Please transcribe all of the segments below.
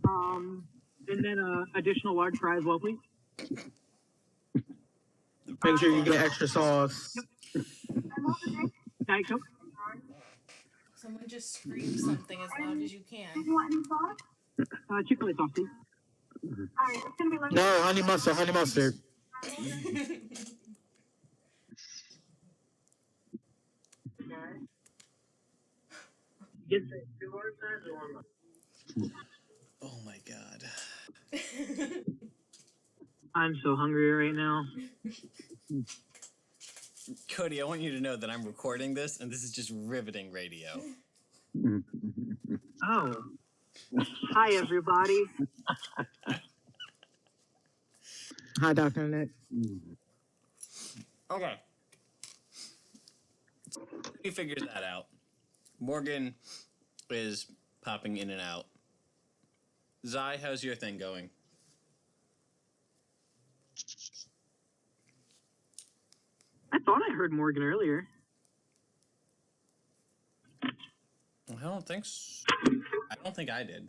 And then additional large fry as well, please. Make sure you get extra sauce. Diet Coke. Someone just scream something as loud as you can. Do you want any sauce? Chick-fil-A sauce, please. Alright, it's gonna be like No, honey mustard, honey mustard. Oh my god. I'm so hungry right now. Cody, I want you to know that I'm recording this, and this is just riveting radio. Oh. Hi, everybody. Hi, Dr. Nick. Okay. He figures that out. Morgan is popping in and out. Zai, how's your thing going? I thought I heard Morgan earlier. I don't think so. I don't think I did.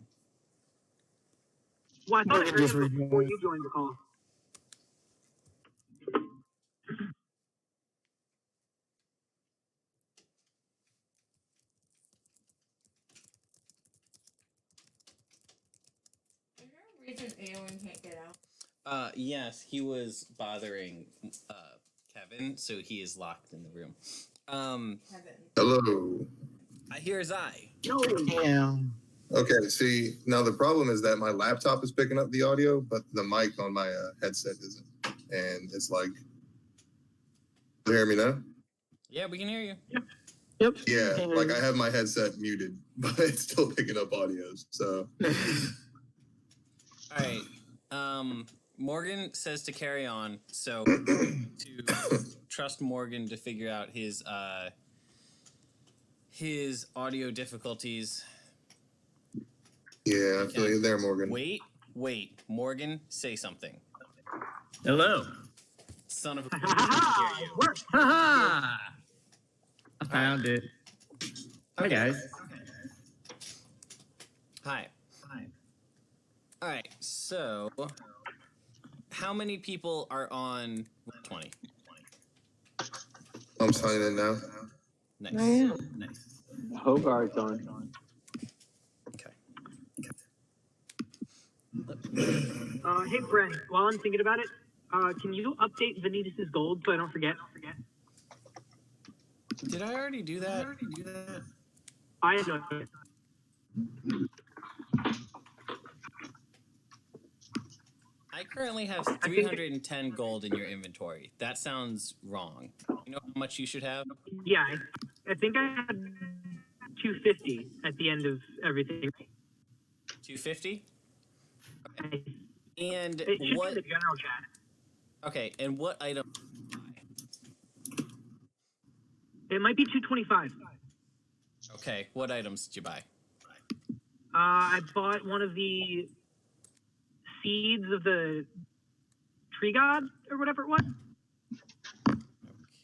Well, I thought I heard him before you joined the call. Reason Aowen can't get out. Yes, he was bothering Kevin, so he is locked in the room. Kevin. Hello. I hear Zai. Yeah. Okay, see, now the problem is that my laptop is picking up the audio, but the mic on my headset isn't. And it's like, you hear me now? Yeah, we can hear you. Yep. Yeah, like I have my headset muted, but it's still picking up audio, so. All right. Morgan says to carry on, so to trust Morgan to figure out his audio difficulties. Yeah, I feel you there, Morgan. Wait. Morgan, say something. Hello. Son of a bitch, I hear you. Haha! I found it. Hi, guys. Hi. All right, so how many people are on Roll20? I'm signing in now. Nice. Nice. Hogarth's on. Okay. Hey, Brent, while I'm thinking about it, can you update Vanitas' gold so I don't forget? Did I already do that? I have no idea. I currently have 310 gold in your inventory. That sounds wrong. You know how much you should have? Yeah, I think I had 250 at the end of everything. 250? Okay. And It should be what? in the general chat. Okay, and what item? It might be 225. Okay, what items did you buy? I bought one of the seeds of the tree god or whatever it was.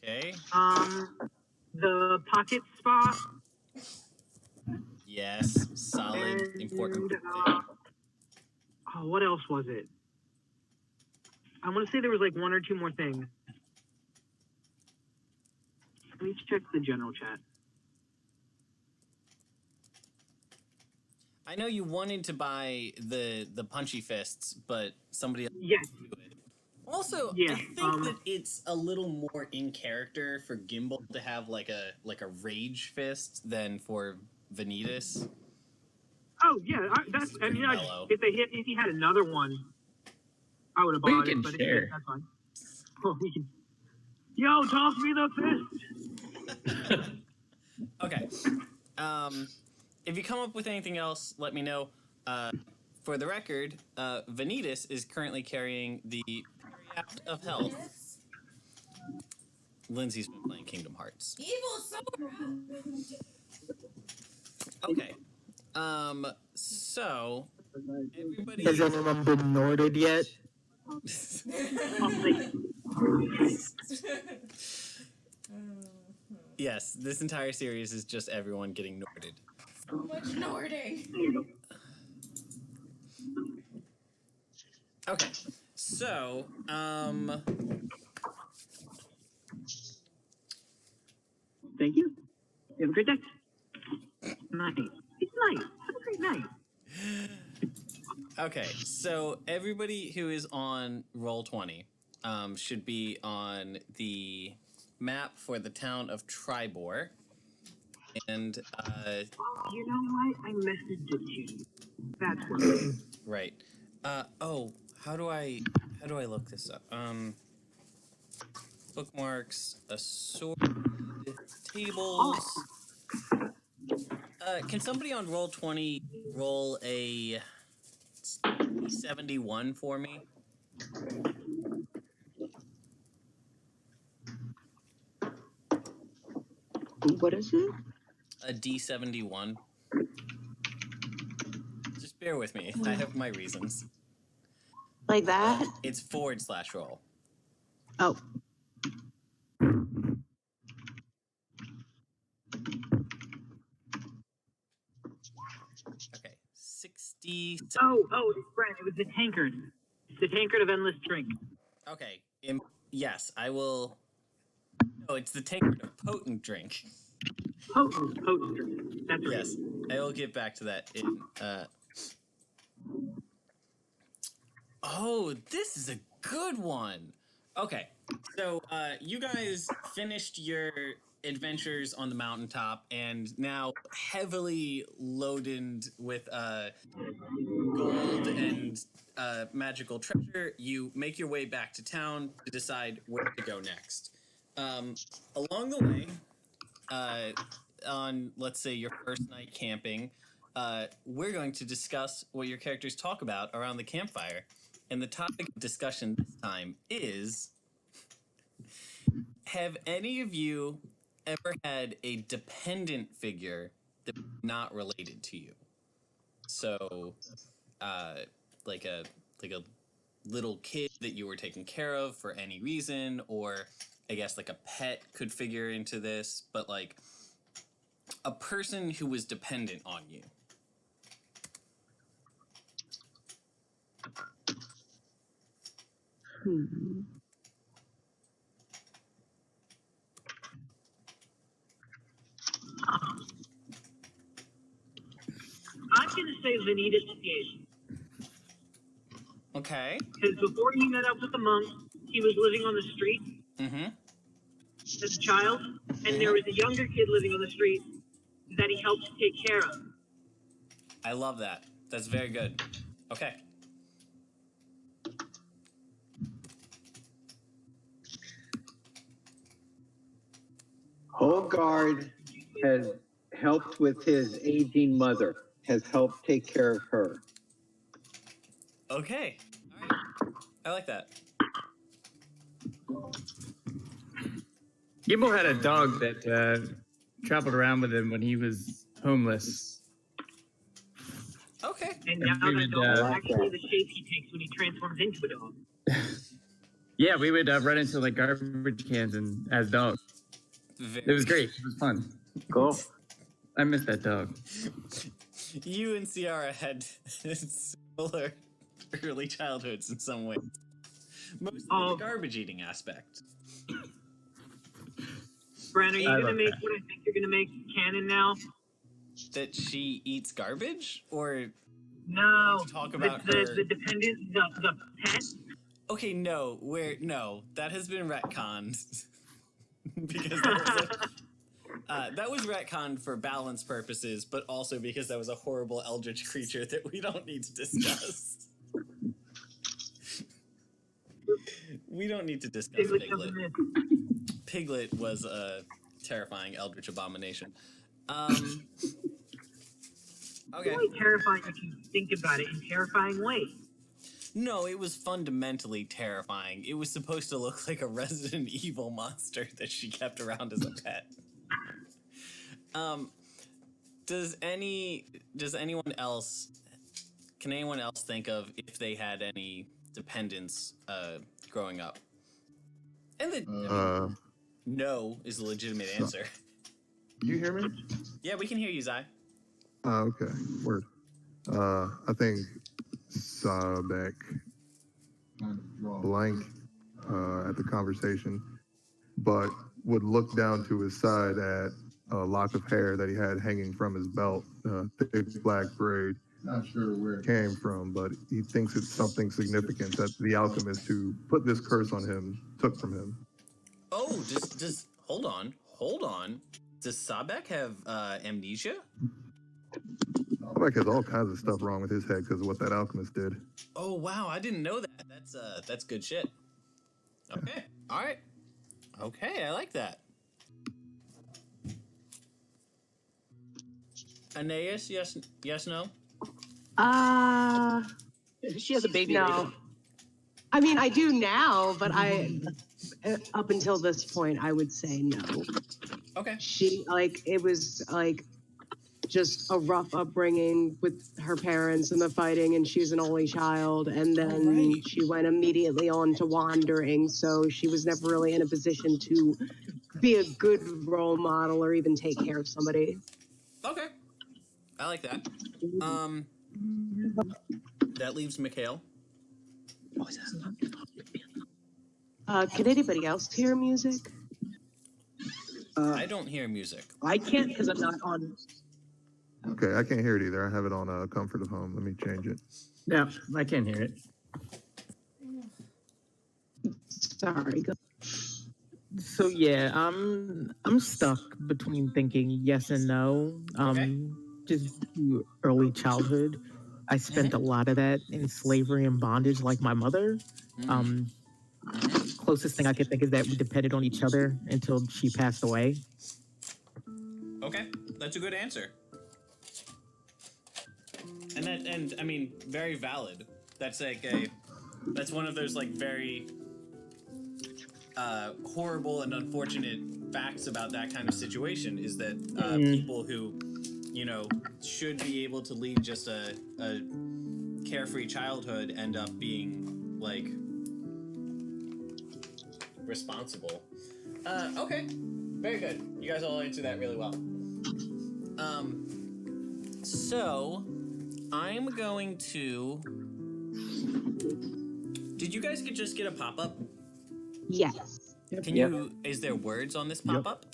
Okay. The pocket spot. Yes, solid, And, important thing. What else was it? I want to say there was like one or two more things. Let me check the general chat. I know you wanted to buy the punchy fists, but somebody else Yes. didn't do it. Also, Yeah, I think that it's a little more in character for Gimbal to have like a rage fist than for Vanitas. Oh yeah, if he had another one, I would have bought We it. can But share. that's fine. Oh, we can. Yo, toss me the fist. Okay. If you come up with anything else, let me know. For the record, Vanitas is currently carrying the Periapt of Health. Lindsay's been playing Kingdom Hearts. Evil sword. Okay. So everybody. Has anyone been Norded yet? Yes, this entire series is just everyone getting Norded. So much Nording. Okay. So, Thank you. You have a great day. Night. It's night. Have a great night. okay. So everybody who is on Roll20 should be on the map for the town of Tribor. And, You know what? I messaged it to you. That's what. right. Oh, how do I look this up? Bookmarks, assorted, tables. Can somebody on Roll20 roll a 71 for me? What is it? A D71. Just bear with me. I have my reasons. Like that? It's / roll. Oh. Okay. 60. Oh, Brent, it was the tankard. The tankard of endless drink. Okay. Yes, I will. No, it's the tankard of potent drink. Potent drink. That's right. Yes, I will get back to that in. Oh, this is a good one. Okay, so you guys finished your adventures on the mountaintop, and now heavily loaded with gold and magical treasure, you make your way back to town to decide where to go next. Along the way, on let's say your first night camping, we're going to discuss what your characters talk about around the campfire. And the topic of discussion this time is: have any of you ever had a dependent figure that was not related to you? So, like a little kid that you were taking care of for any reason, or I guess like a pet could figure into this, but like a person who was dependent on you. I'm gonna say Vanitas did. Okay. Because before he met up with the monk, he was living on the street Mm-hmm. as a child, and there was a younger kid living on the street that he helped take care of. I love that. That's very good. Okay. Holgard has helped with his aging mother, has helped take care of her. Okay. All right. I like that. Gimble had a dog that traveled around with him when he was homeless. Okay. And now we that would, dog is like actually that. the shape he takes when he transforms into a dog. Yeah, we would run into like garbage cans and as dogs. It was great. It was fun. Cool. I miss that dog. You and Ciara had similar early childhoods in some ways. Mostly the garbage eating aspect. Bran, are you I gonna love make that. what I think you're gonna make canon now? That she eats garbage? Or No. talk about the her... the dependent, the pet. Okay, no, that has been retconned. Because that was retconned for balance purposes, but also because that was a horrible eldritch creature that we don't need to discuss. We don't need to discuss Piglet. Piglet was a terrifying eldritch abomination. Okay. Really terrifying if you think about it in terrifying ways. No, it was fundamentally terrifying. It was supposed to look like a Resident Evil monster that she kept around as a pet. Does anyone else, can anyone else think of if they had any dependents growing up? And no is a legitimate answer. You hear me? Yeah, we can hear you, Zai. Okay. Word. I think Sabek blank at the conversation, but would look down to his side at a lock of hair that he had hanging from his belt, thick black braid. Not sure where it came from, but he thinks it's something significant that the alchemist who put this curse on him took from him. Oh, does hold on. Does Sabek have amnesia? Sabek has all kinds of stuff wrong with his head because of what that alchemist did. Oh wow, I didn't know that. That's good shit. Okay, all right. Okay, I like that. Aeneas, yes, no. She has a baby. No, I mean I do now, but up until this point, I would say no. Okay. She it was just a rough upbringing with her parents and the fighting, and she's an only child, and then she went immediately on to wandering, so she was never really in a position to be a good role model or even take care of somebody. Okay, I like that. That leaves Mikhail. Can anybody else hear music? I don't hear music. I can't because I'm not on. Okay, I can't hear it either. I have it on Comfort of Home. Let me change it. Yeah, I can't hear it. Sorry. So yeah, I'm stuck between thinking yes and no. Just early childhood, I spent a lot of that in slavery and bondage, like my mother. Closest thing I could think is that we depended on each other until she passed away. Okay, that's a good answer. And I mean, very valid. That's that's one of those very horrible and unfortunate facts about that kind of situation is that people who, should be able to lead just a carefree childhood end up being responsible. Okay, very good. You guys all answered that really well. So I'm going to. Did you guys just get a pop-up? Yes. Can you? Is there words on this pop-up?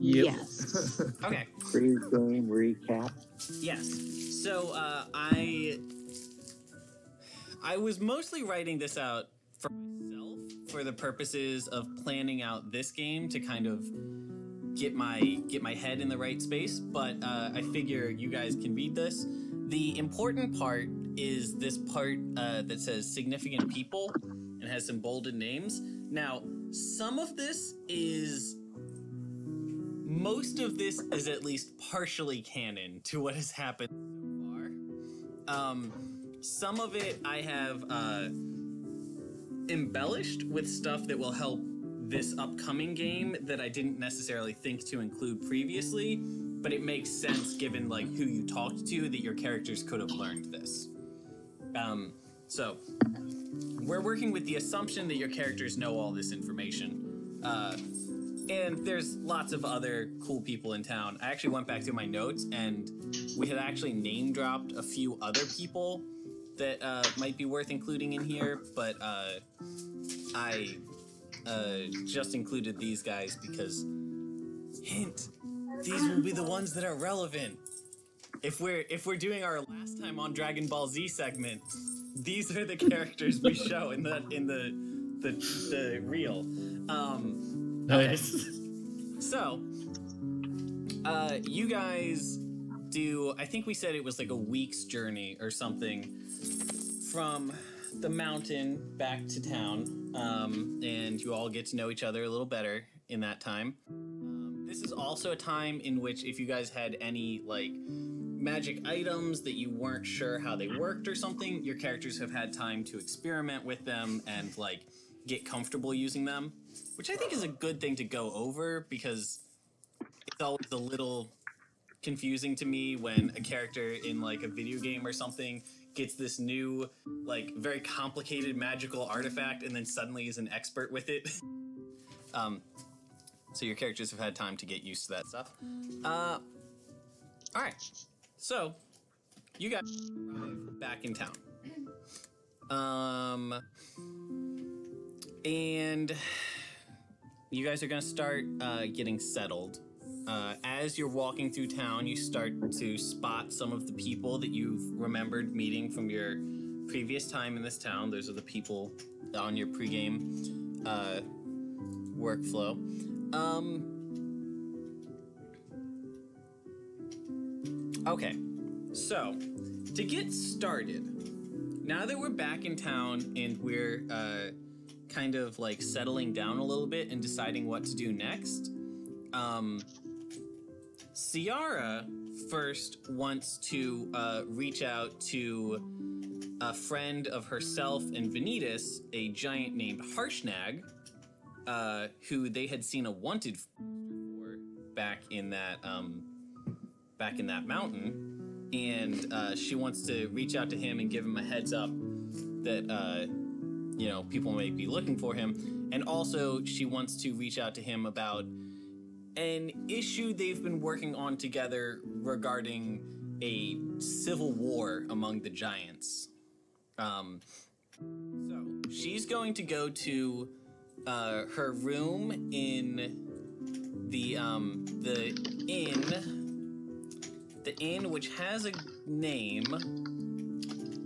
Yep. Yes. Okay. Pre-game recap. Yes. So I was mostly writing this out for myself for the purposes of planning out this game to kind of get my head in the right space. But I figure you guys can read this. The important part is this part that says significant people and has some bolded names. Now, most of this is at least partially canon to what has happened so far. Some of it I have embellished with stuff that will help this upcoming game that I didn't necessarily think to include previously, but it makes sense given who you talked to that your characters could have learned this. So we're working with the assumption that your characters know all this information. And there's lots of other cool people in town. I actually went back to my notes and we had actually name dropped a few other people that might be worth including in here, but I just included these guys because, hint, these will be the ones that are relevant. If we're doing our last time on Dragon Ball Z segment, these are the characters we show in the reel. Nice. So, you guys do. I think we said it was a week's journey or something from the mountain back to town, and you all get to know each other a little better in that time. This is also a time in which if you guys had any magic items that you weren't sure how they worked or something, your characters have had time to experiment with them and get comfortable using them, which I think is a good thing to go over because it's always a little confusing to me when a character in a video game or something gets this new very complicated magical artifact and then suddenly is an expert with it. So your characters have had time to get used to that stuff. All right, so you guys arrive back in town. And you guys are going to start getting settled. As you're walking through town, you start to spot some of the people that you've remembered meeting from your previous time in this town. Those are the people on your pregame workflow. Okay, so to get started, now that we're back in town and we're kind of like settling down a little bit and deciding what to do next, Ciara first wants to reach out to a friend of herself and Vanitas, a giant named Harshnag, who they had seen a wanted for back in that mountain, and she wants to reach out to him and give him a heads up that people may be looking for him, and also she wants to reach out to him about an issue they've been working on together regarding a civil war among the giants. So she's going to go to her room in the inn, which has a name.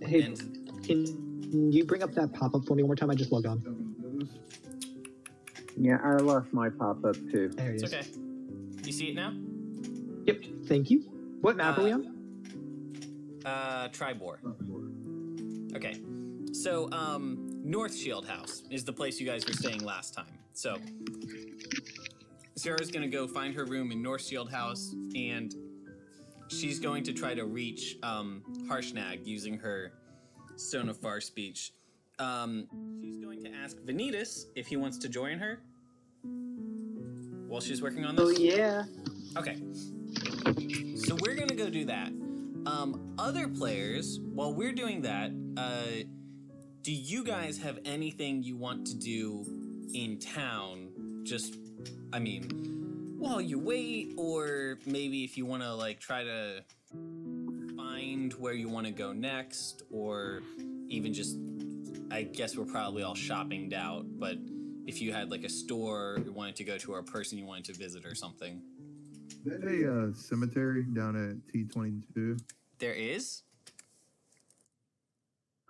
Hey, and can you bring up that pop-up for me one more time? I just logged on. Yeah, I lost my pop-up too. There it is. It's okay. You see it now? Yep, thank you. What map are we on? Tribor. Okay. So, North Shield House is the place you guys were staying last time. So, Sarah's gonna go find her room in North Shield House, and she's going to try to reach Harshnag using her Stone of Far speech. She's going to ask Vanitas if he wants to join her while she's working on this. Oh, yeah. Okay. So we're going to go do that. Other players, while we're doing that, do you guys have anything you want to do in town? While you wait, or maybe if you want to, try to find where you want to go next, or even just, I guess we're probably all shoppinged out, but if you had, a store you wanted to go to or a person you wanted to visit or something. There's a cemetery down at T22. There is?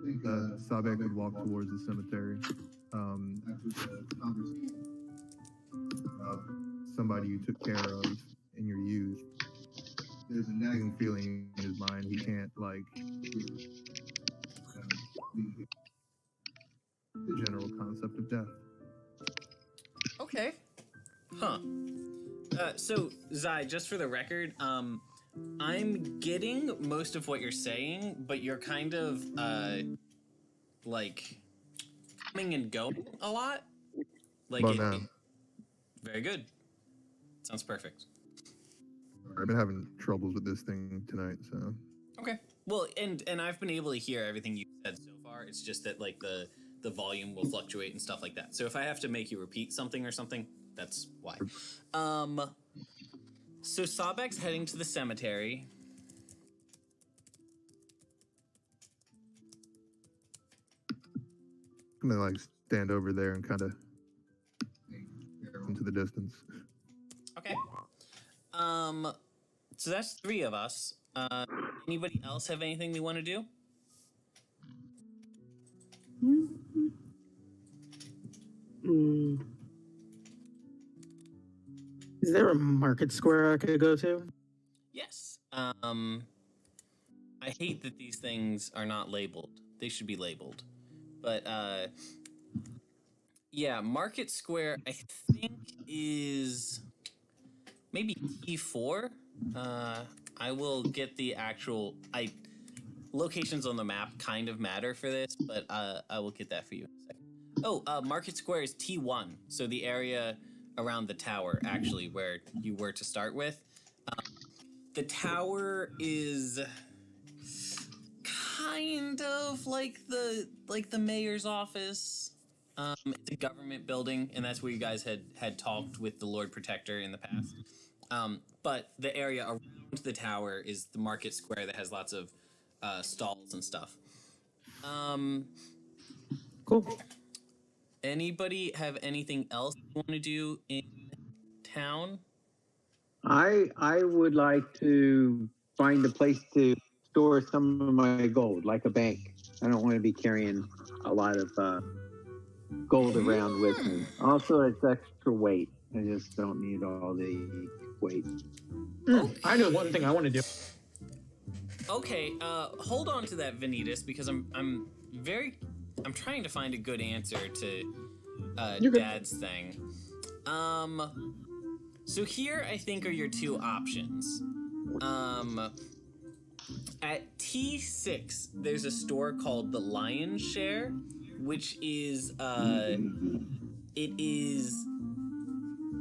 Sabek would walk towards the cemetery. Somebody you took care of in your youth. There's a nagging feeling in his mind. He can't, the general concept of death. Okay. Huh. So, Zai, just for the record, I'm getting most of what you're saying, but you're kind of, coming and going a lot. Very good. Sounds perfect. I've been having troubles with this thing tonight, so. Okay. Well, and I've been able to hear everything you've said so far. It's just that, the volume will fluctuate and stuff like that. So if I have to make you repeat something or something, that's why. So Sabek's heading to the cemetery. I'm gonna stand over there and kind of into the distance. Okay. So that's 3 of us. Anybody else have anything they want to do? Is there a market square I could go to? Yes. I hate that these things are not labeled. They should be labeled. But, yeah, Market Square, I think, is maybe T4. I will get the actual... Locations on the map kind of matter for this, but I will get that for you in a second. Oh, Market Square is T1, so the area around the tower, actually, where you were to start with. The tower is kind of like the mayor's office. It's a government building, and that's where you guys had talked with the Lord Protector in the past. But the area around the tower is the Market Square that has lots of stalls and stuff. Cool. Anybody have anything else you want to do in town? I would like to find a place to store some of my gold, like a bank. I don't want to be carrying a lot of gold around with me. Also, it's extra weight. I just don't need all the weight. I know one thing I want to do. Okay, hold on to that, Vanitas, because I'm trying to find a good answer to Dad's thing. So here I think are your two options. At T6, there's a store called the Lion's Share, which is it is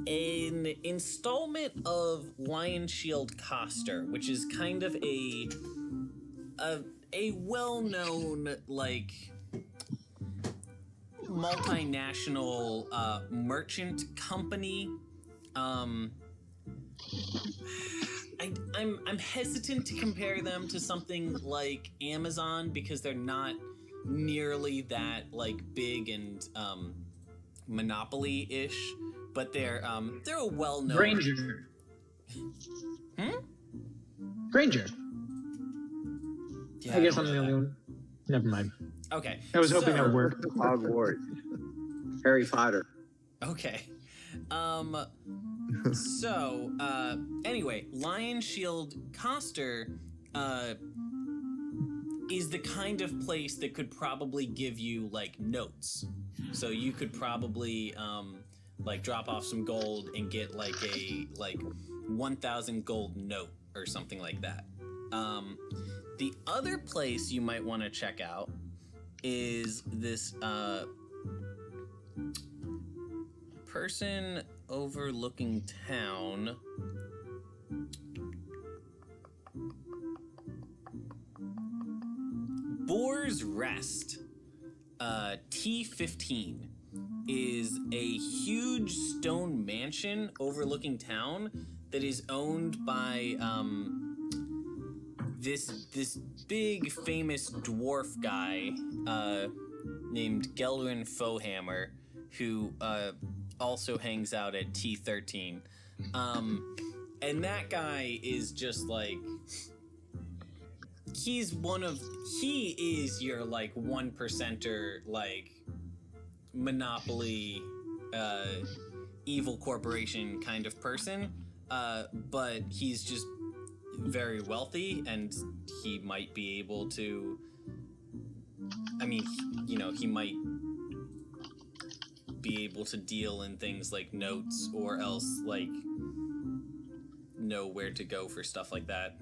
an installment of Lion Shield Coster, which is kind of a well-known, like, multinational merchant company. I'm hesitant to compare them to something like Amazon because they're not nearly that like big and monopoly-ish, but they're a well-known Granger. Granger. Yeah, I guess I'm the only one. Never mind. Okay. I was hoping that would work. Hogwarts. Harry Potter. Okay. So, anyway, Lion Shield Coster, is the kind of place that could probably give you, like, notes. So you could probably, like, drop off some gold and get, like, a, 1,000 gold note or something like that. The other place you might want to check out is this, person overlooking town. Boar's Rest, T15, is a huge stone mansion overlooking town that is owned by this big famous dwarf guy named Gelrin Fohammer, who also hangs out at T13. And that guy is just like, he is your like 1%er, like monopoly, evil corporation kind of person. But he's just very wealthy and he might be able to, I mean, he might be able to deal in things like notes or else like know where to go for stuff like that.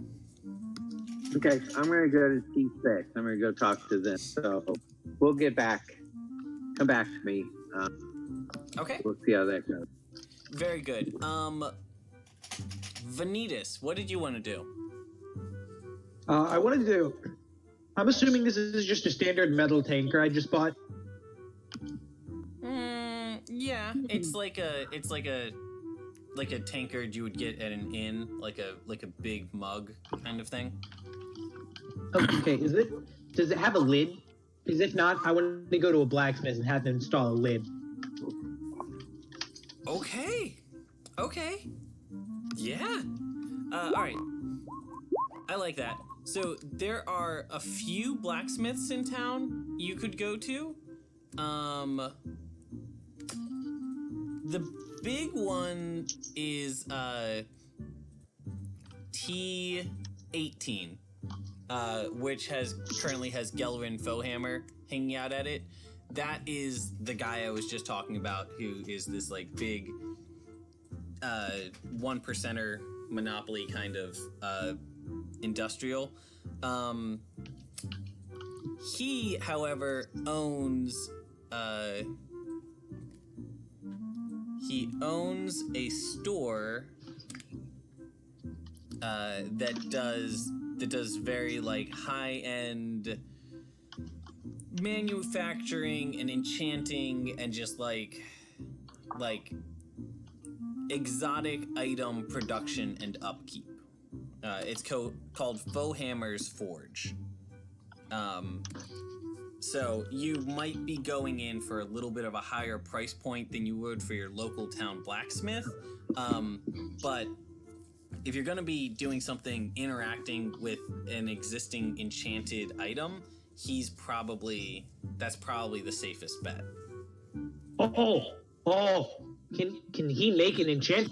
Okay, I'm gonna go to T6. I'm gonna go talk to them. So we'll get back. Come back to me. Okay. We'll see how that goes. Very good. Vanitas, what did you want to do? I wanted to do. I'm assuming this is just a standard metal tanker I just bought. Yeah, it's like a tankard you would get at an inn, like a big mug kind of thing. Okay, does it have a lid? Because if not, I want to go to a blacksmith and have them install a lid. Okay. Yeah. All right. I like that. So there are a few blacksmiths in town you could go to. The big one is T18, which currently has Gelrin Fohammer hanging out at it. That is the guy I was just talking about, who is this like big 1%er monopoly kind of industrial. He, however, owns a store that does very like high-end manufacturing and enchanting and just like exotic item production and upkeep. It's called Fohammer's Forge. So you might be going in for a little bit of a higher price point than you would for your local town blacksmith. But if you're going to be doing something interacting with an existing enchanted item, that's probably the safest bet. Can he make an enchant?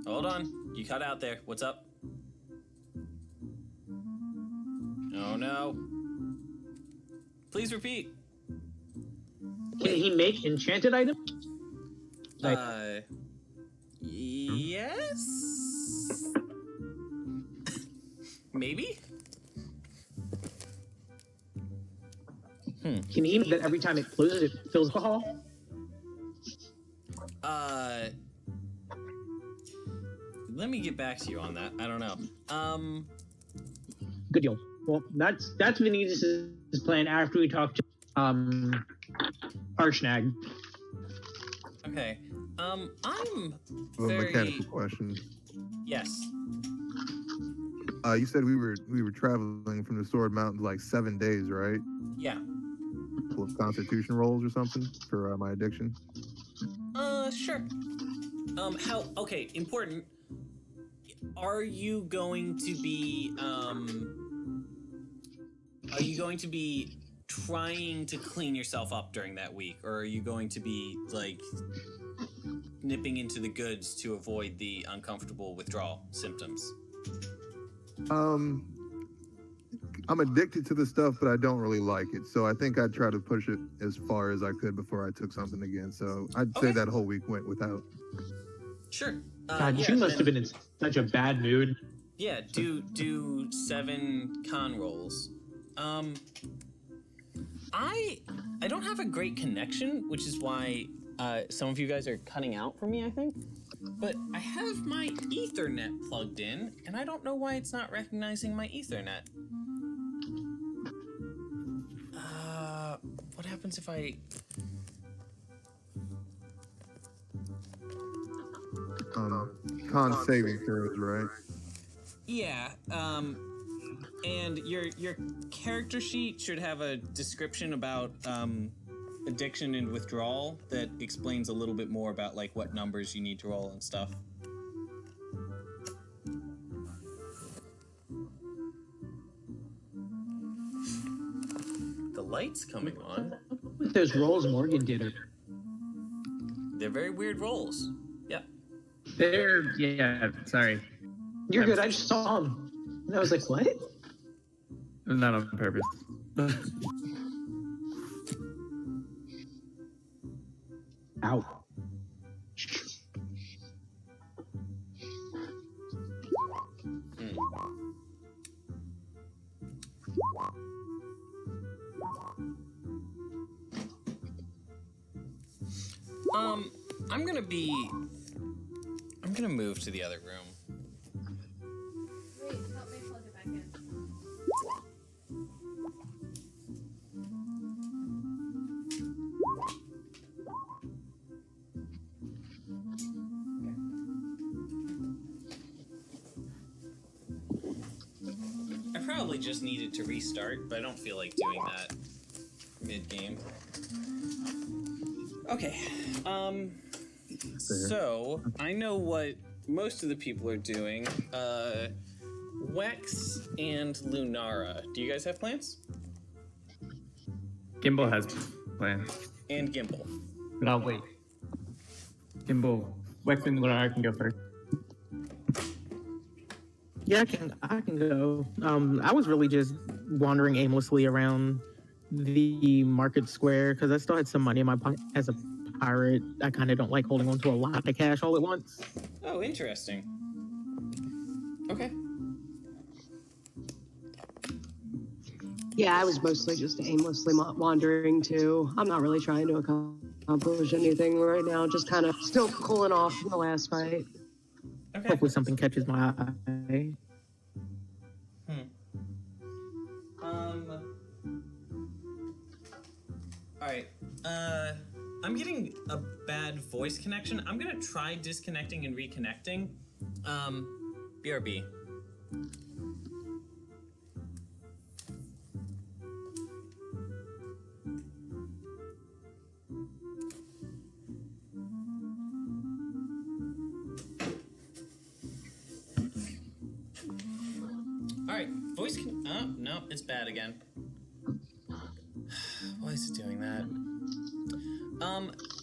Hold on. You cut out there. What's up? Oh no. Please repeat. Can he make enchanted items? Yes? Maybe? Can he that every time it closes, it fills the hall? Let me get back to you on that. I don't know. Good deal. Well, that's Venus's plan after we talk to Arshnag. Okay. I'm A very... mechanical question. Yes. You said we were traveling from the Sword Mountains like 7 days, right? Yeah. With Constitution rolls or something for my addiction. Sure. Okay, important. Are you going to be trying to clean yourself up during that week, or are you going to be like nipping into the goods to avoid the uncomfortable withdrawal symptoms? I'm addicted to the stuff, but I don't really like it. So I think I'd try to push it as far as I could before I took something again. So I'd say that whole week went without. Sure. God, you must have been in such a bad mood. Yeah, do 7 con rolls. I don't have a great connection, which is why some of you guys are cutting out for me, I think. But I have my Ethernet plugged in, and I don't know why it's not recognizing my Ethernet. What happens if I... Con saving throws, right? Yeah, and your character sheet should have a description about addiction and withdrawal that explains a little bit more about like what numbers you need to roll and stuff. The light's coming on. With those rolls Morgan did her. They're very weird rolls. Yeah. Sorry. You're good. I just saw him. And I was like, what? Not on purpose. Ow. I'm gonna move to the other room. Wait, help me plug it back in. I probably just needed to restart, but I don't feel like doing that mid-game. Okay, so I know what most of the people are doing. Wex and Lunara, do you guys have plans? Gimbal has plans. And Gimbal. But I'll wait. Gimbal, Wex and Laura can go first. Yeah, I can go. I was really just wandering aimlessly around the market square because I still had some money in my pocket. As a pirate, I kind of don't like holding on to a lot of cash all at once. Oh, interesting. Okay. Yeah, I was mostly just aimlessly wandering too. I'm not really trying to accomplish anything right now. Just kind of still cooling off from the last fight. Okay. Hopefully something catches my eye. Alright. I'm getting a bad voice connection. I'm gonna try disconnecting and reconnecting. BRB. voice can... Oh, no, it's bad again. Why is it doing that?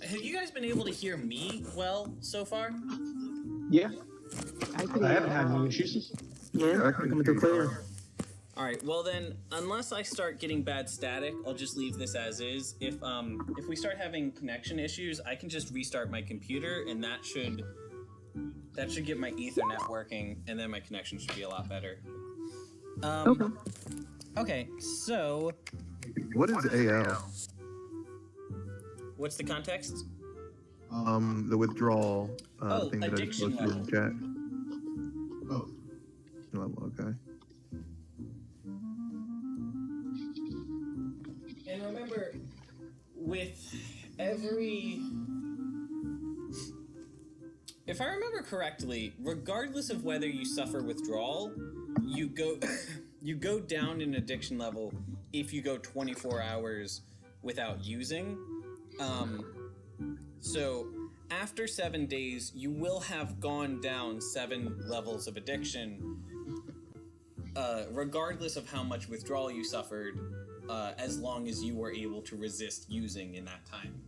Have you guys been able to hear me well so far? Yeah. I I haven't had any issues. Yeah, I can coming through hear you clear. All right. Well then, unless I start getting bad static, I'll just leave this as is. If we start having connection issues, I can just restart my computer, and that should get my Ethernet working, and then my connection should be a lot better. Okay. Okay. So, What is AL? what's the context? The withdrawal thing that I just addiction posted in level. chat. Oh. Level, okay. And remember, with every... If I remember correctly, regardless of whether you suffer withdrawal, you go down in addiction level if you go 24 hours without using. So after 7 days, you will have gone down 7 levels of addiction, regardless of how much withdrawal you suffered, as long as you were able to resist using in that time.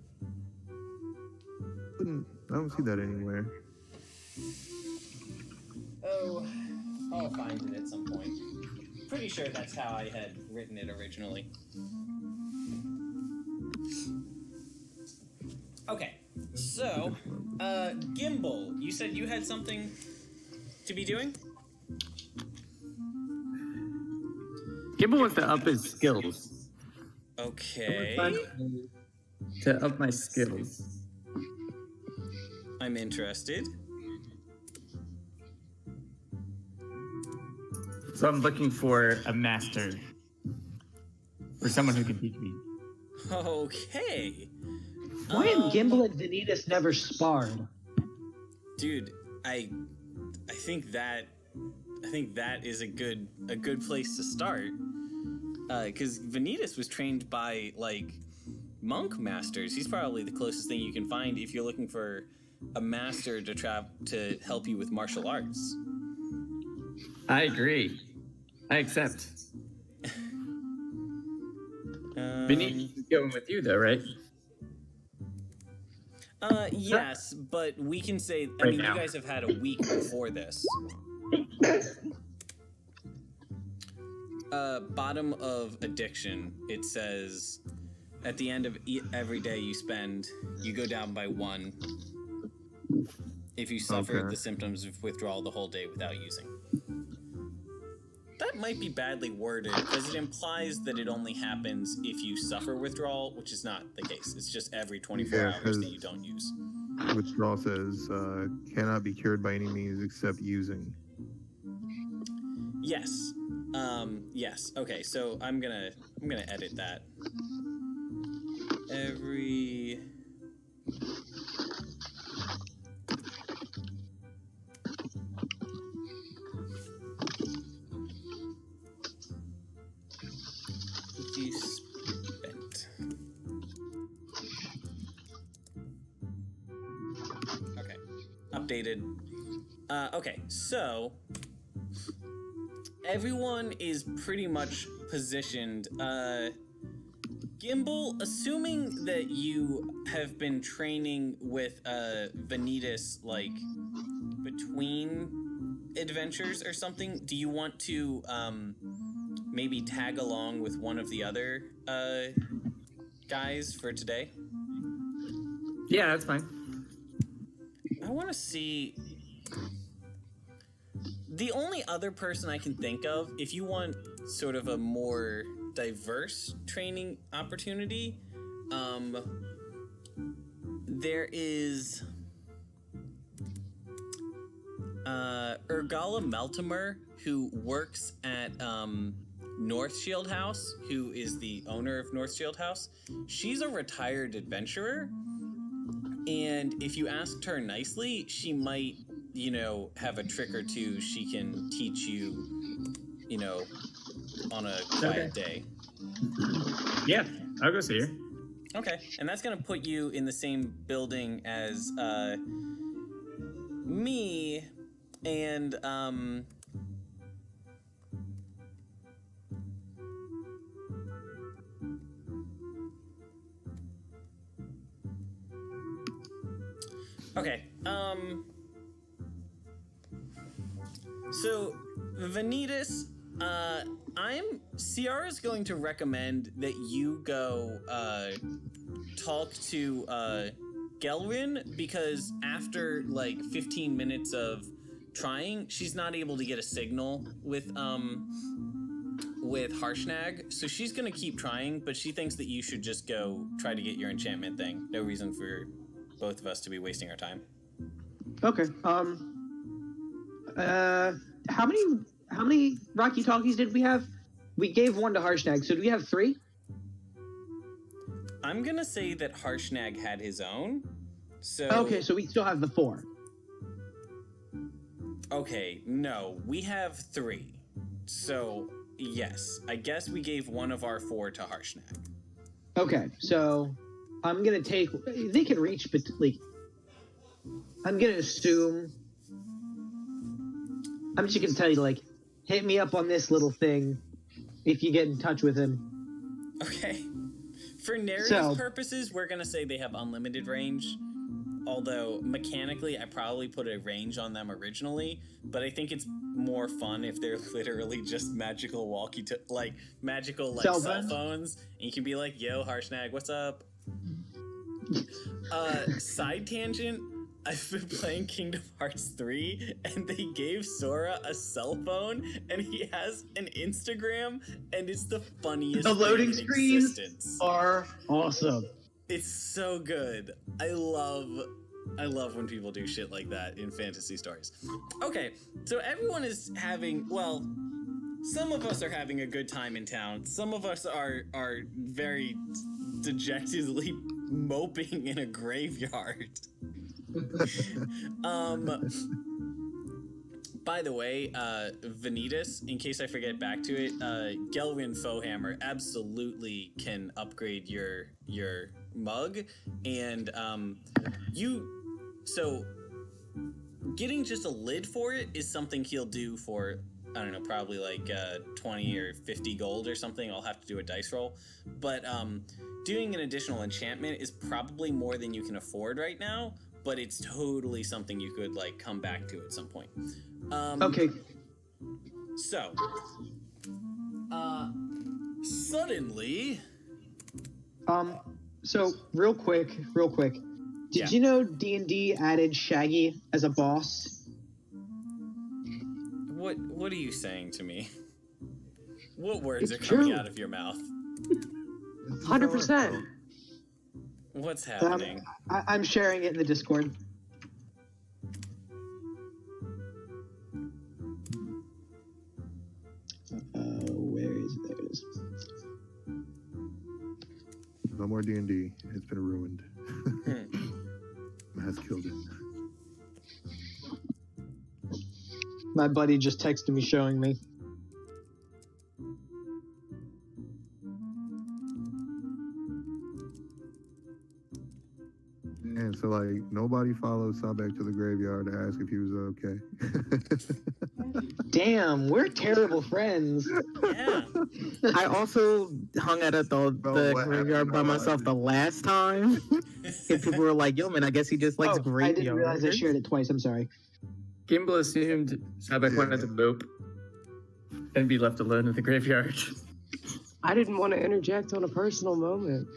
I don't see that anywhere. Oh, I'll find it at some point. Pretty sure that's how I had written it originally. Okay, so, Gimbal, you said you had something to be doing? Gimbal wants to up his skills. Okay. To up my skills. I'm interested. So I'm looking for a master. Or someone who can teach me. Okay. Why have Gimbal and Vanitas never sparred? Dude, I think that is a good place to start. Because Vanitas was trained by like monk masters. He's probably the closest thing you can find if you're looking for a master to help you with martial arts. I agree. I accept. Vanitas is going with you though, right? Yes, but we can say, I mean, you guys have had a week before this. Bottom of addiction, it says, at the end of every day you spend, you go down by 1 if you suffered the symptoms of withdrawal the whole day without using. That might be badly worded, because it implies that it only happens if you suffer withdrawal, which is not the case. It's just every 24 hours that you don't use. Withdrawal says cannot be cured by any means except using. Yes. Yes. Okay, so I'm gonna edit that. Every... you spent. Okay. Updated. Okay, so everyone is pretty much positioned. Gimbal, assuming that you have been training with Vanitas, like, between adventures or something, do you want to maybe tag along with one of the other guys for today? Yeah, that's fine. I want to see... The only other person I can think of, if you want sort of a more diverse training opportunity, there is Urgala Meltimer, who works at North Shield House, who is the owner of North Shield House. She's a retired adventurer, and if you asked her nicely, she might, you know, have a trick or two she can teach you, you know, on a quiet day. Yeah, I'll go see her. Okay, and that's gonna put you in the same building as me and Okay. So, Vanitas, Ciara's going to recommend that you go talk to Gelwin, because after like 15 minutes of trying, she's not able to get a signal with Harshnag, so she's gonna keep trying, but she thinks that you should just go try to get your enchantment thing. No reason for both of us to be wasting our time. Okay. How many Rocky Talkies did we have? We gave one to Harshnag, so do we have 3? I'm gonna say that Harshnag had his own. So Okay, so we still have the 4. Okay, no, we have 3. So yes, I guess we gave one of our 4 to Harshnag. Okay, so I'm gonna take. They can reach, but like, I'm gonna assume. I'm just gonna tell you, like, hit me up on this little thing if you get in touch with him. Okay. For narrative purposes, we're gonna say they have unlimited range. Although mechanically, I probably put a range on them originally, but I think it's more fun if they're literally just magical cell phones, and you can be like, "Yo, Harshnag, what's up?" Side tangent. I've been playing Kingdom Hearts 3, and they gave Sora a cell phone, and he has an Instagram, and it's the funniest. The loading thing in screens existence. are awesome. It's so good. I love when people do shit like that in fantasy stories. Okay, so everyone is having, well, some of us are having a good time in town. Some of us are very dejectedly moping in a graveyard. By the way, Vanitas, in case I forget back to it, Gelwin Fohammer absolutely can upgrade your mug, and so getting just a lid for it is something he'll do for, I don't know, probably like 20 or 50 gold or something. I'll have to do a dice roll, but doing an additional enchantment is probably more than you can afford right now, but it's totally something you could like come back to at some point. Okay. So, suddenly, so real quick, did you know D&D added Shaggy as a boss? What are you saying to me? What words are coming out of your mouth? 100%. What's happening? I'm sharing it in the Discord. Where is it? There it is. No more D&D. It's been ruined. Has killed it. My buddy just texted me showing me. And so, like, nobody followed Sabek to the graveyard to ask if he was okay. Damn, we're terrible friends. Yeah. I also hung out at the graveyard by myself the last time. And people were like, yo, man, I guess he just likes graveyard. I didn't realize I shared it twice. I'm sorry. Gimbal assumed Sabek wanted to mope and be left alone in the graveyard. I didn't want to interject on a personal moment.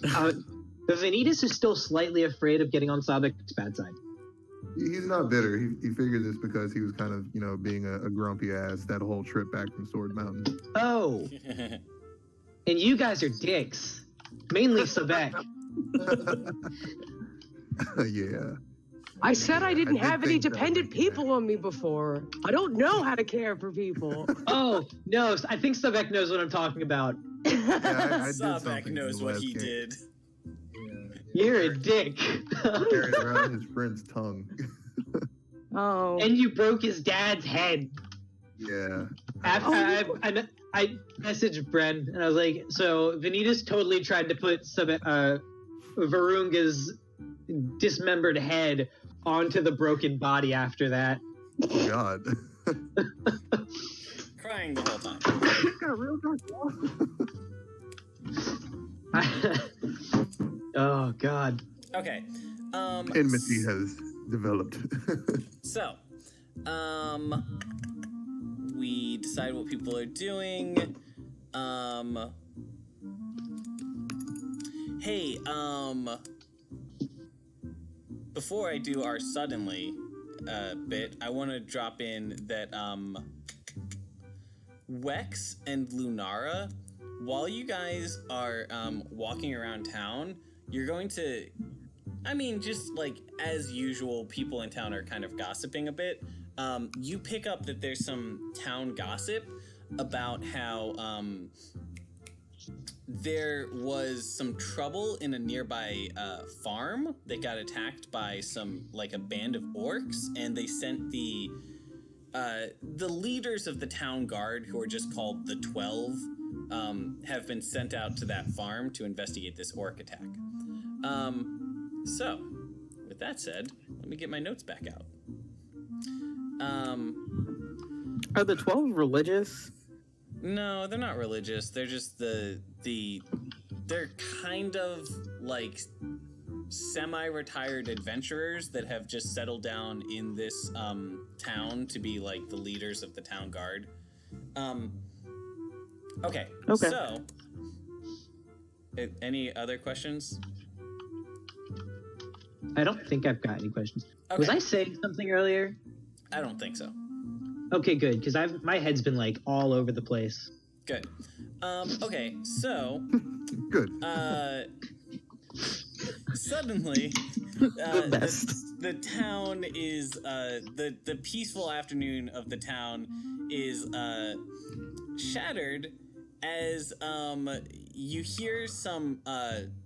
The Vanitas is still slightly afraid of getting on Sabek's bad side. He's not bitter. He figured this because he was kind of, being a grumpy ass that whole trip back from Sword Mountain. Oh. And you guys are dicks. Mainly Sabek. Yeah. I said I didn't have any dependent people on me before. I don't know how to care for people. Oh, no. I think Sabek knows what I'm talking about. Yeah, Sabek knows what he did. You're a dick. Carried around his friend's tongue. Oh. And you broke his dad's head. Yeah. I messaged Bren and I was like, so Vanitas totally tried to put Varunga's dismembered head onto the broken body after that. Oh, God. Crying the whole time. Got real dark. Oh, God. Okay. Enmity has developed. So, we decide what people are doing. Hey, before I do our suddenly bit, I want to drop in that Wex and Lunara, while you guys are walking around town, you're going to, I mean, just like as usual, people in town are kind of gossiping a bit. You pick up that there's some town gossip about how there was some trouble in a nearby farm that got attacked by a band of orcs, and they sent the leaders of the town guard, who are just called the 12, have been sent out to that farm to investigate this orc attack. So, with that said, let me get my notes back out. Are the 12 religious? No, they're not religious. They're just they're kind of like semi-retired adventurers that have just settled down in this town to be like the leaders of the town guard. Okay. So, any other questions? I don't think I've got any questions. Okay. Was I saying something earlier? I don't think so. Okay, good, because my head's been like all over the place. Good. Okay, so Good. Suddenly, the town is the peaceful afternoon of the town is shattered as you hear some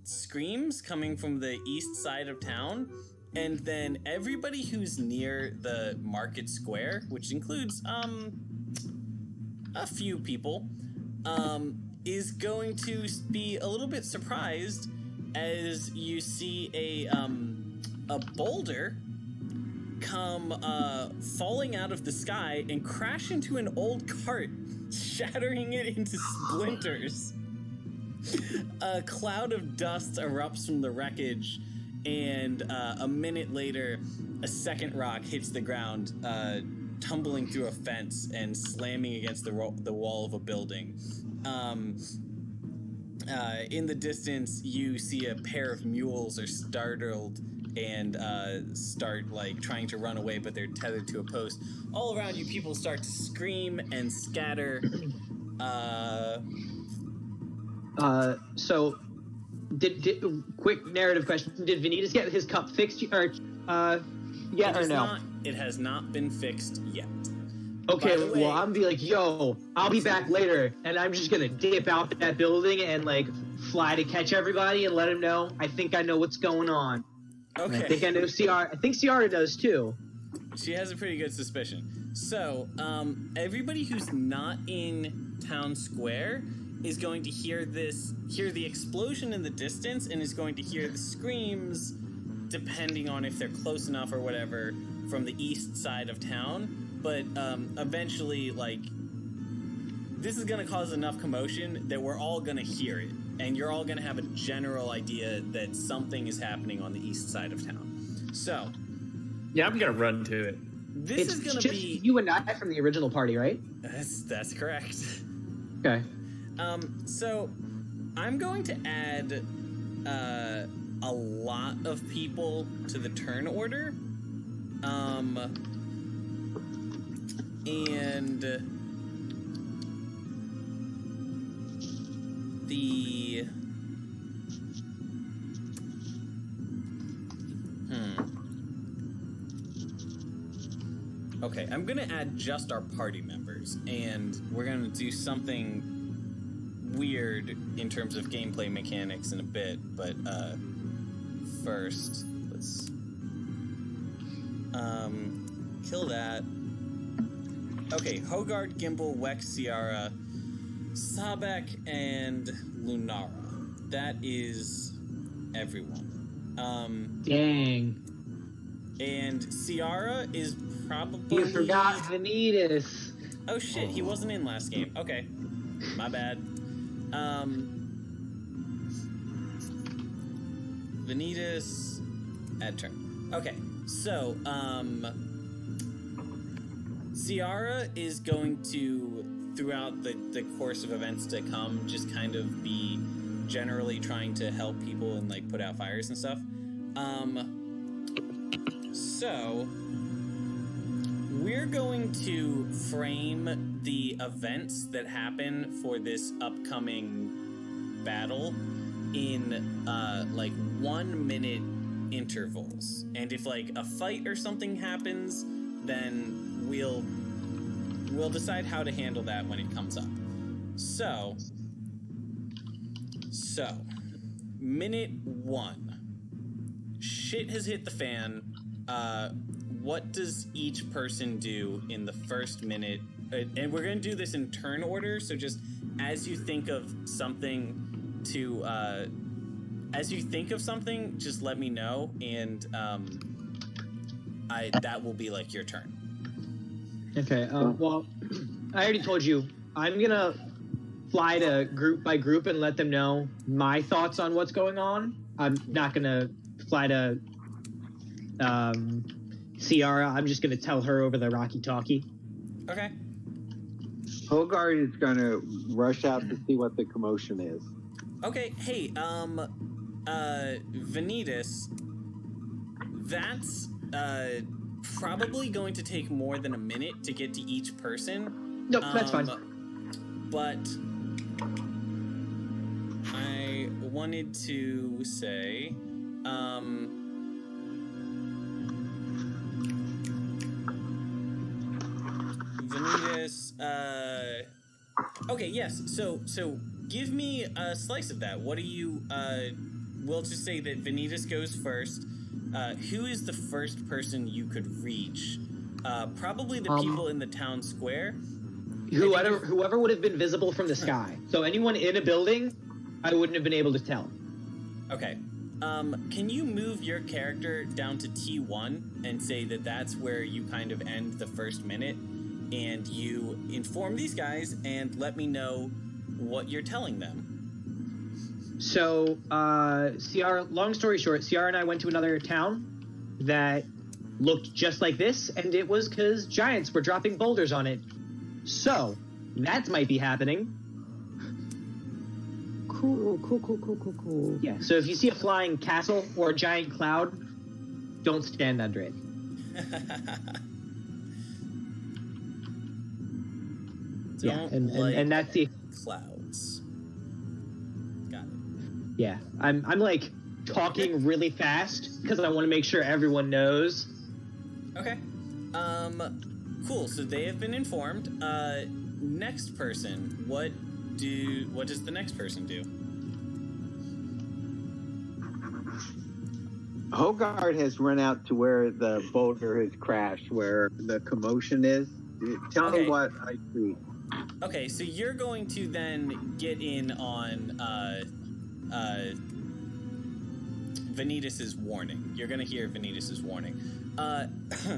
screams coming from the east side of town, and then everybody who's near the market square, which includes a few people, is going to be a little bit surprised as you see a boulder come falling out of the sky and crash into an old cart, shattering it into splinters. A cloud of dust erupts from the wreckage, and a minute later, a second rock hits the ground, tumbling through a fence and slamming against the wall of a building. In the distance, you see a pair of mules are startled and start like trying to run away, but they're tethered to a post. All around you, people start to scream and scatter. So, did quick narrative question? Did Vanitas get his cup fixed, or yeah or no? It has not been fixed yet. Okay, well, I'm gonna be like, yo, I'll be back later, and I'm just gonna dip out that building and like fly to catch everybody and let them know. I think I know what's going on. Okay. And I think I know Ciara. I think Ciara does too. She has a pretty good suspicion. So, everybody who's not in town square is going to hear the explosion in the distance, and is going to hear the screams, depending on if they're close enough or whatever, from the east side of town. But eventually, like, this is going to cause enough commotion that we're all going to hear it, and you're all going to have a general idea that something is happening on the east side of town. So, yeah, I'm going to run to it. This is going to be you and I from the original party, right? That's correct. Okay. So I'm going to add a lot of people to the turn order. And the Okay, I'm gonna add just our party members, and we're gonna do something weird in terms of gameplay mechanics in a bit, but first, let's kill that. Okay, Hogard, Gimbal, Wex, Ciara, Sabek, and Lunara. That is everyone. Dang. And Ciara is probably... You forgot Vanitas. Oh shit, he wasn't in last game. Okay, my bad. Vanitas At turn. Okay, so, Ciara is going to, throughout the course of events to come, just kind of be generally trying to help people and, like, put out fires and stuff. So, we're going to frame the events that happen for this upcoming battle in, like, 1 minute intervals. And if, like, a fight or something happens, then we'll decide how to handle that when it comes up. So, minute 1. Shit has hit the fan. What does each person do in the first minute? And we're going to do this in turn order, so just as you think of something just let me know, and that will be like your turn. Okay. Well, I already told you I'm gonna fly to group by group and let them know my thoughts on what's going on. I'm not gonna fly to Ciara. I'm just gonna tell her over the walkie-talkie. Okay. Hogard is gonna rush out to see what the commotion is. Okay. Hey, Vanitas, that's probably going to take more than a minute to get to each person. Nope, that's fine. But I wanted to say, Vanitas, okay, yes, so give me a slice of that. What do you, we'll just say that Vanitas goes first. Who is the first person you could reach? Probably the people in the town square. Whoever would have been visible from the sky. So anyone in a building, I wouldn't have been able to tell. Okay. Can you move your character down to T1 and say that that's where you kind of end the first minute, and you inform these guys and let me know what you're telling them? So, Ciara, long story short, Ciara and I went to another town that looked just like this, and it was because giants were dropping boulders on it. So, that might be happening. Cool. Yeah, so if you see a flying castle or a giant cloud, don't stand under it. And that's the clouds. Got it. Yeah, I'm like talking really fast because I want to make sure everyone knows. Okay. Cool. So they have been informed. Next person. What does the next person do? Hogard has run out to where the boulder has crashed, where the commotion is. Tell me what I see. Okay, so you're going to then get in on Vanitas' warning. You're going to hear Vanitas' warning.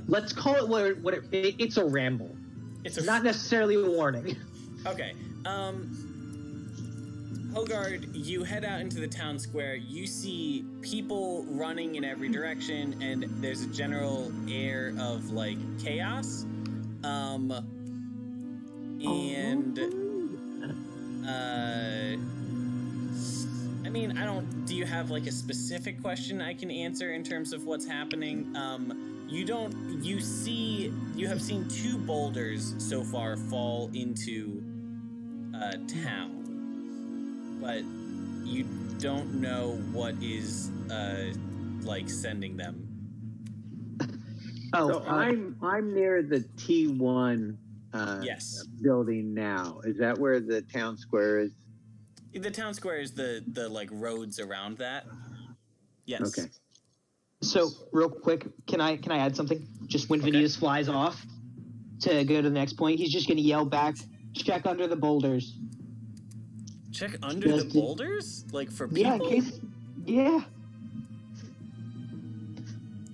Let's call it it's a ramble. It's not necessarily a warning. Okay. Hogard, you head out into the town square. You see people running in every direction, and there's a general air of, like, chaos. I mean, do you have, like, a specific question I can answer in terms of what's happening? You have seen 2 boulders so far fall into, town. But you don't know what is, like, sending them. So I'm near the T1 yes. building now. Is that where the town square is? The town square is the like roads around that. Yes. Okay. So real quick, can I add something? Just when Vanitas flies off to go to the next point, he's just gonna yell back, "Check under the boulders." Check under the boulders? Like for people? Yeah, in case. Yeah.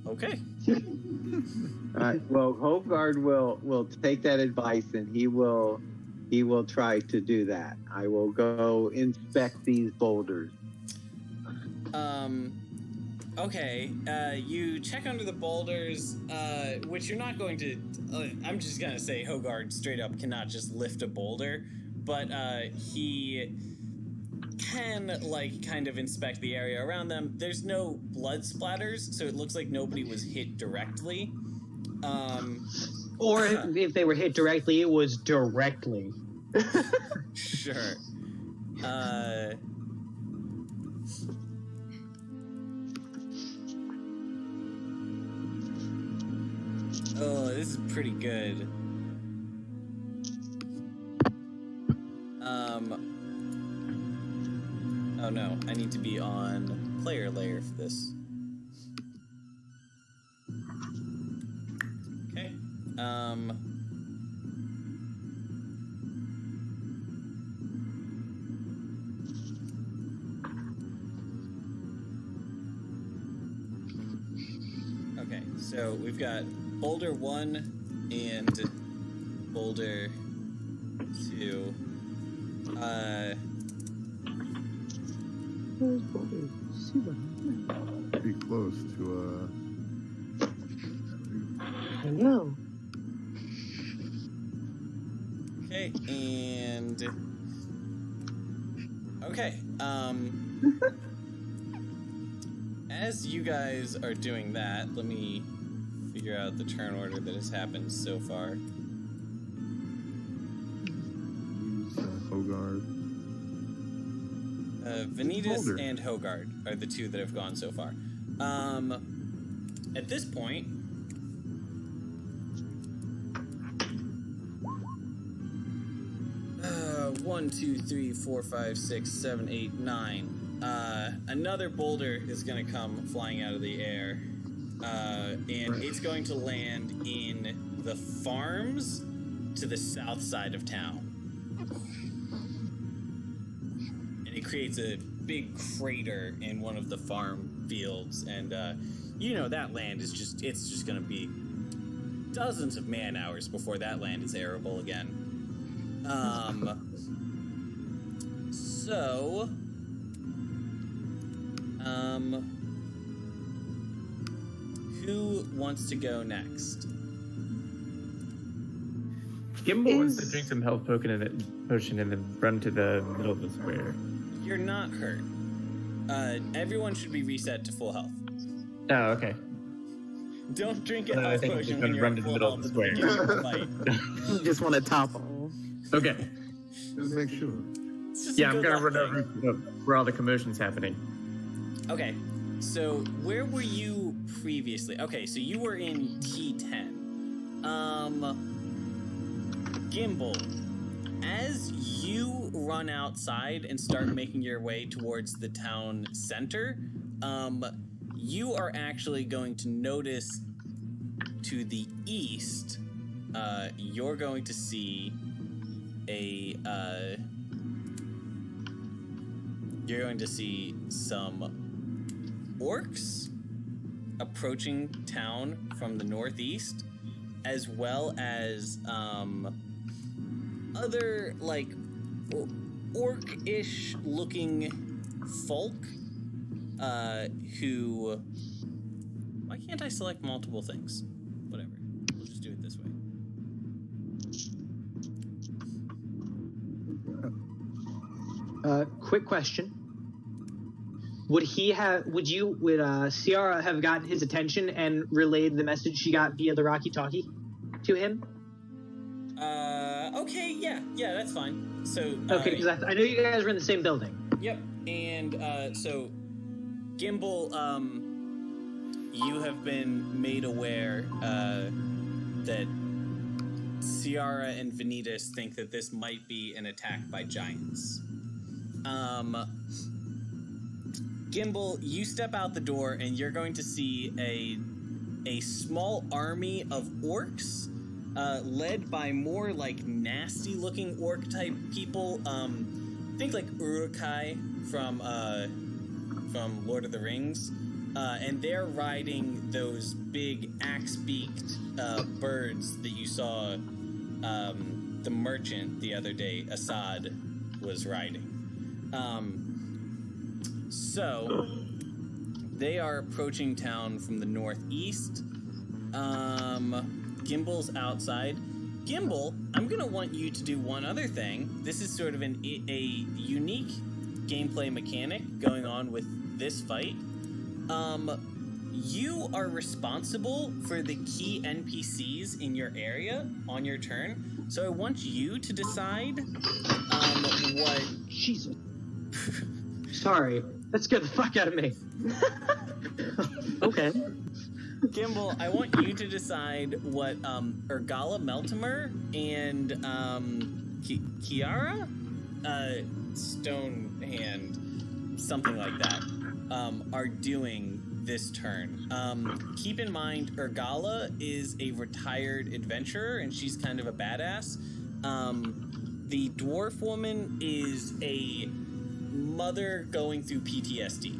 Okay. All right. Well, Hogard will take that advice, and he will try to do that. I will go inspect these boulders. Okay, you check under the boulders, which you're not going to. I'm just gonna say Hogard straight up cannot just lift a boulder, but he can, like, kind of inspect the area around them. There's no blood splatters, so it looks like nobody was hit directly. Or if they were hit directly, it was directly. Sure. Oh, this is pretty good. Oh no, I need to be on player layer for this. Okay. Okay, so we've got Boulder 1 and Boulder 2. Pretty close to I know. Okay, and okay. As you guys are doing that, let me figure out the turn order that has happened so far. Hogard. Vanitas Boulder. and Hogard are the two that have gone so far. At this point, one, two, three, four, five, six, seven, eight, nine. Another boulder is going to come flying out of the air, and it's going to land in the farms to the south side of town. And it creates a big crater in one of the farm fields, and you know that land is it's just going to be dozens of man hours before that land is arable again. So, who wants to go next? Gimbal wants to drink some health potion and then run to the middle of the square. You're not hurt. Everyone should be reset to full health. Oh, okay. Don't drink a I health think potion I'm when gonna you're run at to the full middle health of the at the beginning of the fight. You just want to topple. Okay. Just make sure. It's just Yeah, a I'm good gonna luck run thing. over where all the commotion's happening. Okay, so where were you previously? Okay, so you were in T10. Gimbal, as you run outside and start making your way towards the town center, you are actually going to notice to the east, you're going to see you're going to see some orcs approaching town from the northeast, as well as other, like, orc-ish looking folk who... Why can't I select multiple things? Whatever. We'll just do it this way. Quick question. Would Ciara have gotten his attention and relayed the message she got via the Rocky Talkie to him? Okay, yeah, that's fine. So, Okay, because I know you guys were in the same building. Yep, and, so, Gimbal, you have been made aware, that Ciara and Vanitas think that this might be an attack by giants. Gimbal, you step out the door and you're going to see a small army of orcs, led by more like nasty looking orc type people. Think like Uruk-hai from Lord of the Rings. And they're riding those big axe-beaked birds that you saw the merchant the other day, Assad, was riding. So they are approaching town from the northeast. Gimbal's outside. Gimbal, I'm going to want you to do one other thing. This is sort of a unique gameplay mechanic going on with this fight. You are responsible for the key NPCs in your area on your turn. So I want you to decide what... Jesus. Sorry. That scared the fuck out of me. Okay. Gimbal, I want you to decide what Urgala Meltimer and Kiara? Stonehand, something like that, are doing this turn. Keep in mind, Urgala is a retired adventurer, and she's kind of a badass. The dwarf woman is a mother going through PTSD.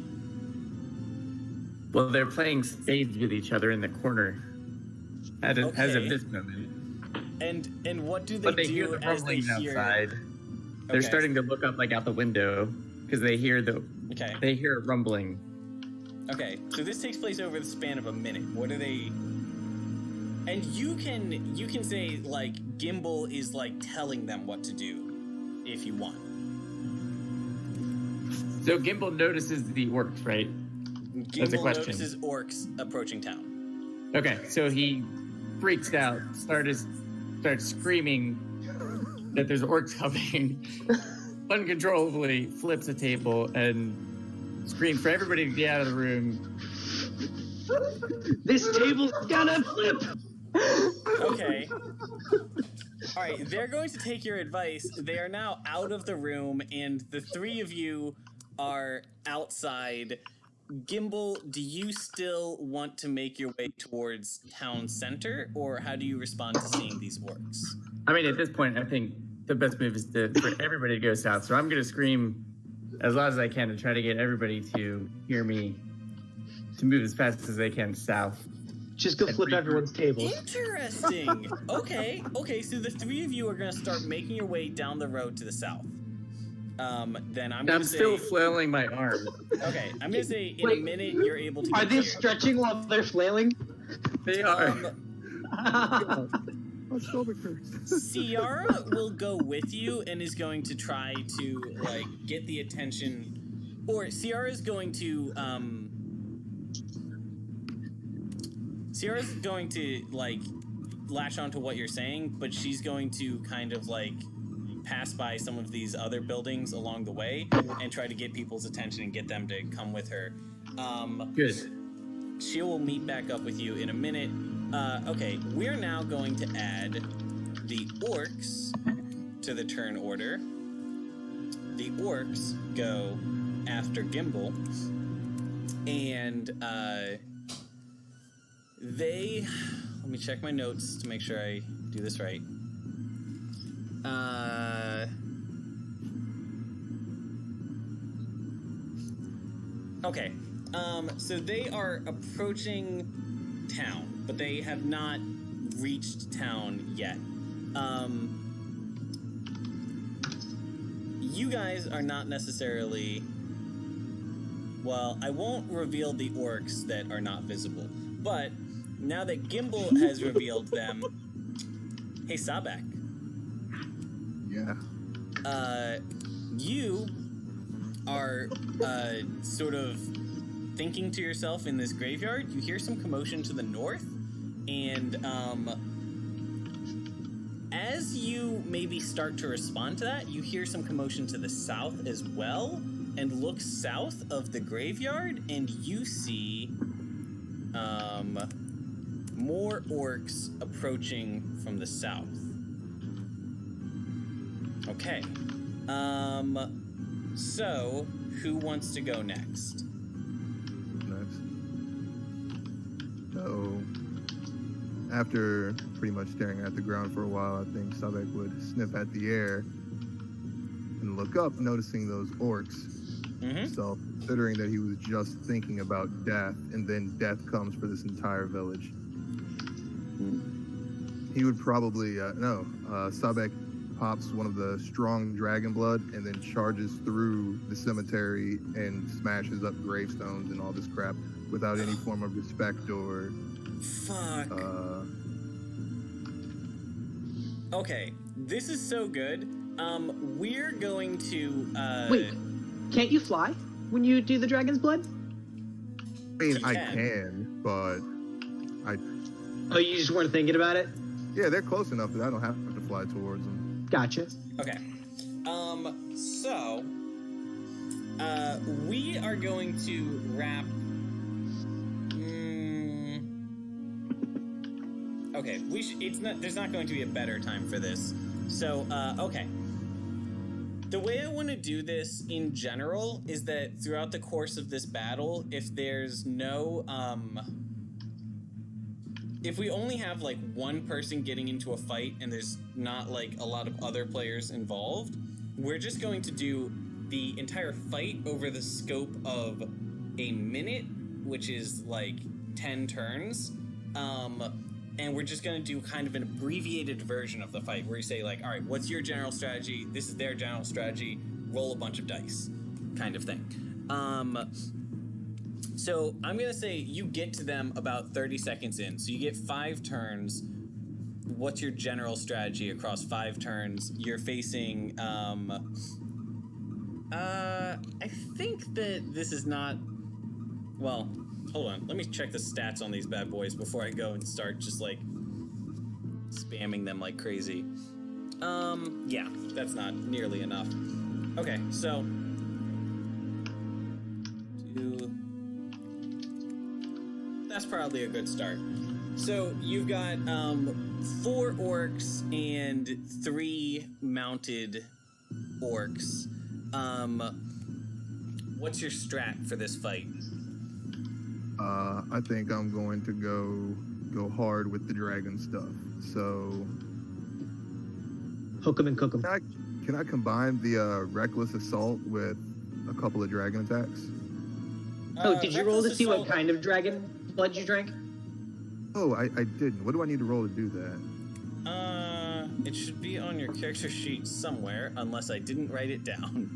Well, they're playing spades with each other in the corner as of this moment. And what do But they do hear the as they rumbling hear? outside. They're Okay. starting to look up like out the window because they hear they hear it rumbling. Okay, so this takes place over the span of a minute. What are they? And you can say like Gimbal is like telling them what to do, if you want. So Gimbal notices the orcs, right? That's a Gimbal question. notices orcs approaching town. Okay, so he freaks out, starts screaming that there's orcs coming, uncontrollably flips a table and screams for everybody to get out of the room. This table's gonna flip! Okay. All right, they're going to take your advice. They are now out of the room, and the three of you are outside. Gimbal, do you still want to make your way towards town center, or how do you respond to seeing these orcs? I mean, at this point, I think the best move is for everybody to go south. So I'm going to scream as loud as I can to try to get everybody to hear me, to move as fast as they can south. Just go flip everyone's tables. Interesting. Okay, so the three of you are going to start making your way down the road to the south. Then I'm still flailing my arm. Okay, I'm going to say in a minute you're able to Are get they here. stretching while they're flailing? They are. My stomach hurts. Ciara will go with you and is going to try to like get the attention, or Ciara's going to like latch onto what you're saying, but she's going to kind of like pass by some of these other buildings along the way and try to get people's attention and get them to come with her. Good. She will meet back up with you in a minute. Okay, we're now going to add the orcs to the turn order. The orcs go after Gimbal, and they... Let me check my notes to make sure I do this right. Okay, so they are approaching town, but they have not reached town yet. You guys are not necessarily... Well, I won't reveal the orcs that are not visible, but now that Gimbal has revealed them... Hey, Sabak. Yeah. You are sort of thinking to yourself in this graveyard. You hear some commotion to the north, and as you maybe start to respond to that, you hear some commotion to the south as well, and look south of the graveyard, and you see more orcs approaching from the south. Okay. So, who wants to go next? So, after pretty much staring at the ground for a while, I think Sabek would sniff at the air and look up, noticing those orcs. Mm-hmm. So, considering that he was just thinking about death, and then death comes for this entire village, he would probably, Sabek pops one of the strong dragon blood and then charges through the cemetery and smashes up gravestones and all this crap without any form of respect or. Fuck. Okay, this is so good. We're going to. Wait, can't you fly when you do the dragon's blood? I mean, I can, but I. Oh, you just weren't thinking about it? Yeah, they're close enough that I don't have to fly towards them. Gotcha. Okay. So we are going to wrap. Okay, it's not. There's not going to be a better time for this. So okay. The way I want to do this in general is that throughout the course of this battle, if there's no if we only have like one person getting into a fight and there's not like a lot of other players involved, we're just going to do the entire fight over the scope of a minute, which is like 10 turns. And we're just going to do kind of an abbreviated version of the fight where you say like, all right, what's your general strategy? This is their general strategy. Roll a bunch of dice kind of thing. So I'm going to say you get to them about 30 seconds in. So you get 5 turns. What's your general strategy across 5 turns? You're facing, I think that this is not, well, hold on. Let me check the stats on these bad boys before I go and start just like spamming them like crazy. Yeah, that's not nearly enough. Okay, so that's probably a good start. So you've got 4 orcs and 3 mounted orcs. What's your strat for this fight? I think I'm going to go hard with the dragon stuff. So Hook 'em and cook 'em. can I combine the reckless assault with a couple of dragon attacks? Oh, did you roll to reckless see what assault- kind of dragon blood you drank? Oh, I didn't. What do I need to roll to do that? It should be on your character sheet somewhere, unless I didn't write it down.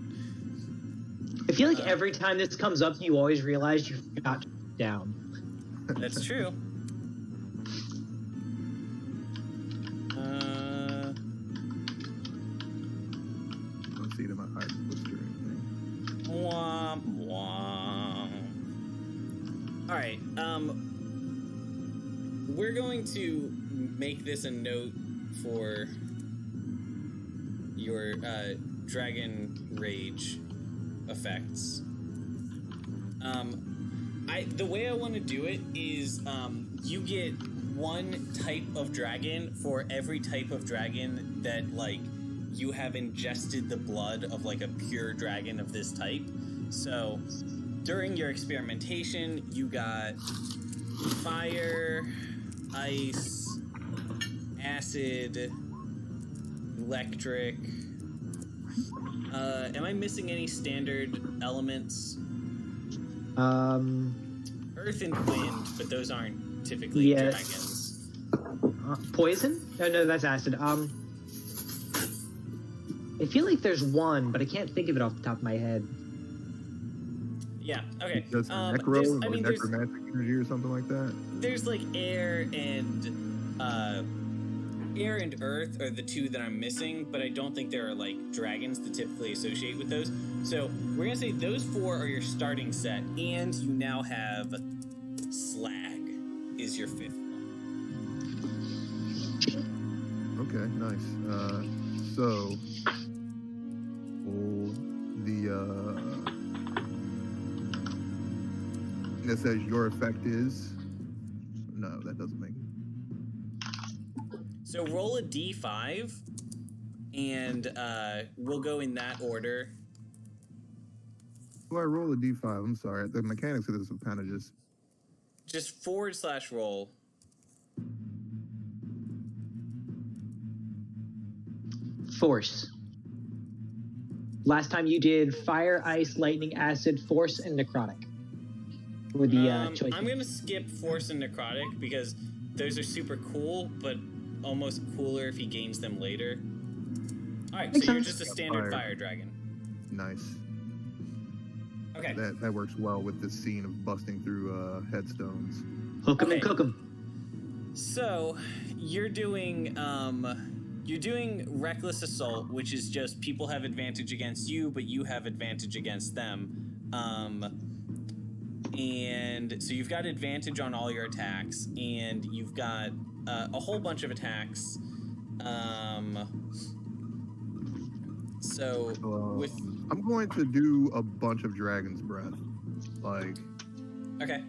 I feel like every time this comes up, you always realize you forgot to put it down. That's true. Don't see it in my hide list or anything. Womp womp. All right. We're going to make this a note for your dragon rage effects. The way I want to do it is you get 1 type of dragon for every type of dragon that like you have ingested the blood of like a pure dragon of this type. So during your experimentation, you got fire, ice, acid, electric. Am I missing any standard elements? Earth and wind, but those aren't typically dragons. Poison? No, that's acid. I feel like there's one, but I can't think of it off the top of my head. Yeah, okay. Does necro or necromantic energy or something like that? There's like air and earth are the 2 that I'm missing, but I don't think there are like dragons that typically associate with those. So we're gonna say those 4 are your starting set, and you now have slag is your 5th one. Okay, nice. So that says your effect is. No, that doesn't make. So roll a d5, and we'll go in that order. Do I roll a d5? I'm sorry. The mechanics of this are kind of just /roll. Force. Last time you did fire, ice, lightning, acid, force, and necrotic. Were the choices. I'm going to skip force and necrotic because those are super cool, but almost cooler if he gains them later. All right, Makes so you're sense. just a standard Fire. fire dragon. Nice. Okay. That works well with this scene of busting through headstones. Hook 'em and Okay. cook 'em. So you're doing reckless assault, which is just people have advantage against you, but you have advantage against them. And so you've got advantage on all your attacks, and you've got a whole bunch of attacks. So with I'm going to do a bunch of Dragon's Breath, like okay.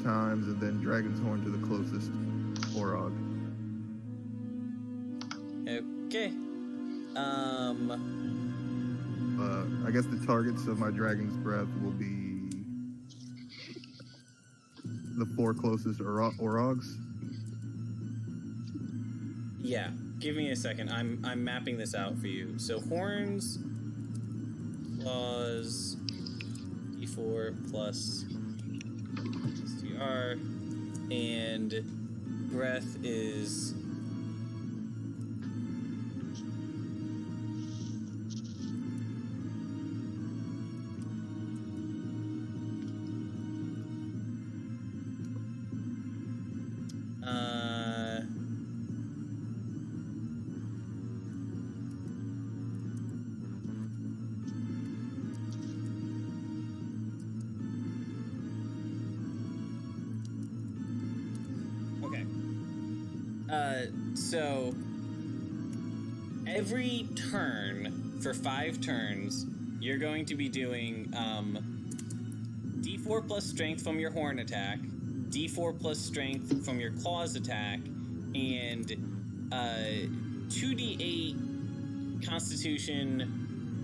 times, and then Dragon's Horn to the closest Orog. Okay. I guess the targets of my Dragon's Breath will be the 4 closest Orogs. Yeah. Give me a second. I'm mapping this out for you. So horns, claws, D4 plus STR, and breath is okay. So every turn for 5 turns, you're going to be doing D4 plus strength from your horn attack, D4 plus strength from your claws attack, and 2d8 Constitution,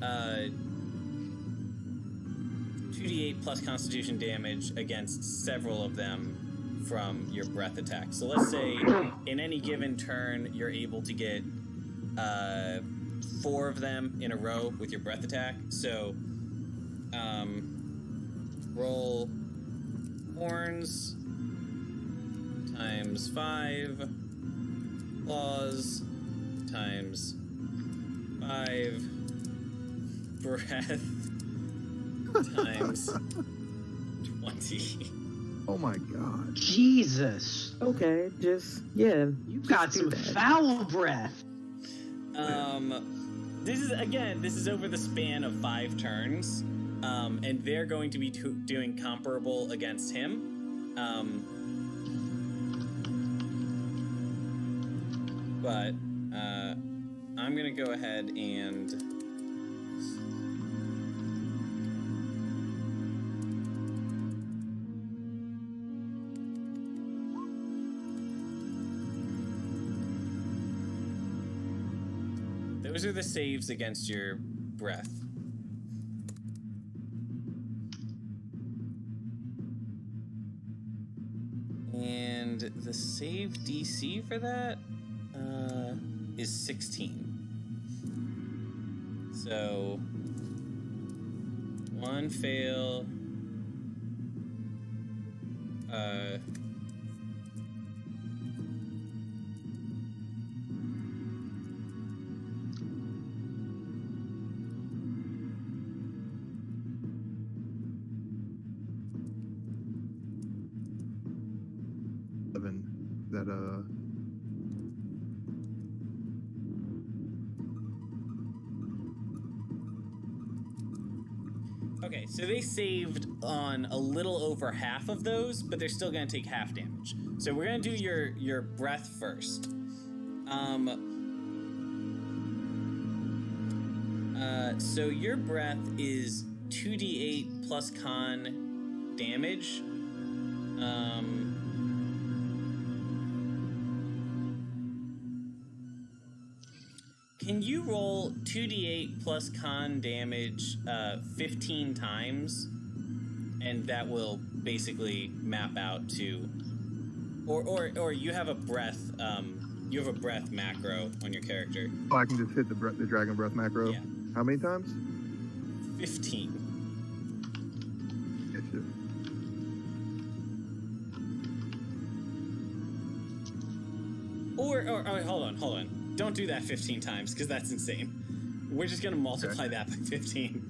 2d8 plus Constitution damage against several of them from your breath attack. So let's say in any given turn, you're able to get 4 of them in a row with your breath attack. So roll horns times 5, claws times 5, breath times 20. Oh my god. Jesus. Okay, just yeah. You got some foul breath. This is over the span of 5 turns, and they're going to be doing comparable against him. But I'm gonna go ahead and those are the saves against your breath. And the save DC for that is 16. So 1 fail. That Okay, so they saved on a little over half of those, but they're still going to take half damage. So we're going to do your breath first. So your breath is 2d8 plus con damage. Can you roll 2d8 plus con damage 15 times? And that will basically map out to, or you have a breath macro on your character. oh, I can just hit the Dragon Breath macro. Yeah. How many times? 15. Yeah, shit. Or hold on. don't do that 15 times because that's insane. We're just gonna multiply that by 15.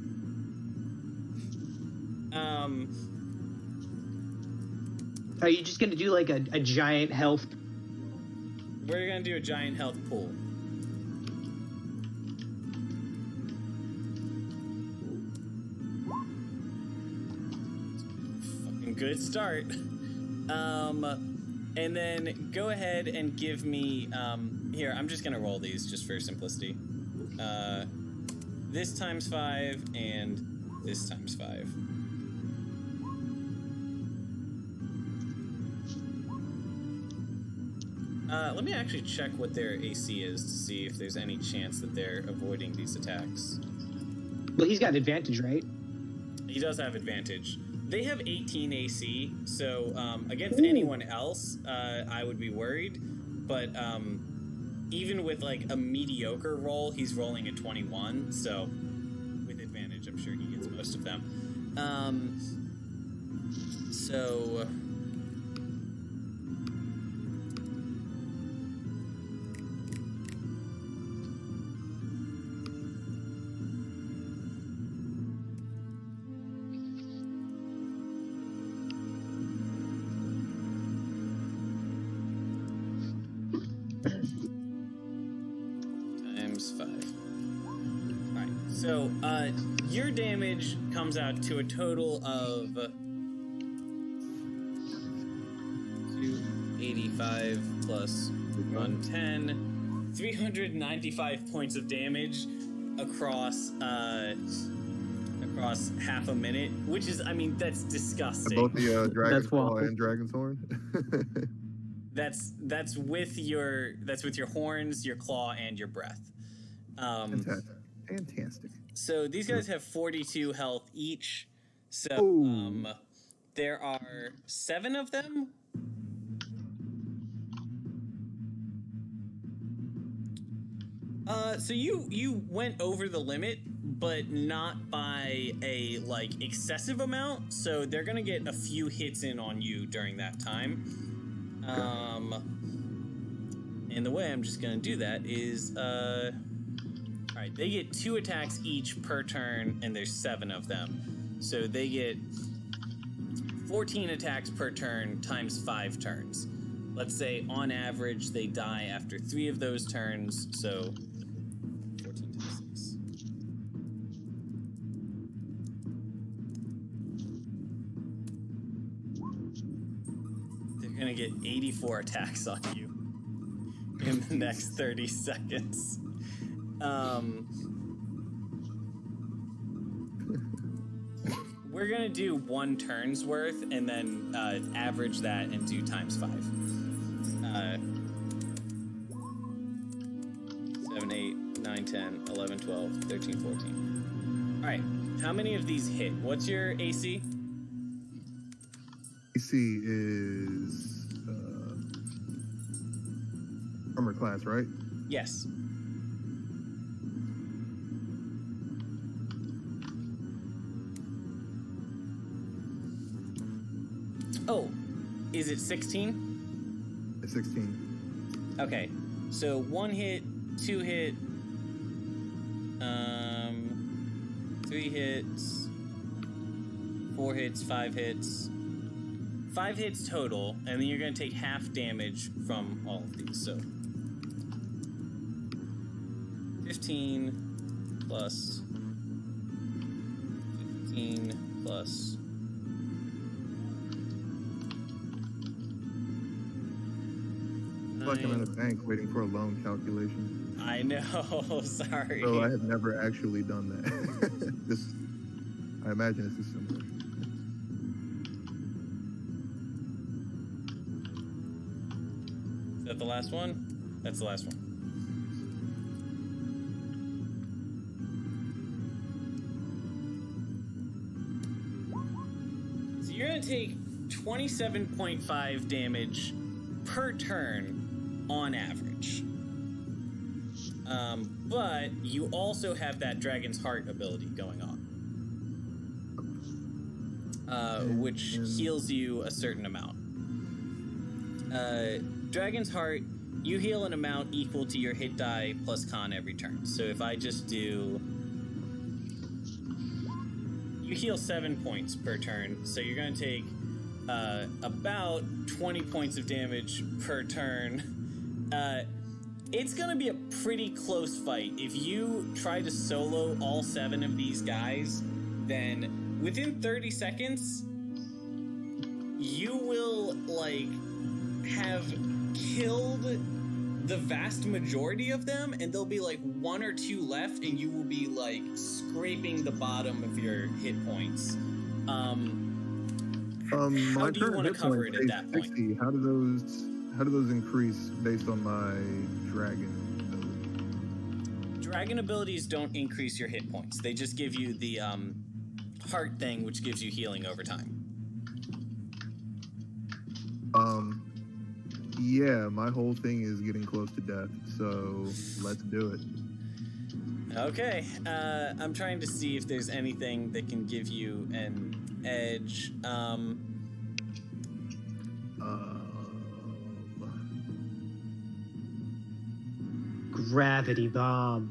Are you just gonna do like a giant health? We're gonna do a giant health pool. Fucking good start. And then go ahead and give me, here, I'm just gonna roll these just for simplicity. This times 5 and this times 5. Let me actually check what their AC is to see if there's any chance that they're avoiding these attacks. Well, he's got advantage, right? He does have advantage. They have 18 AC, so against anyone else, I would be worried. But even with like a mediocre roll, he's rolling a 21, so with advantage, I'm sure he gets most of them. So... times 5. Alright, so your damage comes out to a total of 285 plus 110, 395 points of damage across half a minute, which is, I mean, that's disgusting. Both the Dragon's Claw waffle. and Dragon's Horn. That's with your horns, your claw, and your breath. Fantastic. So these guys have 42 health each. So there are 7 of them. So you went over the limit, but not by a like excessive amount. So they're gonna get a few hits in on you during that time. And the way I'm just gonna do that is, all right, they get 2 attacks each per turn, and there's 7 of them. So they get 14 attacks per turn times 5 turns. Let's say on average they die after 3 of those turns, so 14 times 6. They're gonna get 84 attacks on you in the next 30 seconds. We're gonna do 1 turn's worth and then average that and do times 5. 7, 8, 9, 10, 11, 12, 13, 14. All right, how many of these hit? What's your AC? AC is armor class, right? Yes. Oh, is it 16? It's 16. Okay, so 1 hit, 2 hit, 3 hits, 4 hits, 5 hits. 5 hits total, and then you're going to take half damage from all of these, so 15 plus 15 plus Like I'm in a bank waiting for a loan calculation. I know, sorry. So I have never actually done that. I imagine it's just similar. Is that the last one? That's the last one. So you're going to take 27.5 damage per turn on average. But you also have that Dragon's Heart ability going on, which heals you a certain amount. Dragon's Heart You heal an amount equal to your hit die plus con every turn. So if I just do... You heal 7 points per turn, so you're going to take about 20 points of damage per turn. It's going to be a pretty close fight. If you try to solo all 7 of these guys, then within 30 seconds, you will, like, have killed the vast majority of them, and there'll be, like, 1 or 2 left, and you will be, like, scraping the bottom of your hit points. How My do you current want to hit cover points it at that point? 60. How do those increase based on my dragon ability? Dragon abilities don't increase your hit points. They just give you the heart thing, which gives you healing over time. Yeah, my whole thing is getting close to death, so let's do it. Okay, I'm trying to see if there's anything that can give you an edge. Gravity bomb.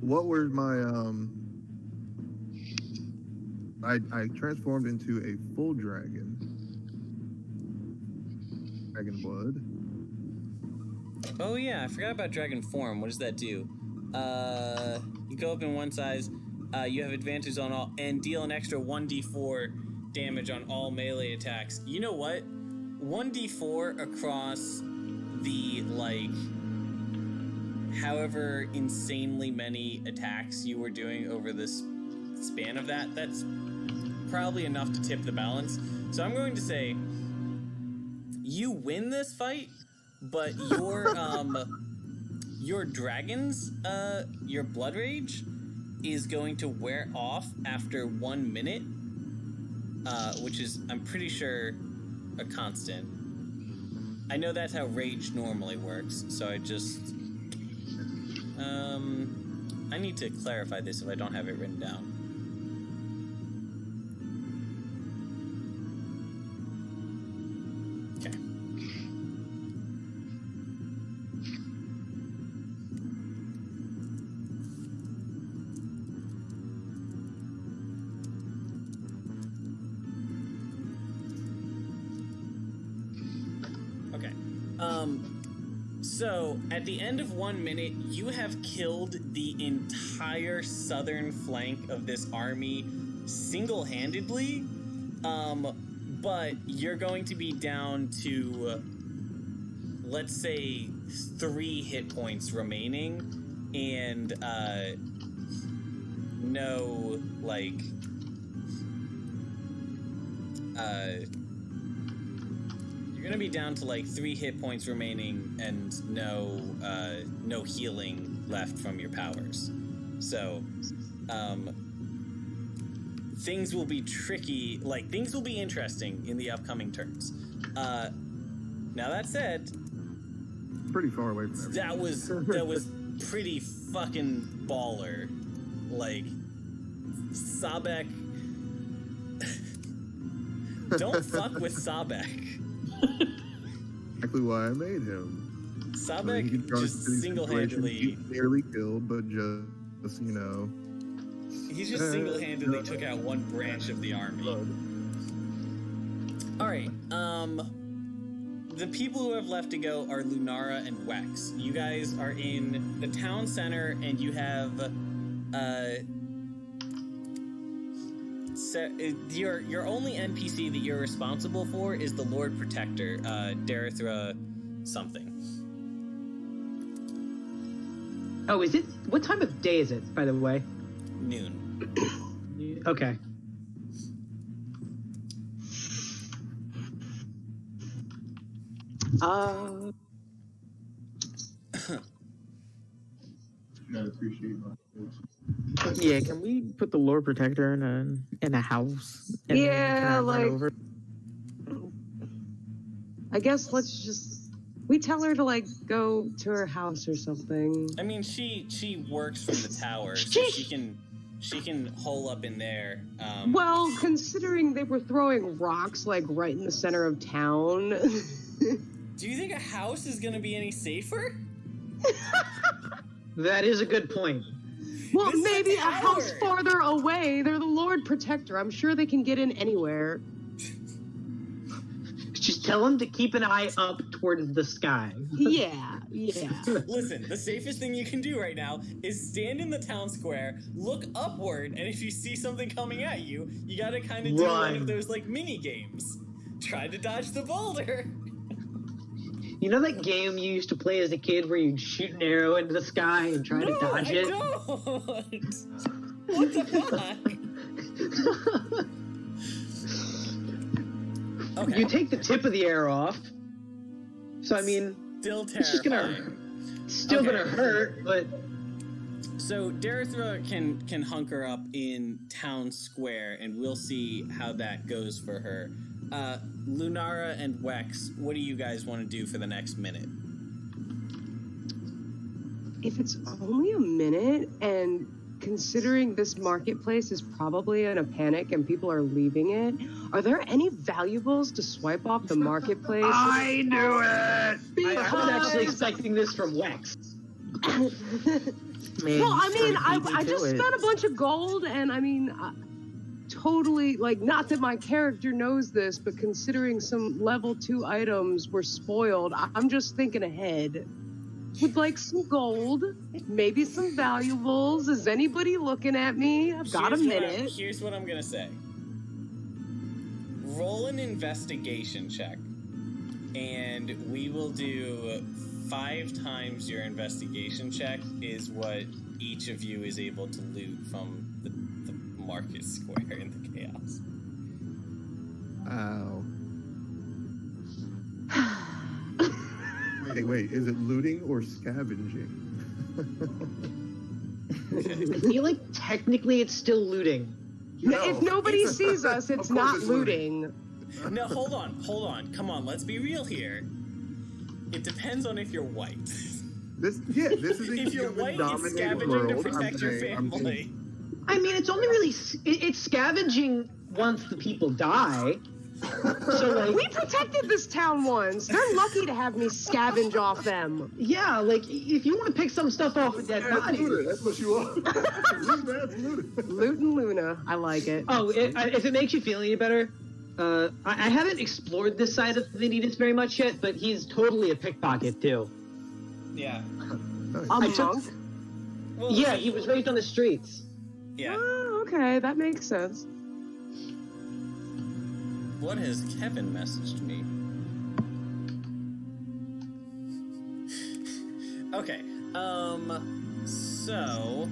What were my I transformed into a full dragon. Dragon blood. Oh yeah, I forgot about dragon form. What does that do? You go up in one size. You have advantage on all and deal an extra 1d4 damage on all melee attacks. You know what? 1d4 across the, like, however insanely many attacks you were doing over this span of that's probably enough to tip the balance. So I'm going to say you win this fight, but your dragons, your blood rage is going to wear off after 1 minute, which is, I'm pretty sure, a constant. I know that's how rage normally works, so I just... I need to clarify this if I don't have it written down. Okay. Okay. So, at the end of 1 minute, you have killed the entire southern flank of this army single-handedly, but you're going to be down to, let's say, 3 hit points remaining, and, no, like, you're gonna be down to like 3 hit points remaining and no healing left from your powers. So, things will be tricky, like things will be interesting in the upcoming turns. Now that said, Pretty far away from everything. that was pretty fucking baller. Like, Sabek. Don't fuck with Sabek. Exactly why I made him. Sabek He could just single-handedly... He's nearly killed, but just, you know... He just single-handedly took out 1 branch of the army. Alright, the people who have left to go are Lunara and Wex. You guys are in the town center, and you have, your only NPC that you're responsible for is the Lord Protector, Darithra something. Oh, is it? What time of day is it, by the way? Noon. Okay. Gotta appreciate my Yeah, can we put the Lord Protector in a house? And then Yeah, can I run like- over? I guess let's just... We tell her to, like, go to her house or something. I mean, she works from the tower, so she can she can hole up in there. Well, considering they were throwing rocks like right in the center of town. Do you think a house is going to be any safer? That is a good point. Well, This is maybe a a house tower. farther away. They're the Lord Protector. I'm sure they can get in anywhere. Just tell him to keep an eye up towards the sky. Yeah. Listen, the safest thing you can do right now is stand in the town square, look upward, and if you see something coming at you, you gotta kind of do one Run. of those, like, mini games. Try to dodge the boulder. You know that game you used to play as a kid where you'd shoot an arrow into the sky and try to dodge it? Don't. What the fuck? Okay. You take the tip of the arrow off. So I mean, Still it's just terrifying. gonna hurt, but So Darithra can hunker up in town square, and we'll see how that goes for her. Lunara and Wex, what do you guys want to do for the next minute? If it's only a minute, and considering this marketplace is probably in a panic and people are leaving it, are there any valuables to swipe off the marketplace? I knew it! I was actually expecting this from Wex. Man, Well, I mean, sorry, beat I you just to it. spent a bunch of gold, and I mean, totally, like, not that my character knows this, but considering some level 2 items were spoiled, I'm just thinking ahead. Would like some gold, maybe some valuables. Is anybody looking at me? I've got a minute. Here's what I'm gonna say. Roll an investigation check, and we will do 5 times your investigation check is what each of you is able to loot from the market square in the chaos. Ow. Wait, is it looting or scavenging? I feel like technically it's still looting. If nobody sees us, it's Of course not it's looting. No, hold on. Come on, let's be real here. It depends on if you're white. This is a If you're white, it's human-dominated scavenging world. to I'm protect your saying- family. I mean, it's only really it's scavenging once the people die. So like, We protected this town once. They're lucky to have me scavenge off them. yeah, like if you want to pick some stuff off of dead That's bodies. looter. That's what you are. That's looter. Loot and Luna. I like it. Oh, if it makes you feel any better, I haven't explored this side of Vanitas very much yet, but he's totally a pickpocket too. Yeah. A I took- monk? Well, Yeah, he was raised on the streets. Yeah. Oh, okay. That makes sense. What has Kevin messaged me? Okay. So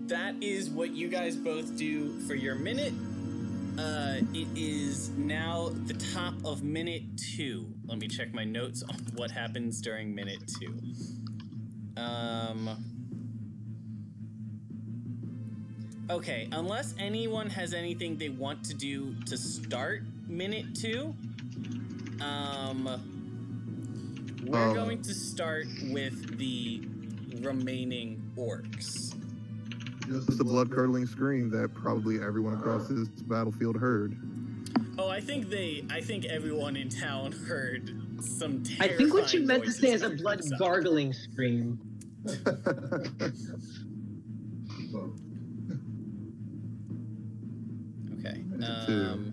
that is what you guys both do for your minute. It is now the top of minute 2. Let me check my notes on what happens during minute 2. Okay, unless anyone has anything they want to do to start minute 2, we're going to start with the remaining orcs. Just a blood-curdling scream that probably everyone across this battlefield heard. Oh, I think everyone in town heard some I terrifying think what you meant to voices say is a coming blood from gargling scream. Okay. Two.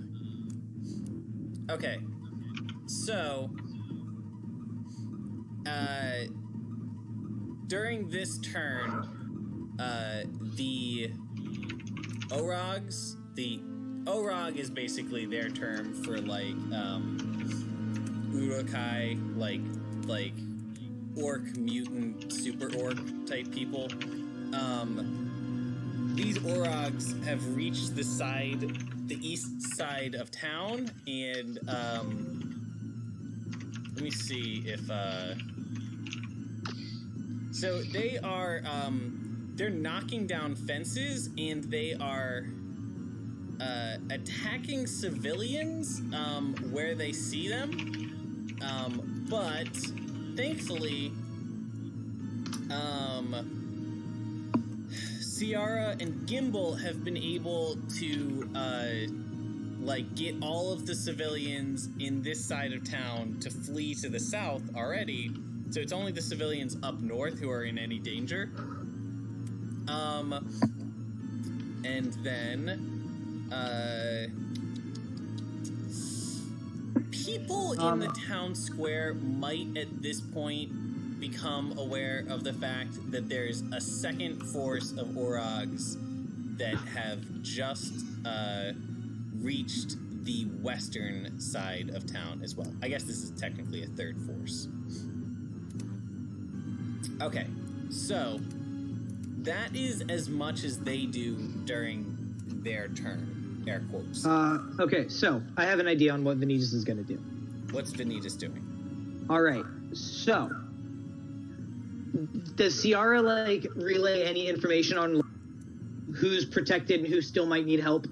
Okay. So, during this turn, the Orogs, the Orog is basically their term for like Urukai, like orc mutant super orc type people. These Orogs have reached the east side of town, and let me see if so they are they're knocking down fences, and they are attacking civilians where they see them, but thankfully Ciara and Gimbal have been able to get all of the civilians in this side of town to flee to the south already. So it's only the civilians up north who are in any danger. And then people in the town square might at this point become aware of the fact that there's a second force of Orogs that have just reached the western side of town as well. I guess this is technically a third force. Okay, so that is as much as they do during their turn, air quotes. Okay, so I have an idea on what Vanitas is going to do. What's Vanitas doing? All right, so does Ciara relay any information on who's protected and who still might need help?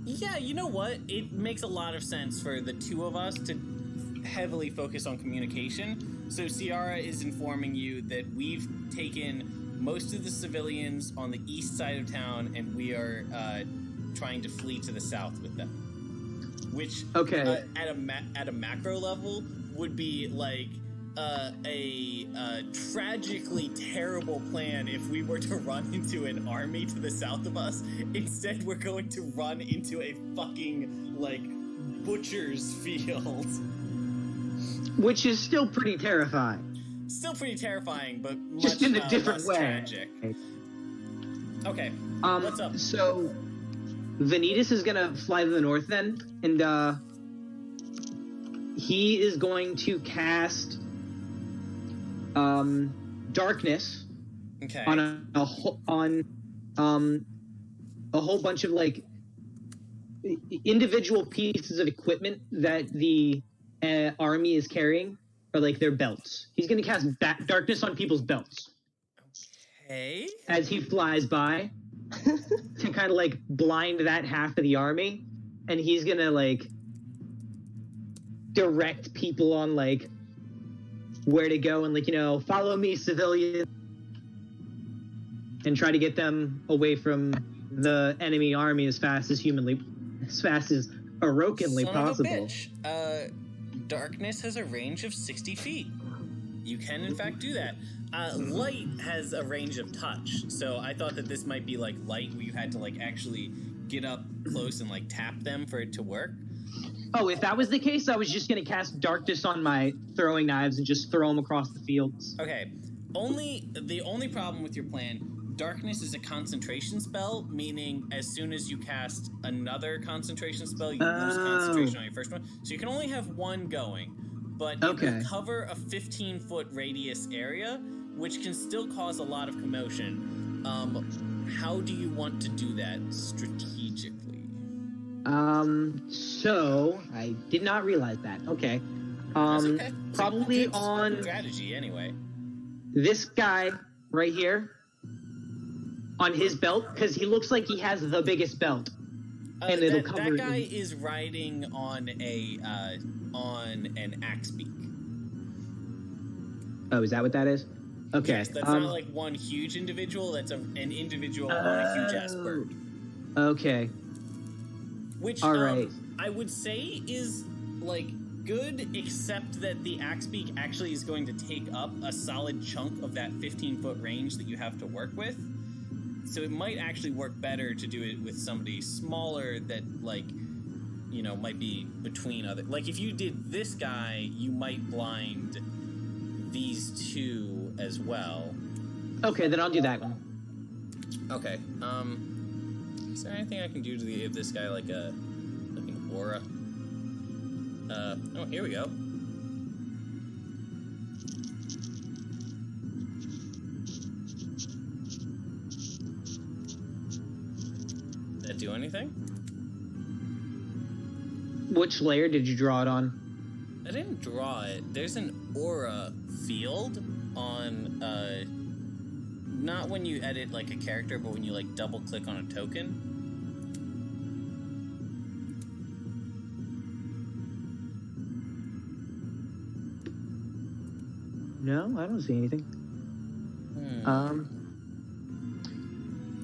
Yeah, you know what? It makes a lot of sense for the two of us to heavily focus on communication. So Ciara is informing you that we've taken most of the civilians on the east side of town, and we are trying to flee to the south with them. Which, okay, at a macro level, would be like a tragically terrible plan if we were to run into an army to the south of us. Instead, we're going to run into a fucking butcher's field. Which is still pretty terrifying. Still pretty terrifying, but just much, in a different less way. Tragic. Okay, what's up? So, Vanitas is gonna fly to the north then, and he is going to cast darkness on a whole bunch of individual pieces of equipment that the army is carrying, or their belts. He's going to cast darkness on people's belts. Okay. As he flies by to kind of blind that half of the army, and he's going to direct people on where to go and follow me, civilian, and try to get them away from the enemy army as fast as heroically possible. Darkness has a range of 60 feet. You can, in fact, do that. Light has a range of touch, so I thought that this might be light, where you had to actually get up close and tap them for it to work. Oh, if that was the case, I was just going to cast darkness on my throwing knives and just throw them across the fields. Okay. The only problem with your plan, darkness is a concentration spell, meaning as soon as you cast another concentration spell, you lose concentration on your first one. So you can only have one going, but it will cover a 15-foot radius area, which can still cause a lot of commotion. How do you want to do that strategically? So I did not realize that. Okay. That's okay. Probably on strategy anyway. This guy right here on his belt, because he looks like he has the biggest belt, and it'll cover. That guy is riding on an axe beak. Oh, is that what that is? Okay. Yes, that's not one huge individual. That's an individual on a huge ass bird. Okay. Which all right. I would say is good, except that the axe beak actually is going to take up a solid chunk of that 15-foot range that you have to work with. So it might actually work better to do it with somebody smaller that might be between other. If you did this guy, you might blind these two as well. Okay, then I'll do that one. Okay. Is there anything I can do to give this guy an aura? Oh, here we go. Did that do anything? Which layer did you draw it on? I didn't draw it. There's an aura field on, not when you edit a character, but when you double click on a token. No, I don't see anything.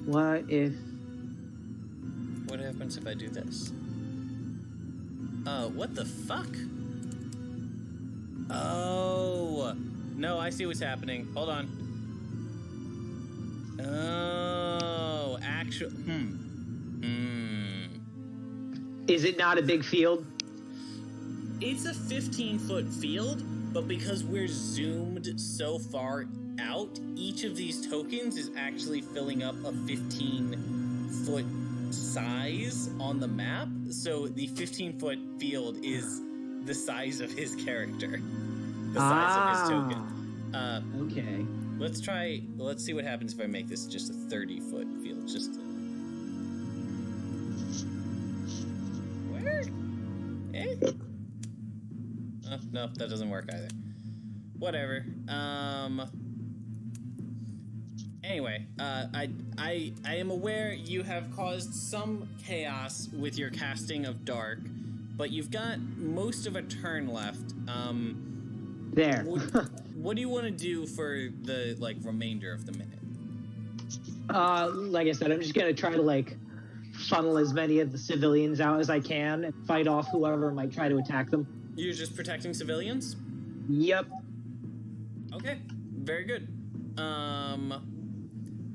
What if? What happens if I do this? What the fuck? Oh, no, I see what's happening. Hold on. Oh, actual. Is it not a big field? It's a 15-foot field, but because we're zoomed so far out, each of these tokens is actually filling up a 15-foot size on the map. So the 15-foot field is the size of his character. The size of his token. Okay. Let's see what happens if I make this just a 30-foot field. Where? Eh? Oh, no, that doesn't work either. Whatever. Anyway, I am aware you have caused some chaos with your casting of dark, but you've got most of a turn left. There. What do you want to do for the remainder of the minute? Like I said, I'm just gonna try to funnel as many of the civilians out as I can and fight off whoever might try to attack them. You're just protecting civilians? Yep. Okay, very good.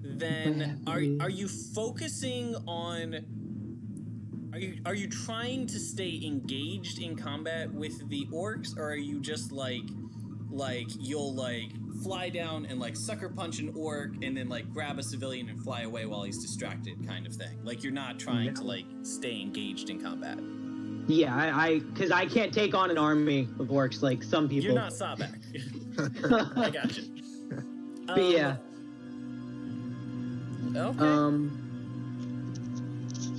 Then are you focusing on? Are you trying to stay engaged in combat with the orcs, or are you just you'll fly down and sucker punch an orc and then grab a civilian and fly away while he's distracted, kind of thing? You're not trying to stay engaged in combat. Yeah, because I can't take on an army of orcs like some people. You're not Sabak. I got you. But yeah. Okay.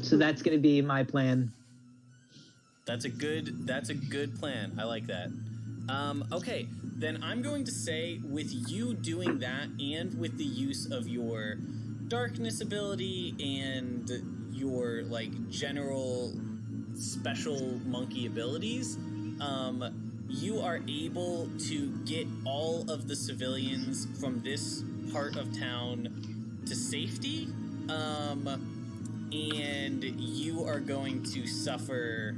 So that's gonna be my plan. That's a good plan. I like that. Okay, then I'm going to say with you doing that and with the use of your darkness ability and your general special monkey abilities, you are able to get all of the civilians from this part of town to safety, and you are going to suffer.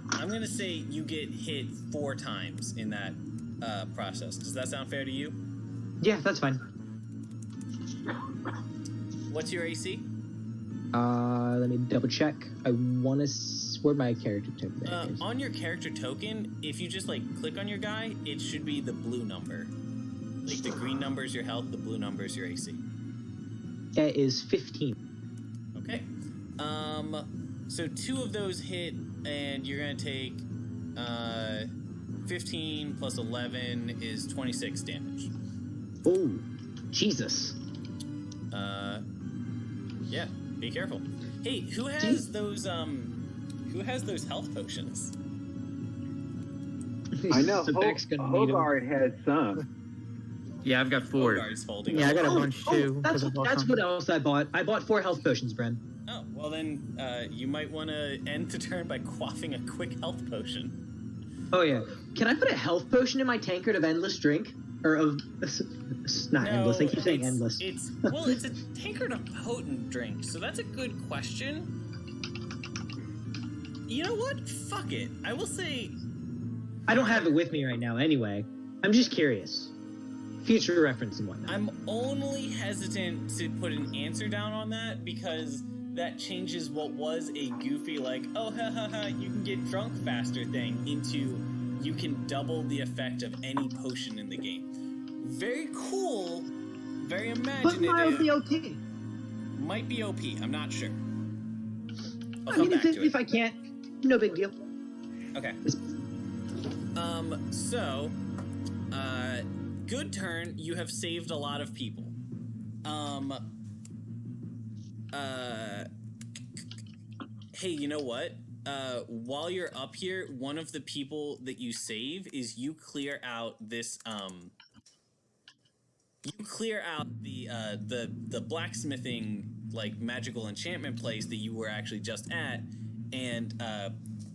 I'm going to say you get hit 4 times in that process. Does that sound fair to you? Yeah, that's fine. What's your AC? Let me double check. I want to. Where'd my character token? On your character token, if you just click on your guy, it should be the blue number. The green number is your health, the blue number is your AC. That is 15. Okay. So 2 of those hit, and you're gonna take 15 plus 11 is 26 damage. Oh, Jesus. Yeah. Be careful. Hey, who has those health potions? I know Hogard has some. Yeah, I've got 4. Hogarth's holding Yeah, I up. got a bunch too. That's what else I bought. I bought 4 health potions, Bren. Oh, well then, you might want to end the turn by quaffing a quick health potion. Oh yeah. Can I put a health potion in my tankard of endless drink? Or of... Not endless, I keep saying endless. It's a tankard of potent drink, so that's a good question. You know what? Fuck it. I will say... I don't have it with me right now anyway. I'm just curious. Future reference and whatnot. I'm only hesitant to put an answer down on that because that changes what was a goofy oh ha ha ha, you can get drunk faster thing into you can double the effect of any potion in the game. Very cool, very imaginative. But mildly OP. Might be OP, I'm not sure. I mean, if I can't, no big deal. Okay. Good turn. You have saved a lot of people. Hey, you know what? While you're up here, one of the people that you save is you clear out this, you clear out the blacksmithing, magical enchantment place that you were actually just at, and,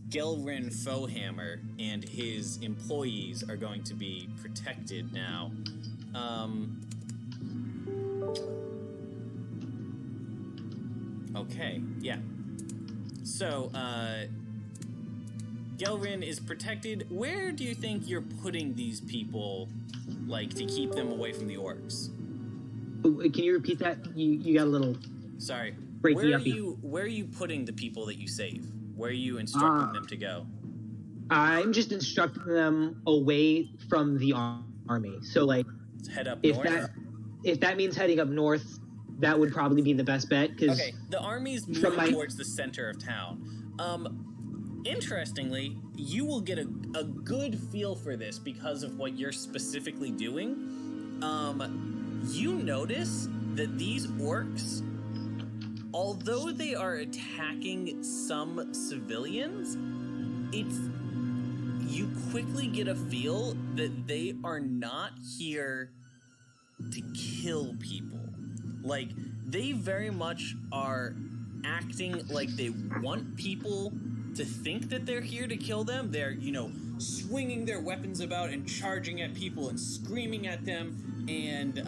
Gelrin Fohammer and his employees are going to be protected now Okay, yeah. So, Gelrin is protected. Where do you think you're putting these people, like, to keep them away from the orcs? Can you repeat that? You got a little... Sorry. Breaky Where are you putting the people that you save? Where are you instructing them to go? I'm just instructing them away from the army. So, like, Head up north? If that means heading up north, that would probably be the best bet. Okay, the army's moving towards the center of town. Interestingly, you will get a good feel for this because of what you're specifically doing. You notice that these orcs, although they are attacking some civilians, you quickly get a feel that they are not here to kill people. Like, they very much are acting like they want people to think that they're here to kill them. They're, swinging their weapons about and charging at people and screaming at them, and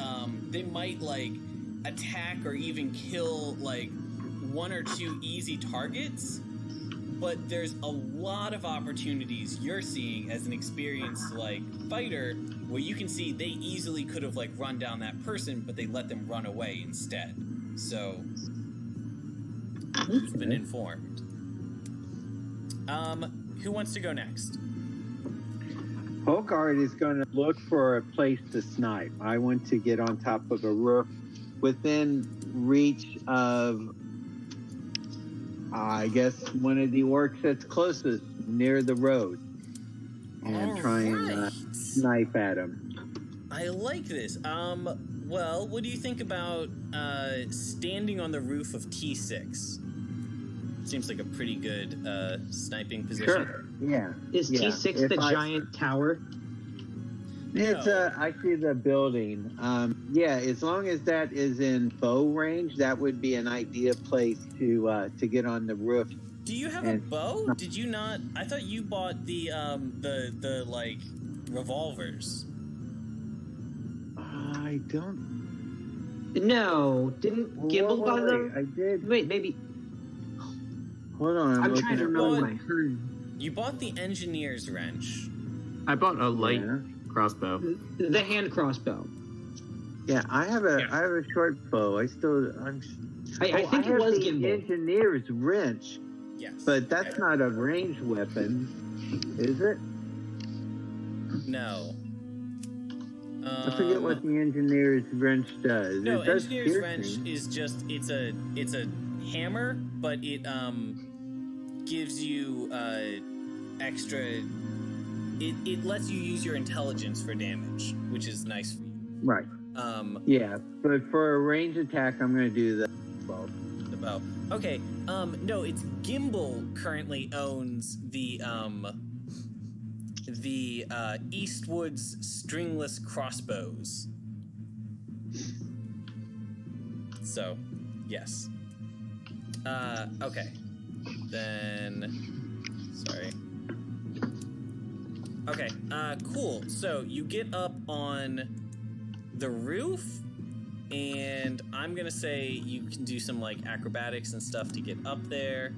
they might, like, attack or even kill, like, one or two easy targets. But there's a lot of opportunities you're seeing as an experienced, like, fighter where you can see they easily could have, like, run down that person, but they let them run away instead. So, you've been informed. Who wants to go next? Hogard is going to look for a place to snipe. I want to get on top of a roof within reach of, I guess, one of the orcs that's closest near the road, and try and snipe at him. I like this. Well, what do you think about standing on the roof of T6? Seems like a pretty good sniping position. Sure. Yeah. Is T6 the giant tower? It's I see the building. Yeah, as long as that is in bow range, that would be an ideal place to get on the roof. Do you have a bow? Did you not? I thought you bought the like revolvers. I don't. No, didn't Gimble buy them? I did. Wait, maybe. Hold on. I'm trying to remember my heard. You bought the engineer's wrench. I bought a light crossbow. The hand crossbow. Yeah, I have a short bow. I think it was the engineer's wrench. Yes. But that's not a ranged weapon, is it? No. I forget what the engineer's wrench does. No, it does engineer's wrench is just it's a hammer, but it gives you extra. It lets you use your intelligence for damage, which is nice for you. Right. Yeah, but for a range attack, I'm going to do the bow. The bow. Okay. No, it's Gimble currently owns the Eastwood's stringless crossbows. So, yes. Okay. Then, sorry. Okay, cool. So you get up on the roof, and I'm gonna say you can do some like acrobatics and stuff to get up there.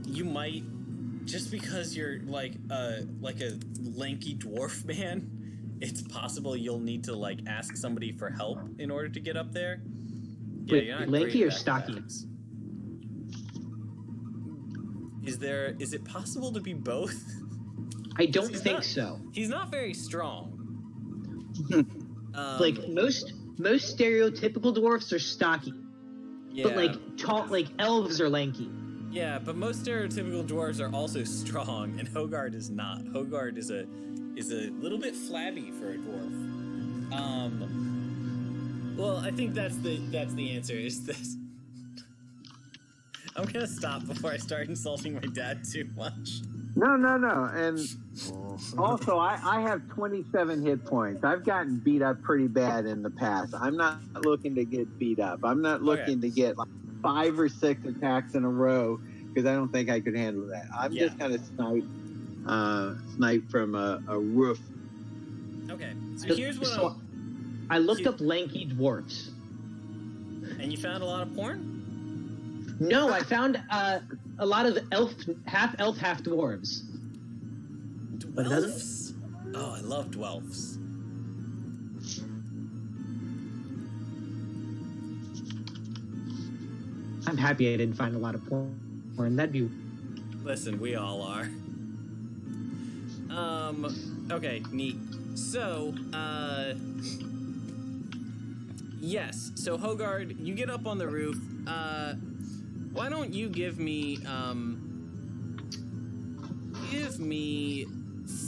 You might, just because you're like a lanky dwarf man, it's possible you'll need to like ask somebody for help in order to get up there. Yeah, wait, you're not lanky or great at stocky? acrobatics. Is it possible to be both? I don't think so. He's not very strong. Like most stereotypical dwarfs are stocky. Yeah. But like tall, like elves are lanky. Yeah, but most stereotypical dwarves are also strong, and Hogard is not. Hogard is a little bit flabby for a dwarf. Well, I think that's the answer. Is this? I'm gonna stop before I start insulting my dad too much. No. And also, I have 27 hit points. I've gotten beat up pretty bad in the past. I'm not looking to get beat up. I'm not looking to get like 5 or 6 attacks in a row because I don't think I could handle that. I'm just going to snipe from a roof. Okay, so here's what I looked up lanky dwarfs. And you found a lot of porn? No, I found a lot of half elf, half dwarves. Dwelfs? Oh, I love dwelfs. I'm happy I didn't find a lot of porn. That'd be... Listen, we all are. Okay, neat. So, yes. So, Hogard, you get up on the roof. Why don't you give me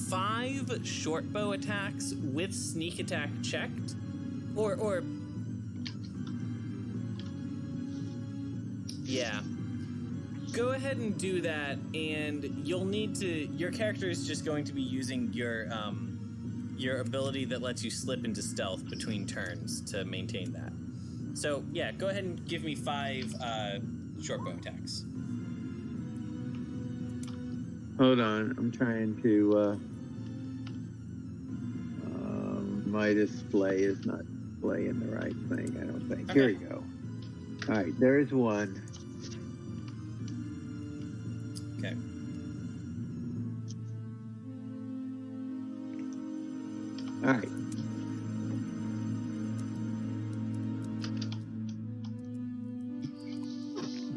5 short bow attacks with sneak attack checked? Or... Yeah. Go ahead and do that, and you'll need to... Your character is just going to be using your ability that lets you slip into stealth between turns to maintain that. So, yeah, go ahead and give me 5 short bow attacks. Hold on, I'm trying to. My display is not displaying the right thing, I don't think. Okay. Here we go. All right, there's one. Okay. All right.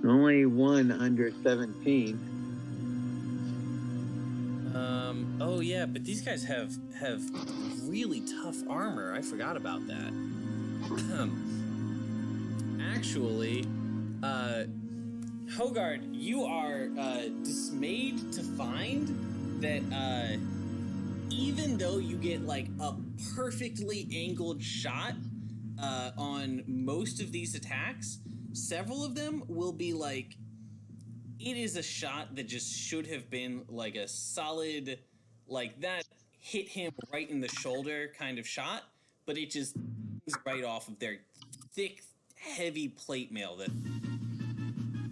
Only one under 17. Oh yeah, but these guys have really tough armor. I forgot about that. Actually, Hogard, you are dismayed to find that even though you get like a perfectly angled shot on most of these attacks, several of them will be like, it is a shot that just should have been like a solid, like that hit him right in the shoulder kind of shot, but it just right off of their thick, heavy plate mail.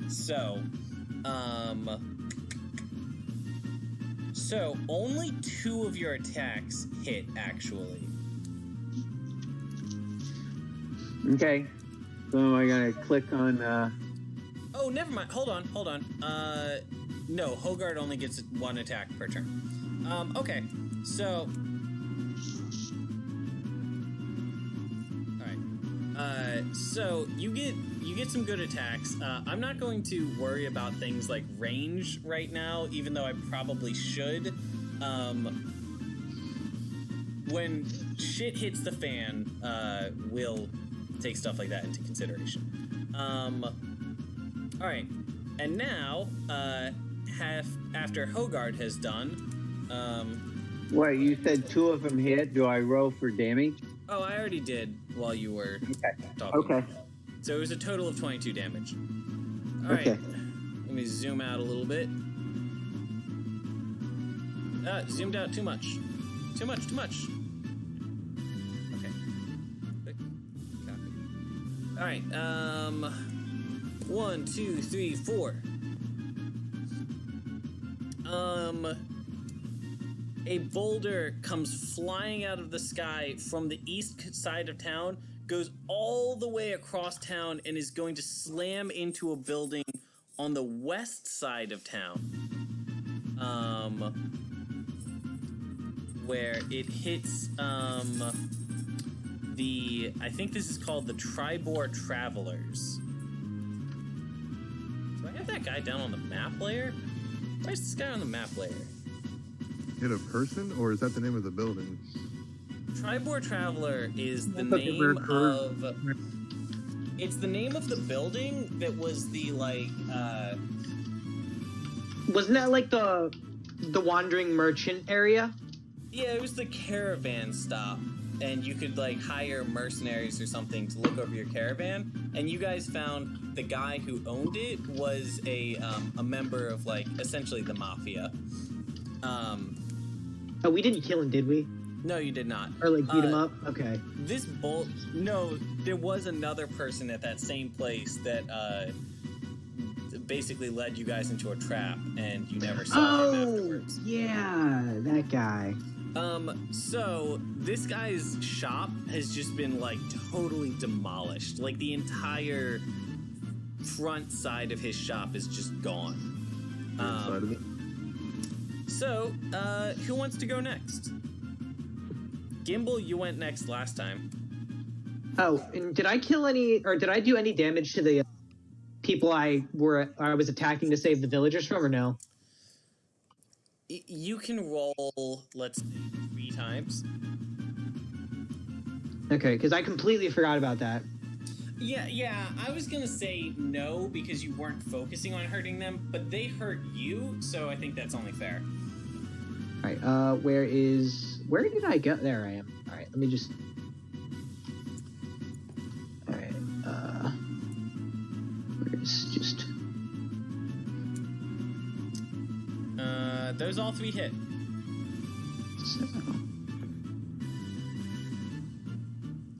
So only 2 of your attacks hit, actually. Okay. So am I gonna click on Oh, never mind. Hold on. No, Hogard only gets 1 attack per turn. Okay. So so you get some good attacks. I'm not going to worry about things like range right now, even though I probably should. When shit hits the fan, we'll take stuff like that into consideration. All right, and now after Hogard has done. Wait, you said 2 of them hit. Do I roll for damage? Oh, I already did while you were talking. Okay. So it was a total of 22 damage. All right. Let me zoom out a little bit. Zoomed out too much. Too much. Okay. Click. Copy. All right. 1, 2, 3, 4. A boulder comes flying out of the sky from the east side of town, goes all the way across town, and is going to slam into a building on the west side of town. Where it hits I think this is called the Tribor Travelers. Do I have that guy down on the map layer? Why is this guy on the map layer? Hit a person, or is that the name of the building? Tribor Traveler is the name of... It's the name of the building that was the, like, Wasn't that like the wandering merchant area? Yeah, it was the caravan stop. And you could, like, hire mercenaries or something to look over your caravan. And you guys found the guy who owned it was a member of, like, essentially the mafia. Oh, we didn't kill him, did we? No, you did not. Or, like, beat him up? Okay. No, there was another person at that same place that, basically led you guys into a trap, and you never saw him afterwards. Yeah, that guy. So this guy's shop has just been like totally demolished. Like the entire front side of his shop is just gone. Side of it. So, who wants to go next? Gimbal, you went next last time. Oh, and did I kill any, or did I do any damage to the people I was attacking to save the villagers from, or no? You can roll, let's say, 3 times. Okay, because I completely forgot about that. Yeah, I was gonna say no because you weren't focusing on hurting them, but they hurt you, so I think that's only fair. All right, where did I go? There I am. All right, let me just. All right, where's just. Those all 3 hit. So.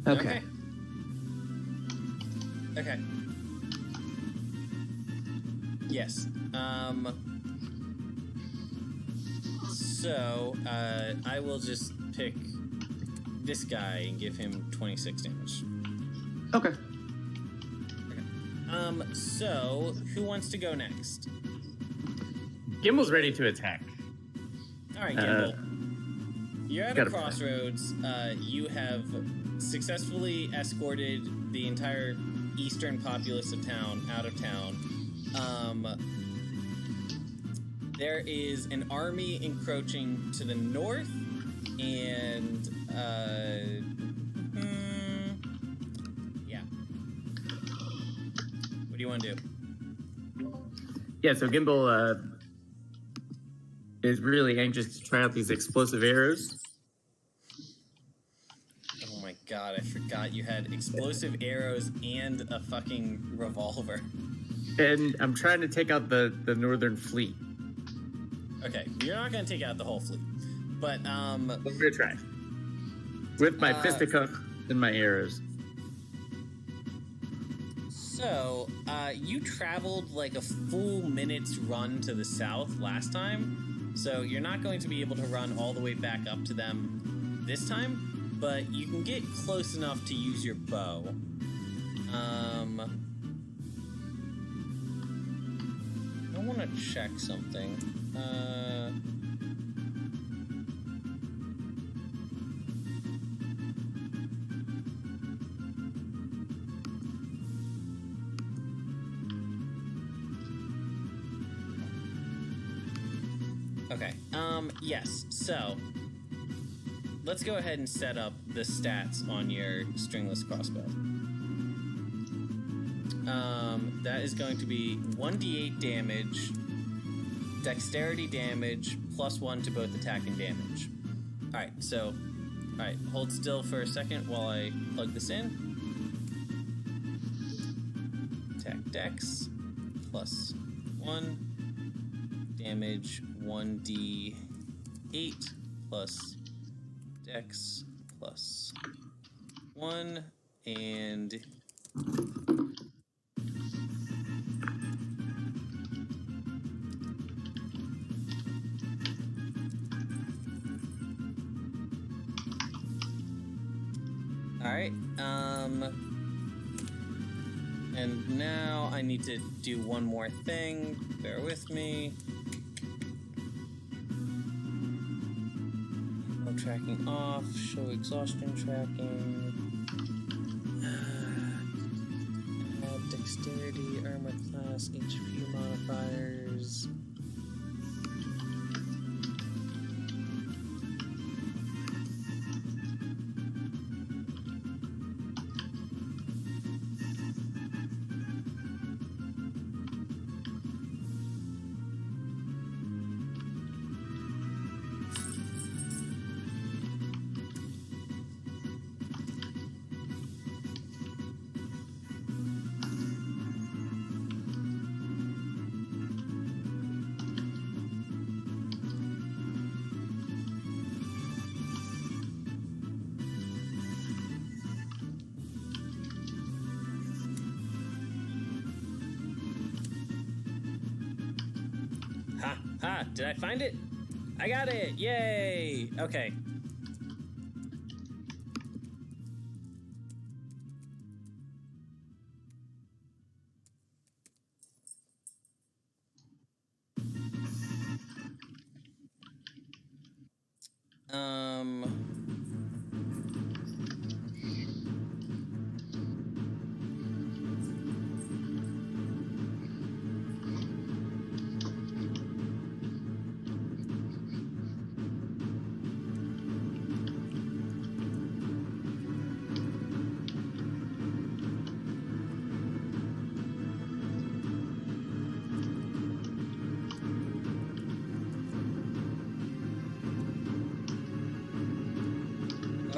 Okay. Okay. Yes. So, I will just pick this guy and give him 26 damage. Okay. So, who wants to go next? Gimbal's ready to attack. All right, Gimbal. You're at a got a plan. crossroads. You have successfully escorted the entire eastern populace of town out of town. There is an army encroaching to the north, and yeah. What do you want to do? Yeah, so Gimbal is really anxious to try out these explosive arrows. Oh my god, I forgot you had explosive arrows and a fucking revolver. And I'm trying to take out the northern fleet. Okay, you're not gonna take out the whole fleet, but I'm gonna try. With my fisticuff and my arrows. So, you traveled like a full minute's run to the south last time, so you're not going to be able to run all the way back up to them this time, but you can get close enough to use your bow. I want to check something. Okay, yes, so let's go ahead and set up the stats on your stringless crossbow. That is going to be 1d8 damage, dexterity damage, +1 to both attack and damage. Alright, so, alright, hold still for a second while I plug this in. Attack dex, +1, damage 1d8, plus dex, +1, and... Alright, and now I need to do one more thing. Bear with me. No tracking off, show exhaustion tracking. Add dexterity, armor class, HP modifiers. Ha! Did I find it? I got it! Yay! Okay.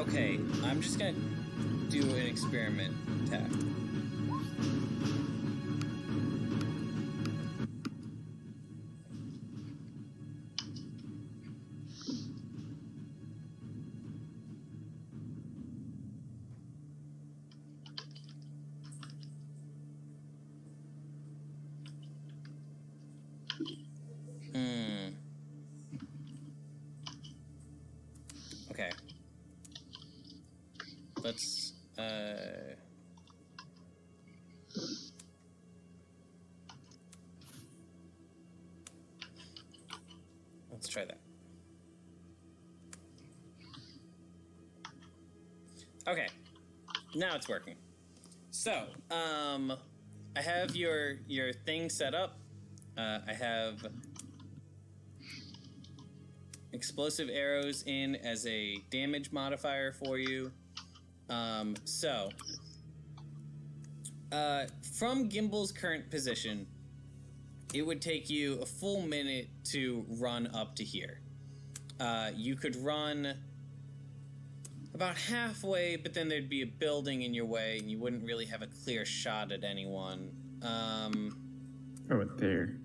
Okay, I'm just gonna do an experiment attack. Okay. Let's, let's try that. Okay. Now it's working. So, I have your thing set up. I have explosive arrows in as a damage modifier for you. From Gimble's current position, it would take you a full minute to run up to here. You could run about halfway, but then there'd be a building in your way, and you wouldn't really have a clear shot at anyone. I went there.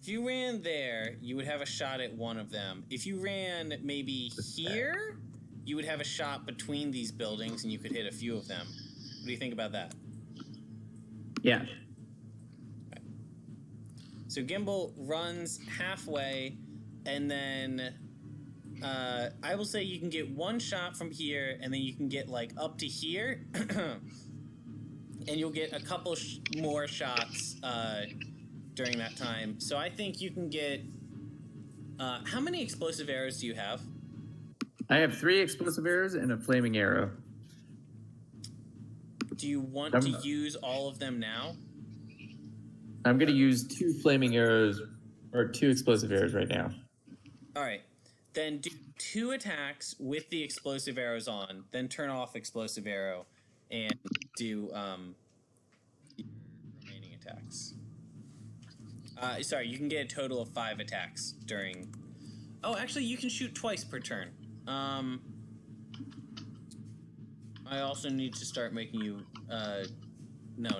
If you ran there, you would have a shot at one of them. If you ran maybe here, you would have a shot between these buildings, and you could hit a few of them. What do you think about that? Yeah. Okay. So Gimble runs halfway, and then I will say you can get one shot from here, and then you can get like up to here, and you'll get a couple more shots during that time. So I think you can get... how many explosive arrows do you have? I have 3 explosive arrows and a flaming arrow. Do you want to use all of them now? I'm going to use 2 flaming arrows, or 2 explosive arrows right now. All right. Then do 2 attacks with the explosive arrows on, then turn off explosive arrow, and do your remaining attacks. Sorry, you can get a total of 5 attacks during... Oh, actually, you can shoot twice per turn. I also need to start making you... No,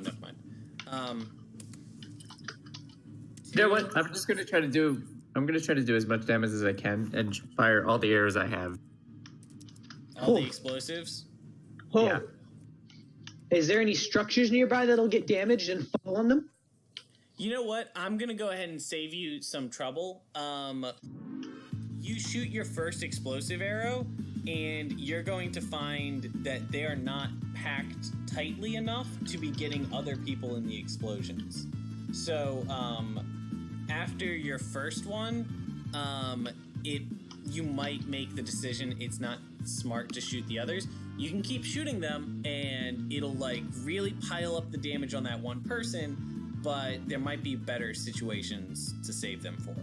never mind. You know what? I'm just going to try to do... I'm going to try to do as much damage as I can and fire all the arrows I have. All the explosives? Oh. Yeah. Is there any structures nearby that'll get damaged and fall on them? You know what? I'm going to go ahead and save you some trouble. You shoot your first explosive arrow, and you're going to find that they are not packed tightly enough to be getting other people in the explosions. So, after your first one, you might make the decision it's not smart to shoot the others. You can keep shooting them, and it'll like really pile up the damage on that one person, but there might be better situations to save them for.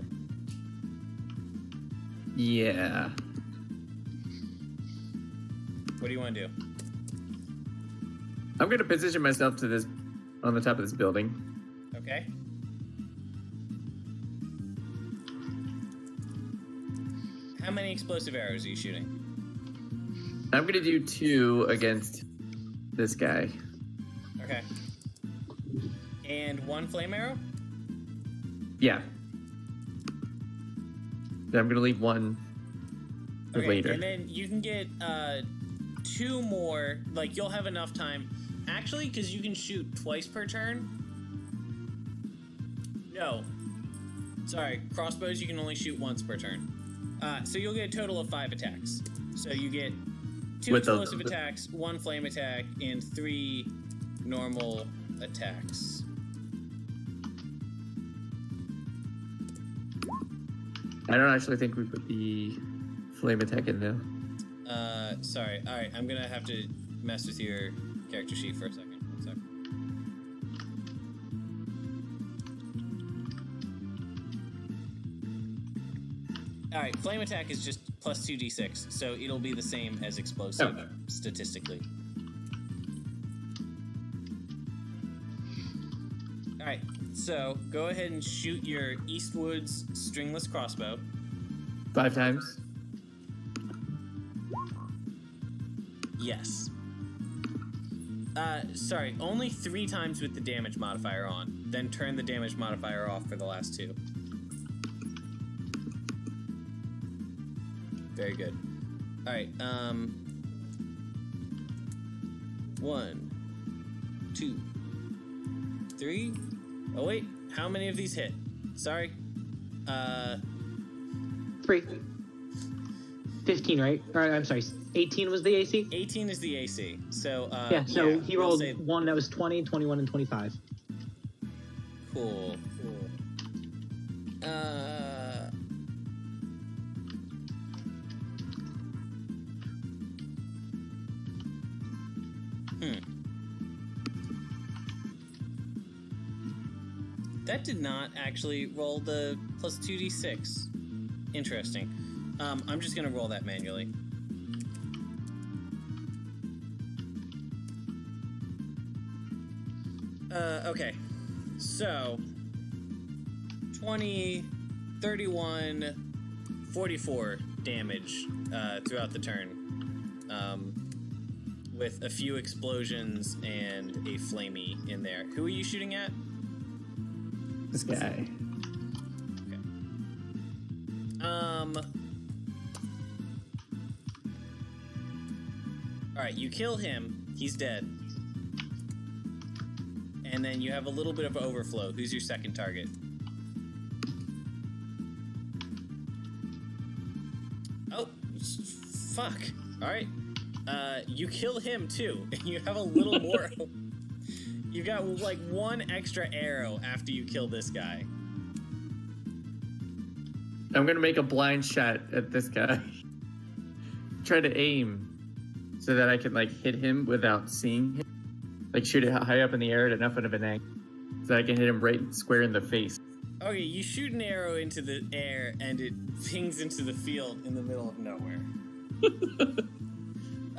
Yeah. What do you want to do? I'm going to position myself to this on the top of this building. Okay. How many explosive arrows are you shooting? I'm going to do 2 against this guy. Okay. And 1 flame arrow? Yeah. I'm going to leave 1 for later. And then you can get 2 more. Like, you'll have enough time. Actually, because you can shoot twice per turn. No. Sorry, crossbows you can only shoot once per turn. So you'll get a total of 5 attacks. So you get 2 explosive attacks, 1 flame attack, and 3 normal attacks. I don't actually think we put the flame attack in now. Sorry. All right, I'm gonna have to mess with your character sheet for a second. One sec. All right, flame attack is just plus 2d6, so it'll be the same as explosive statistically. All right, so go ahead and shoot your Eastwood's stringless crossbow. 5 times. Yes. Sorry, only 3 times with the damage modifier on. Then turn the damage modifier off for the last 2. Very good. All right. 1, 2, 3. Oh wait, how many of these hit? Sorry. 3. 15, right? Or, I'm sorry, 18 was the AC? 18 is the AC. So He we'll rolled say- one that was 20, 21, and 25. Cool. That did not actually roll the plus 2d6. Interesting. I'm just gonna roll that manually. Okay. So 20, 31, 44 damage throughout the turn. With a few explosions and a flamey in there. Who are you shooting at? This guy. Okay. Alright, you kill him. He's dead. And then you have a little bit of overflow. Who's your second target? Oh, fuck. Alright. You kill him too. You have a little more. You got like 1 extra arrow after you kill this guy. I'm gonna make a blind shot at this guy. Try to aim so that I can like hit him without seeing him. Like shoot it high up in the air at enough of an angle so I can hit him right square in the face. Okay, you shoot an arrow into the air and it pings into the field in the middle of nowhere.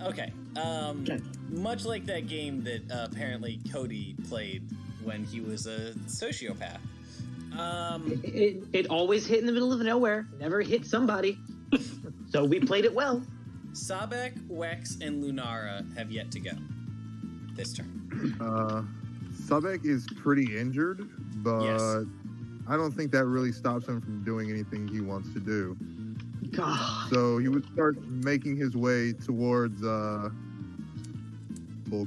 Okay. Much like that game that apparently Cody played when he was a sociopath. It always hit in the middle of nowhere, never hit somebody. So we played it well. Sabek, Wex, and Lunara have yet to go this turn. Sabek is pretty injured, but Yes. I don't think that really stops him from doing anything he wants to do. God. So he would start making his way towards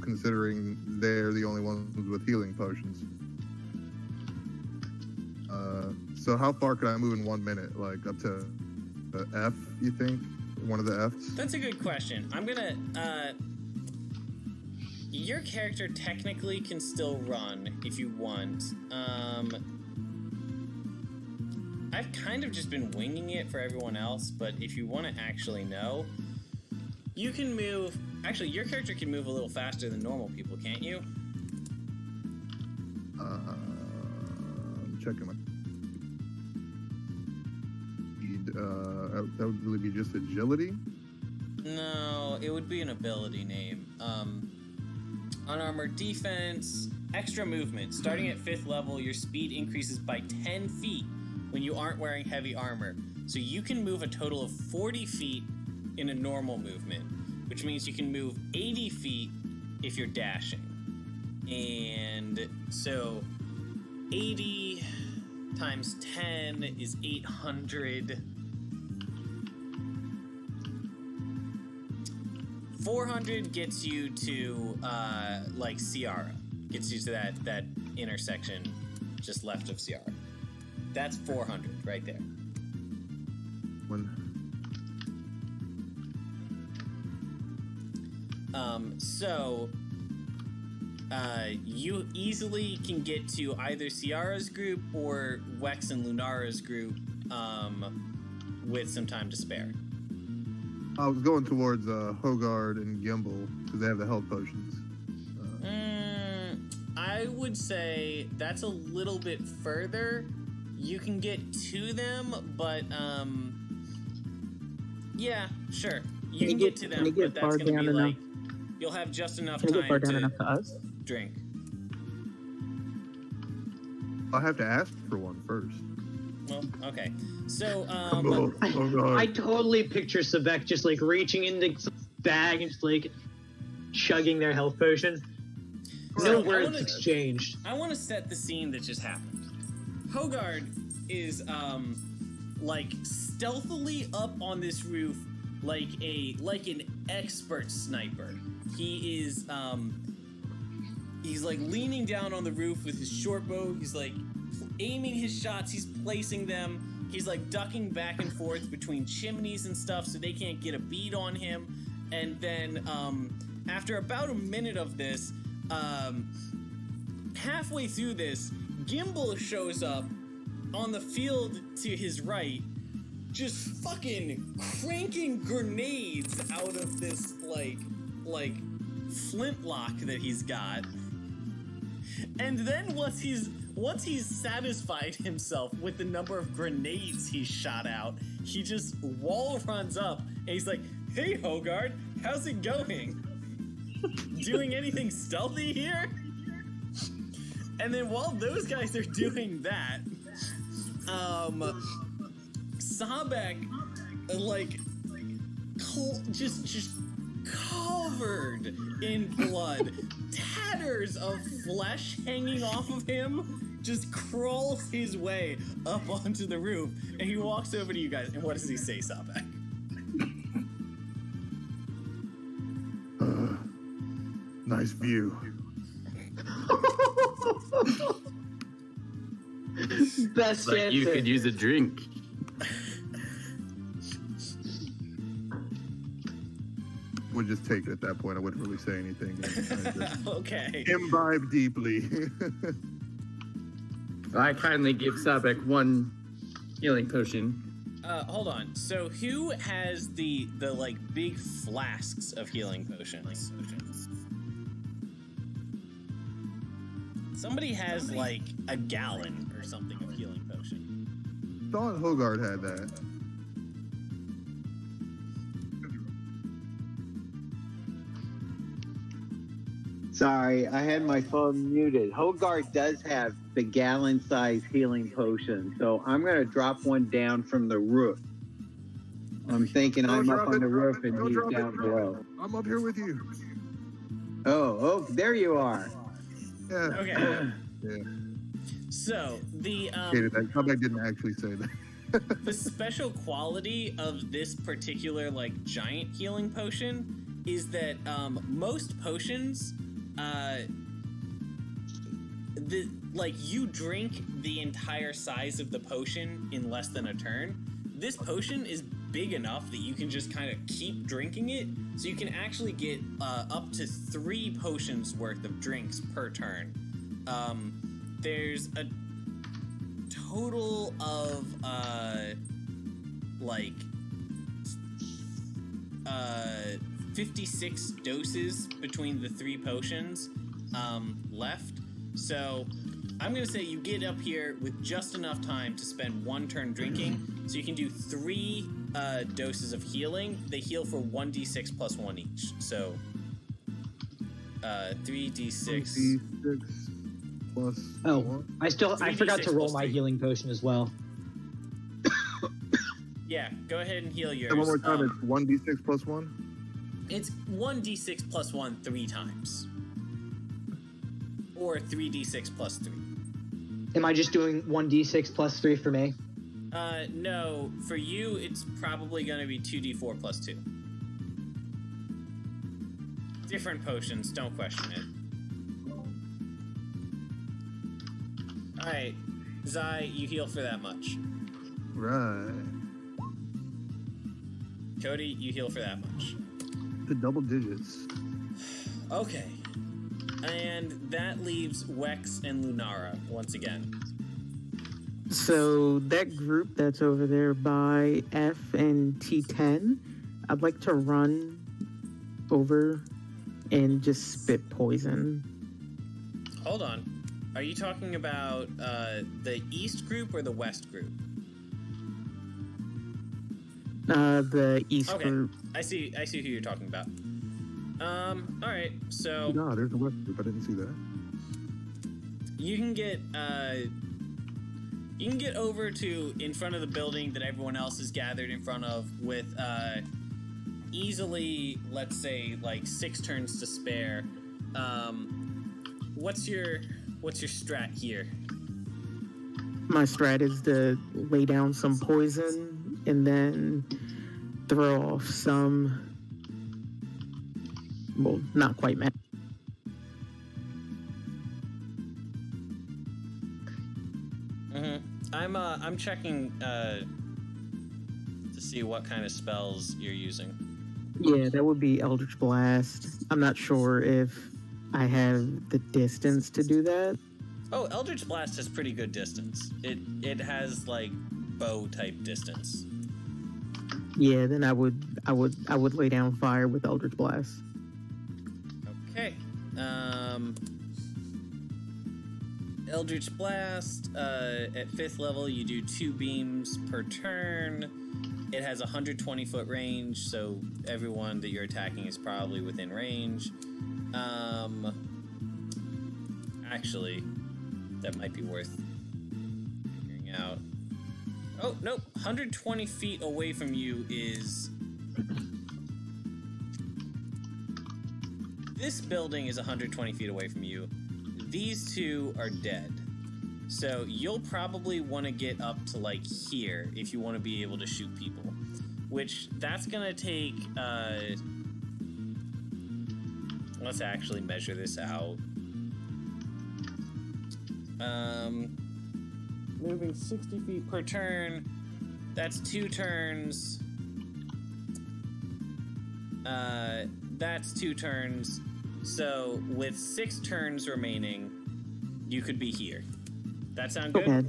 considering they're the only ones with healing potions. So how far could I move in 1 minute? Like up to F, you think? One of the Fs? That's a good question. I'm gonna, your character technically can still run if you want. I've kind of just been winging it for everyone else, but if you want to actually know, you can move. Actually, your character can move a little faster than normal people, can't you? I'm checking my speed. That would really be just agility. No, it would be an ability name. Unarmored defense, extra movement. Starting at 5th level, your speed increases by 10 feet when you aren't wearing heavy armor. So you can move a total of 40 feet in a normal movement, which means you can move 80 feet if you're dashing. And so 80 times 10 is 800. 400 gets you to like Ciara. Gets you to that intersection just left of Ciara. That's 400 right there. You easily can get to either Ciara's group or Wex and Lunara's group with some time to spare. I was going towards Hogard and Gimbal because they have the health potions. I would say that's a little bit further. You can get to them, but yeah, sure. You can get to them, but that's going to be like you'll have just enough Can you get far time down to enough to us? drink. I'll have to ask for one first. Well, okay. So, Oh, God. I totally picture Sebek just like reaching into some bag and just like, chugging their health potion. No So, words exchanged. I want to set the scene that just happened. Hogard is like stealthily up on this roof like an expert sniper. He is he's like leaning down on the roof with his short bow. He's like aiming his shots, he's placing them. He's like ducking back and forth between chimneys and stuff so they can't get a bead on him. And then after about a minute of this, halfway through this, Gimbal shows up on the field to his right, just fucking cranking grenades out of this like flintlock that he's got. And then once he's satisfied himself with the number of grenades he shot out, he just wall runs up and he's like, "Hey Hogard, how's it going? Doing anything stealthy here?" And then while those guys are doing that, Sabek, just covered in blood, tatters of flesh hanging off of him, just crawls his way up onto the roof, and he walks over to you guys, and what does he say, Sabek? Nice view. Best Like answer. you could use a drink. Would just take it at that point. I wouldn't really say anything. I just Okay. imbibe deeply. I kindly give Sabek one healing potion. Hold on. So who has the like big flasks of healing potions? Somebody has like a gallon or something of healing potion. Thought Hogard had that. Sorry, I had my phone muted. Hogard does have the gallon-sized healing potion, so I'm going to drop one down from the roof. I'm thinking I'm up on the roof and he's down below. I'm up here with you. Oh, there you are. Yeah. Okay. Yeah. So the Comeback didn't actually say that. the special quality of this particular like giant healing potion is that most potions, you drink the entire size of the potion in less than a turn. This potion is big enough that you can just kind of keep drinking it, so you can actually get up to 3 potions worth of drinks per turn. There's a total of 56 doses between the 3 potions left. So I'm gonna say you get up here with just enough time to spend 1 turn drinking, so you can do 3 doses of healing. They heal for 1d6 plus 1 each. So 3d6 plus Oh, 1. I forgot 3d6 to roll plus my 3. healing potion as well. Yeah, go ahead and heal yours. And one more time, it's 1d6 plus 1? It's 1d6 plus 1 3 times. Or 3d6 plus 3. Am I just doing 1d6 plus 3 for me? No, for you, it's probably going to be 2d4 plus 2. Different potions, don't question it. Alright, Zai, you heal for that much. Right. Cody, you heal for that much. The double digits. Okay. And that leaves Wex and Lunara once again. So that group that's over there by F and T10, I'd like to run over and just spit poison. Hold on. Are you talking about the East group or the West group? The East Okay. group. I see who you're talking about. Alright, so No, there's the West group. I didn't see that. you can get over to in front of the building that everyone else is gathered in front of with easily, let's say, like 6 turns to spare. What's your strat here? My strat is to lay down some poison and then throw off some. Well, not quite magic. I'm checking to see what kind of spells you're using. Yeah, that would be Eldritch Blast. I'm not sure if I have the distance to do that. Oh, Eldritch Blast has pretty good distance. It has like bow type distance. Yeah, then I would lay down fire with Eldritch Blast. Okay. Eldritch Blast, at 5th level, you do 2 beams per turn. It has a 120-foot range, so everyone that you're attacking is probably within range. Actually, that might be worth figuring out. Oh, nope. 120 feet away from you is... This building is 120 feet away from you. These 2 are dead. So you'll probably want to get up to like here if you want to be able to shoot people. Which that's gonna take let's actually measure this out. Moving 60 feet per turn. That's 2 turns. That's 2 turns. So, with 6 turns remaining, you could be here. That sound good? Okay.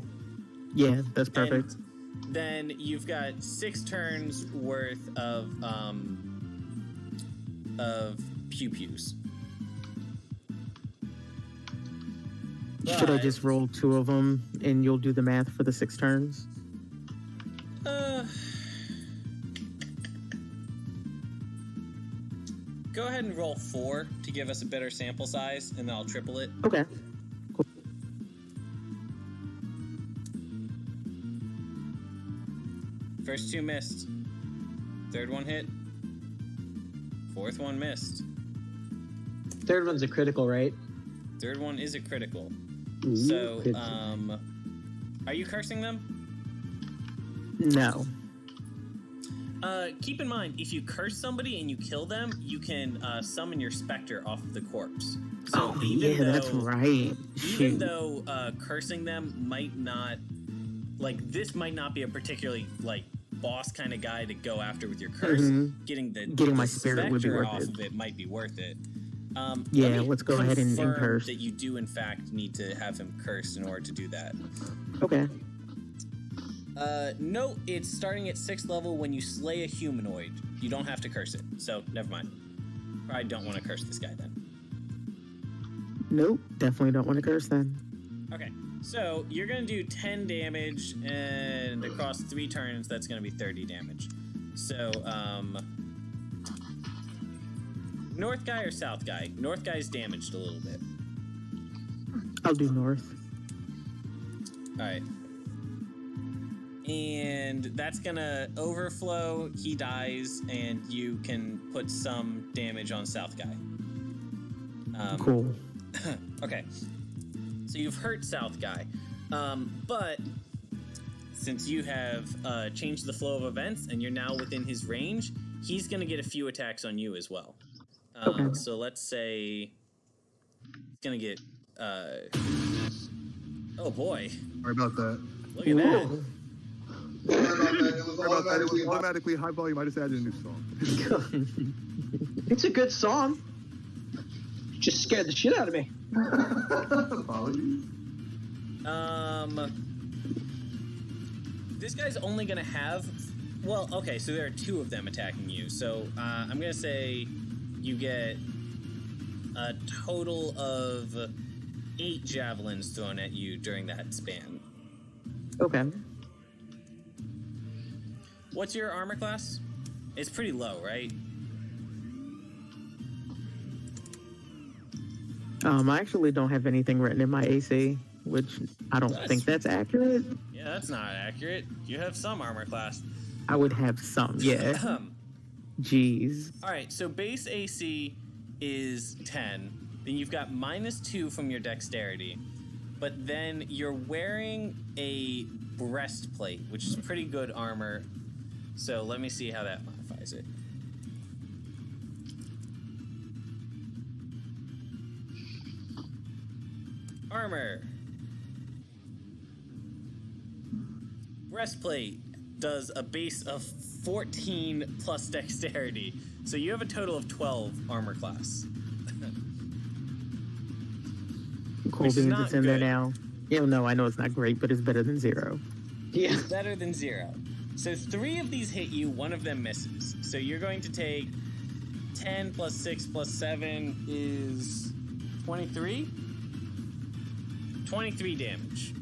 Yeah, that's perfect. And then you've got 6 turns worth of pew-pews. Should I just roll 2 of them and you'll do the math for the 6 turns? Go ahead and roll 4 to give us a better sample size, and then I'll triple it. Okay. Cool. First 2 missed. 3rd one hit. 4th one missed. 3rd one's a critical, right? 3rd one is a critical. Ooh, So, critical. Are you cursing them? No. Keep in mind, if you curse somebody and you kill them, you can summon your specter off of the corpse. So that's right. Even though cursing them might not, like, this might not be a particularly, like, boss kind of guy to go after with your curse, getting my spirit would be worth off it. of it might be worth it. Yeah, let's go ahead and confirm curse. that you do, in fact, need to have him cursed in order to do that. Okay. No, it's starting at 6th level when you slay a humanoid. You don't have to curse it, so never mind. Probably don't want to curse this guy then. Nope, definitely don't want to curse then. Okay, so you're going to do 10 damage, and across 3 turns, that's going to be 30 damage. So, north guy or south guy? North guy's damaged a little bit. I'll do north. Alright. And that's gonna overflow, he dies, and you can put some damage on south guy. Cool. Okay. So you've hurt south guy. But since you have changed the flow of events and you're now within his range, he's gonna get a few attacks on you as well. Okay. So let's say he's gonna get oh boy. Sorry about that. Look at that. It was automatically high volume. I just added a new song. It's a good song. Just scared the shit out of me. Apologies. This guy's only gonna have, well, okay, so there are 2 of them attacking you. So I'm gonna say you get a total of 8 javelins thrown at you during that span. Okay. What's your armor class? It's pretty low, right? I actually don't have anything written in my AC, which I don't think that's accurate. Yeah, that's not accurate. You have some armor class. I would have some, yeah. Jeez. All right, so base AC is 10. Then you've got -2 from your dexterity. But then you're wearing a breastplate, which is pretty good armor. So let me see how that modifies it. Armor. Breastplate does a base of 14 plus dexterity. So you have a total of 12 armor class. Cool beans, it's in there now. Yeah, no, I know it's not great, but it's better than 0. Yeah. It's better than 0. So 3 of these hit you, 1 of them misses. So you're going to take 10 plus 6 plus 7 is 23? 23 damage.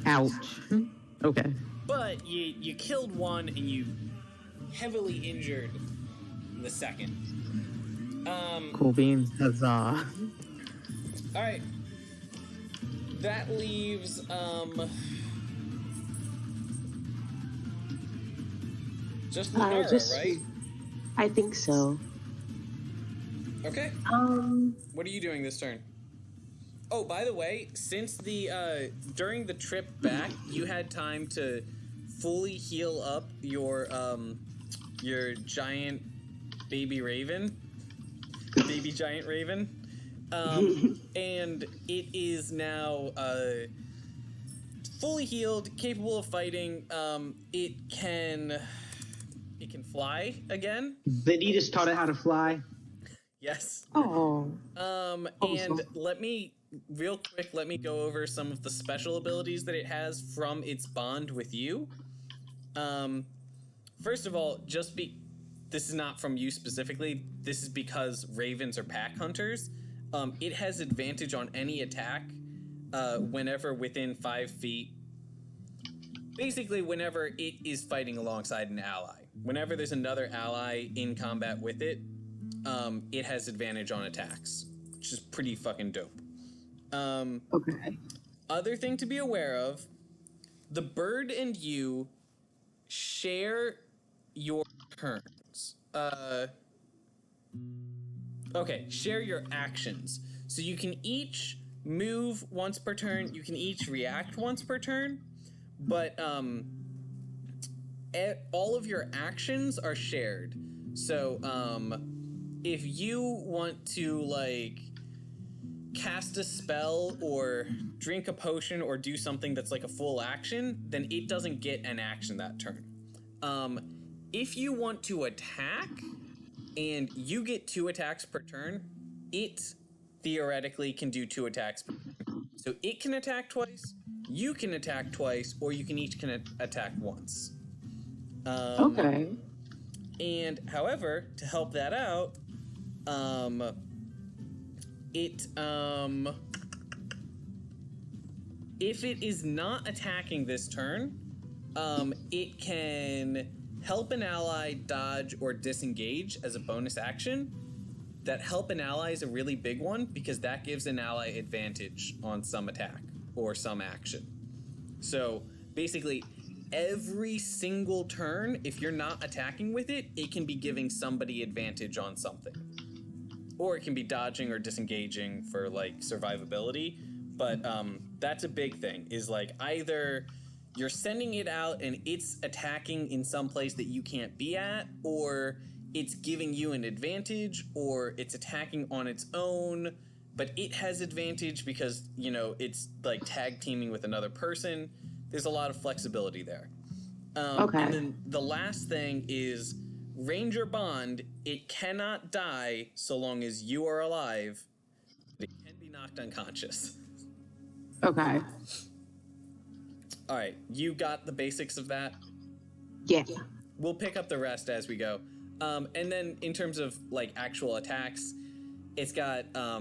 Ouch. Okay. But you killed 1 and you heavily injured the second. Cool beans, huzzah. Alright. That leaves, just Lunara, right? I think so. Okay. What are you doing this turn? Oh, by the way, since the during the trip back, you had time to fully heal up your giant baby raven, baby giant raven, and it is now fully healed, capable of fighting. It can fly again. Vanitas taught it how to fly. Yes. Oh. And let me go over some of the special abilities that it has from its bond with you. First of all, this is not from you specifically. This is because ravens are pack hunters. It has advantage on any attack whenever within 5 feet. Basically, whenever it is fighting alongside an ally. Whenever there's another ally in combat with it, it has advantage on attacks, which is pretty fucking dope. Okay. Other thing to be aware of, the bird and you share your turns. Share your actions. So you can each move once per turn, you can each react once per turn, but all of your actions are shared. So if you want to like cast a spell or drink a potion or do something that's like a full action, then it doesn't get an action that turn. If you want to attack and you get 2 attacks per turn, it theoretically can do 2 attacks per turn. So it can attack twice, you can attack twice, or you can each attack once. Okay. And however, to help that out, if it is not attacking this turn, it can help an ally dodge or disengage as a bonus action. That help an ally is a really big one because that gives an ally advantage on some attack or some action. So basically, every single turn, if you're not attacking with it, it can be giving somebody advantage on something. Or it can be dodging or disengaging for like survivability. But that's a big thing, is like either you're sending it out and it's attacking in some place that you can't be at, or it's giving you an advantage, or it's attacking on its own, but it has advantage because, you know, it's like tag teaming with another person. There's a lot of flexibility there. Okay. And then the last thing is Ranger Bond. It cannot die so long as you are alive. It can be knocked unconscious. Okay. All right, you got the basics of that? Yeah. We'll pick up the rest as we go. And then in terms of like actual attacks, it's got a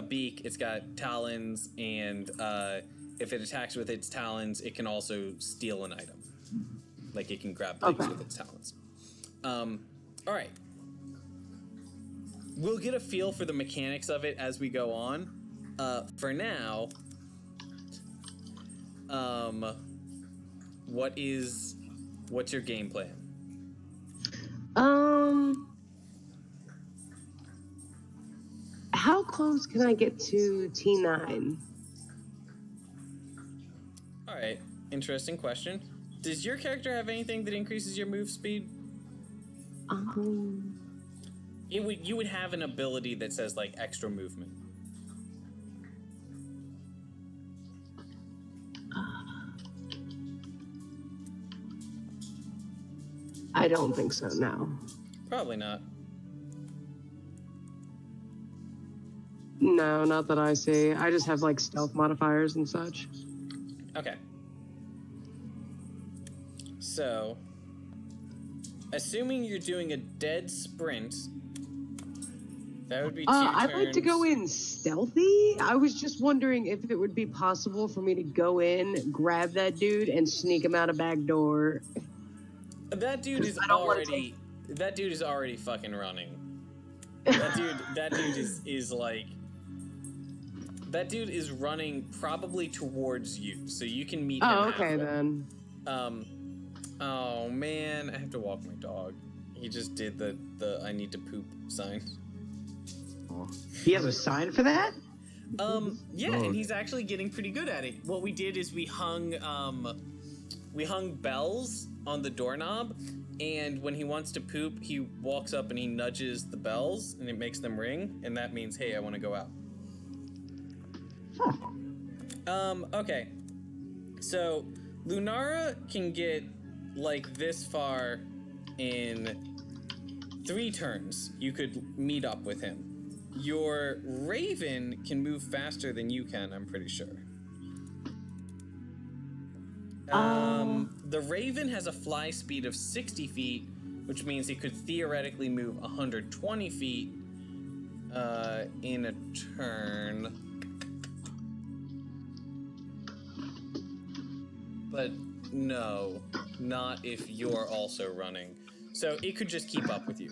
beak, it's got talons, and if it attacks with its talons, it can also steal an item. Like it can grab things with its talons. All right. We'll get a feel for the mechanics of it as we go on. For now, what is What's your game plan? How close can I get to T9? All right, interesting question. Does your character have anything that increases your move speed? You would have an ability that says like extra movement. I don't think so, no. Probably not. No, not that I see. I just have like stealth modifiers and such. Okay. So, assuming you're doing a dead sprint, that would be 2 turns. I'd like to go in stealthy. I was just wondering if it would be possible for me to go in, grab that dude, and sneak him out a back door. That dude is already. That dude is already fucking running. That dude is like. That dude is running probably towards you, so you can meet him. Oh, okay then. Oh man, I have to walk my dog. He just did the I need to poop sign. He has a sign for that? Yeah, and he's actually getting pretty good at it. What we did is we hung bells on the doorknob, and when he wants to poop, he walks up and he nudges the bells, and it makes them ring, and that means, hey, I want to go out. Okay. So, Lunara can get, like, this far in 3 turns. You could meet up with him. Your Raven can move faster than you can, I'm pretty sure. The Raven has a fly speed of 60 feet, which means he could theoretically move 120 feet in a turn. But no, not if you're also running. So it could just keep up with you.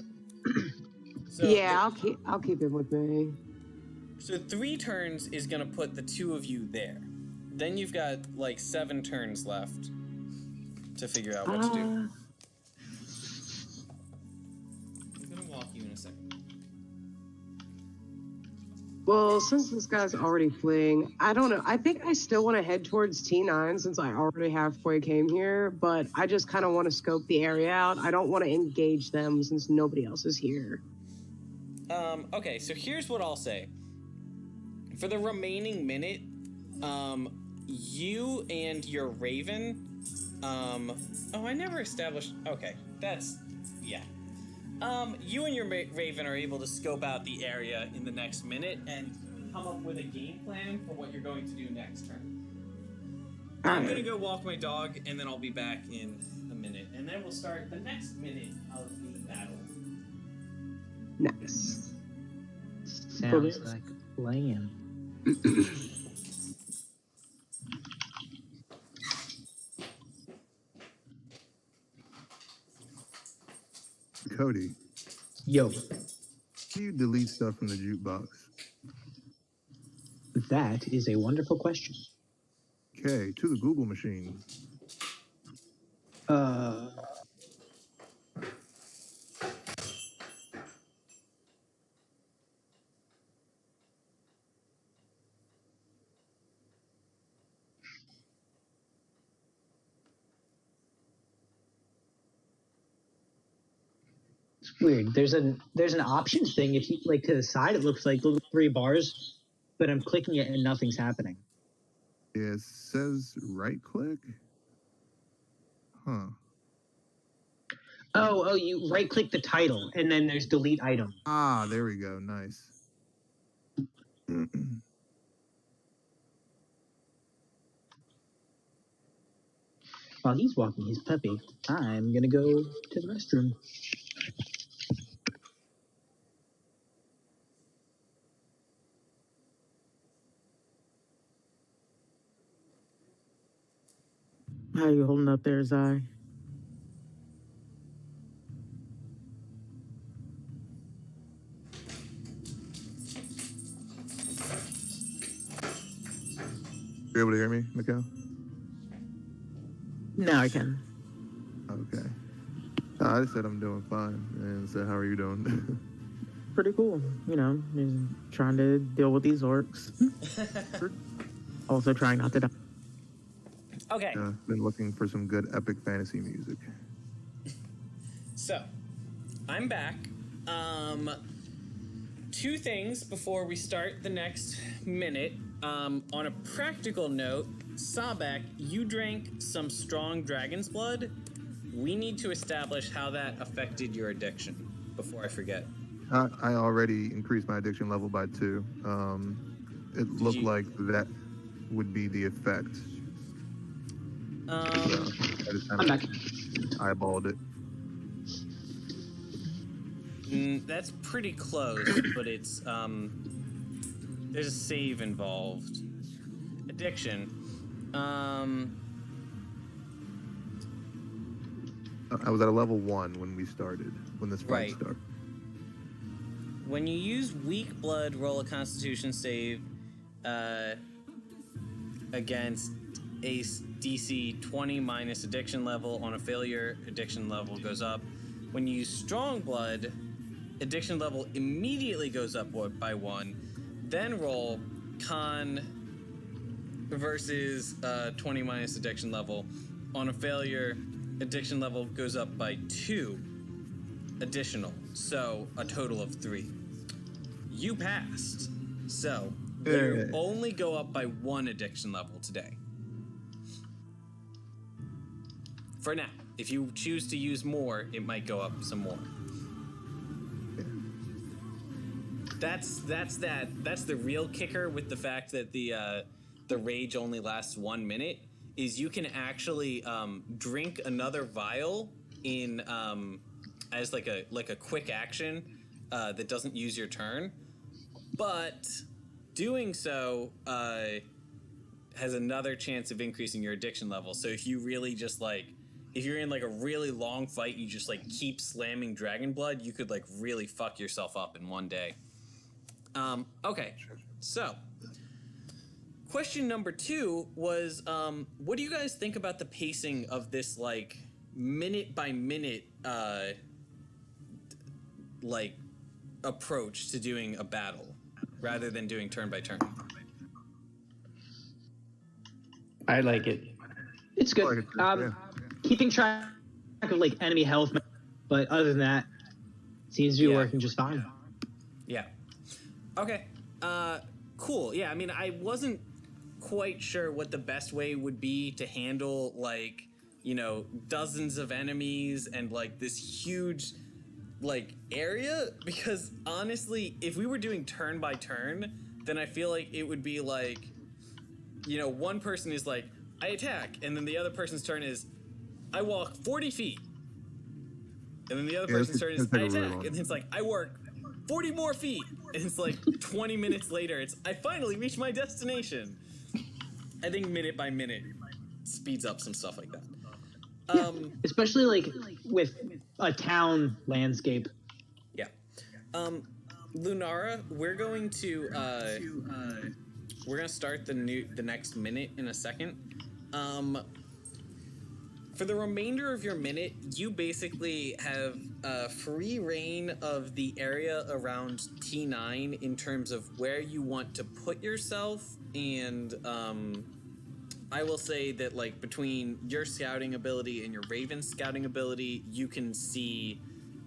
So yeah, I'll keep him with me. So 3 turns is gonna put the 2 of you there. Then you've got like 7 turns left to figure out what to do. I'm gonna walk you in a second. Well, since this guy's already fleeing, I don't know. I think I still want to head towards T9 since I already halfway came here, but I just kind of want to scope the area out. I don't want to engage them since nobody else is here. Okay, so here's what I'll say. For the remaining minute, you and your Raven, oh, I never established, okay, that's, yeah. You and your Raven are able to scope out the area in the next minute and come up with a game plan for what you're going to do next turn. I'm gonna go walk my dog, and then I'll be back in a minute, and then we'll start the next minute of the battle. Nice. Sounds like a plan. Cody. Yo. Can you delete stuff from the jukebox? That is a wonderful question. Okay, to the Google machine. It's weird. There's an options thing. If you like to the side, it looks like little 3 bars, but I'm clicking it and nothing's happening. Yeah, it says right click. Huh. Oh, you right click the title and then there's delete item. Ah, there we go. Nice. While he's walking his puppy, I'm gonna go to the restroom. How you holding up there, Zai? You able to hear me, Mikhail? Now I can. Okay. I said I'm doing fine, and said, "How are you doing?" Pretty cool. You know, just trying to deal with these orcs. Also trying not to die. Okay. Been looking for some good epic fantasy music. So, I'm back. Two things before we start the next minute. On a practical note, Sabek, you drank some strong dragon's blood. We need to establish how that affected your addiction before I forget. I already increased my addiction level by 2. It looked like that would be the effect. So I just kind of eyeballed it. That's pretty close, but it's there's a save involved. Addiction. I was at a level 1 when we started, when this fight started. When you use weak blood, roll a Constitution save against a DC 20 minus addiction level. On a failure, addiction level goes up. When you use strong blood, addiction level immediately goes up by 1. Then roll con versus 20 minus addiction level. On a failure, addiction level goes up by 2 additional. So a total of 3. You passed. So you only go up by 1 addiction level today. For now. If you choose to use more, it might go up some more. That's the real kicker with the fact that the rage only lasts 1 minute, is you can actually drink another vial in as like a quick action that doesn't use your turn, but doing so has another chance of increasing your addiction level. So if you really just if you're in a really long fight, you just keep slamming dragon blood, you could really fuck yourself up in one day. Okay, so question number 2 was, what do you guys think about the pacing of this minute by minute approach to doing a battle rather than doing turn by turn? I like it. It's good. Keeping track of enemy health, but other than that, seems to be working just fine. Yeah. Okay. Cool. Yeah. I mean, I wasn't quite sure what the best way would be to handle dozens of enemies and this huge area, because honestly, if we were doing turn by turn, then I feel like it would be one person is I attack, and then the other person's turn is I walk 40 feet. And then the other person's turn is I attack. And then it's I work 40 more feet. And it's 20 minutes later, it's I finally reached my destination. I think minute by minute speeds up some stuff like that. Especially with a town landscape. Yeah. Lunara, we're going to start the next minute in a second. For the remainder of your minute, you basically have free reign of the area around T9 in terms of where you want to put yourself, and I will say that between your scouting ability and your Raven scouting ability, you can see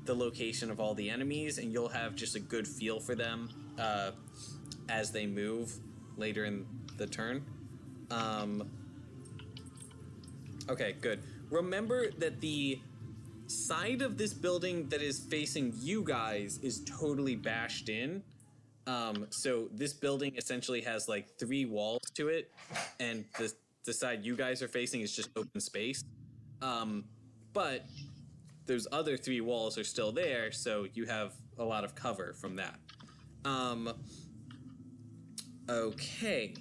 the location of all the enemies, and you'll have just a good feel for them as they move later in the turn. Okay, good. Remember that the side of this building that is facing you guys is totally bashed in. So this building essentially has 3 walls to it, and the side you guys are facing is just open space. But those other 3 walls are still there, so you have a lot of cover from that. Okay.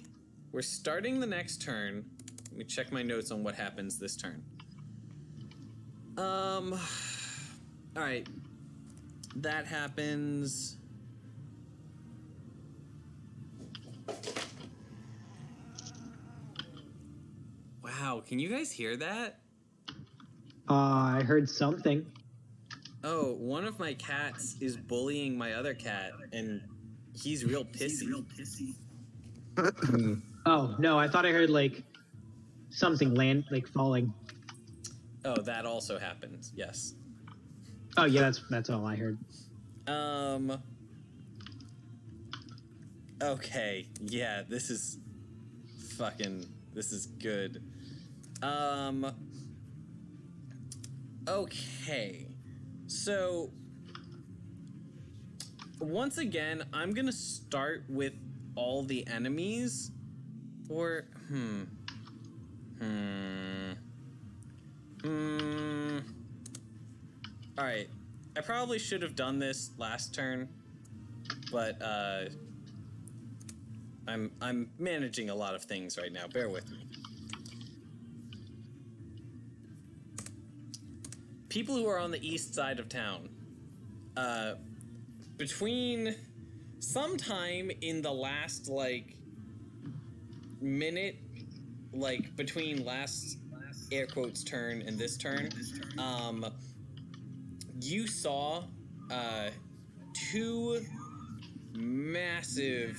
We're starting the next turn. Let me check my notes on what happens this turn. All right. That happens. Wow, can you guys hear that? I heard something. Oh, one of my cats is bullying my other cat, and he's real pissy. Oh no, I thought I heard like something land like falling. Oh, that also happened. Yes. Oh yeah, that's all I heard. Okay. Yeah, this is good. Okay. So once again, I'm gonna start with all the enemies. Or All right. I probably should have done this last turn, but I'm managing a lot of things right now. Bear with me. People who are on the east side of town, between sometime in the last like minute, like between last air quotes turn and this turn, you saw two massive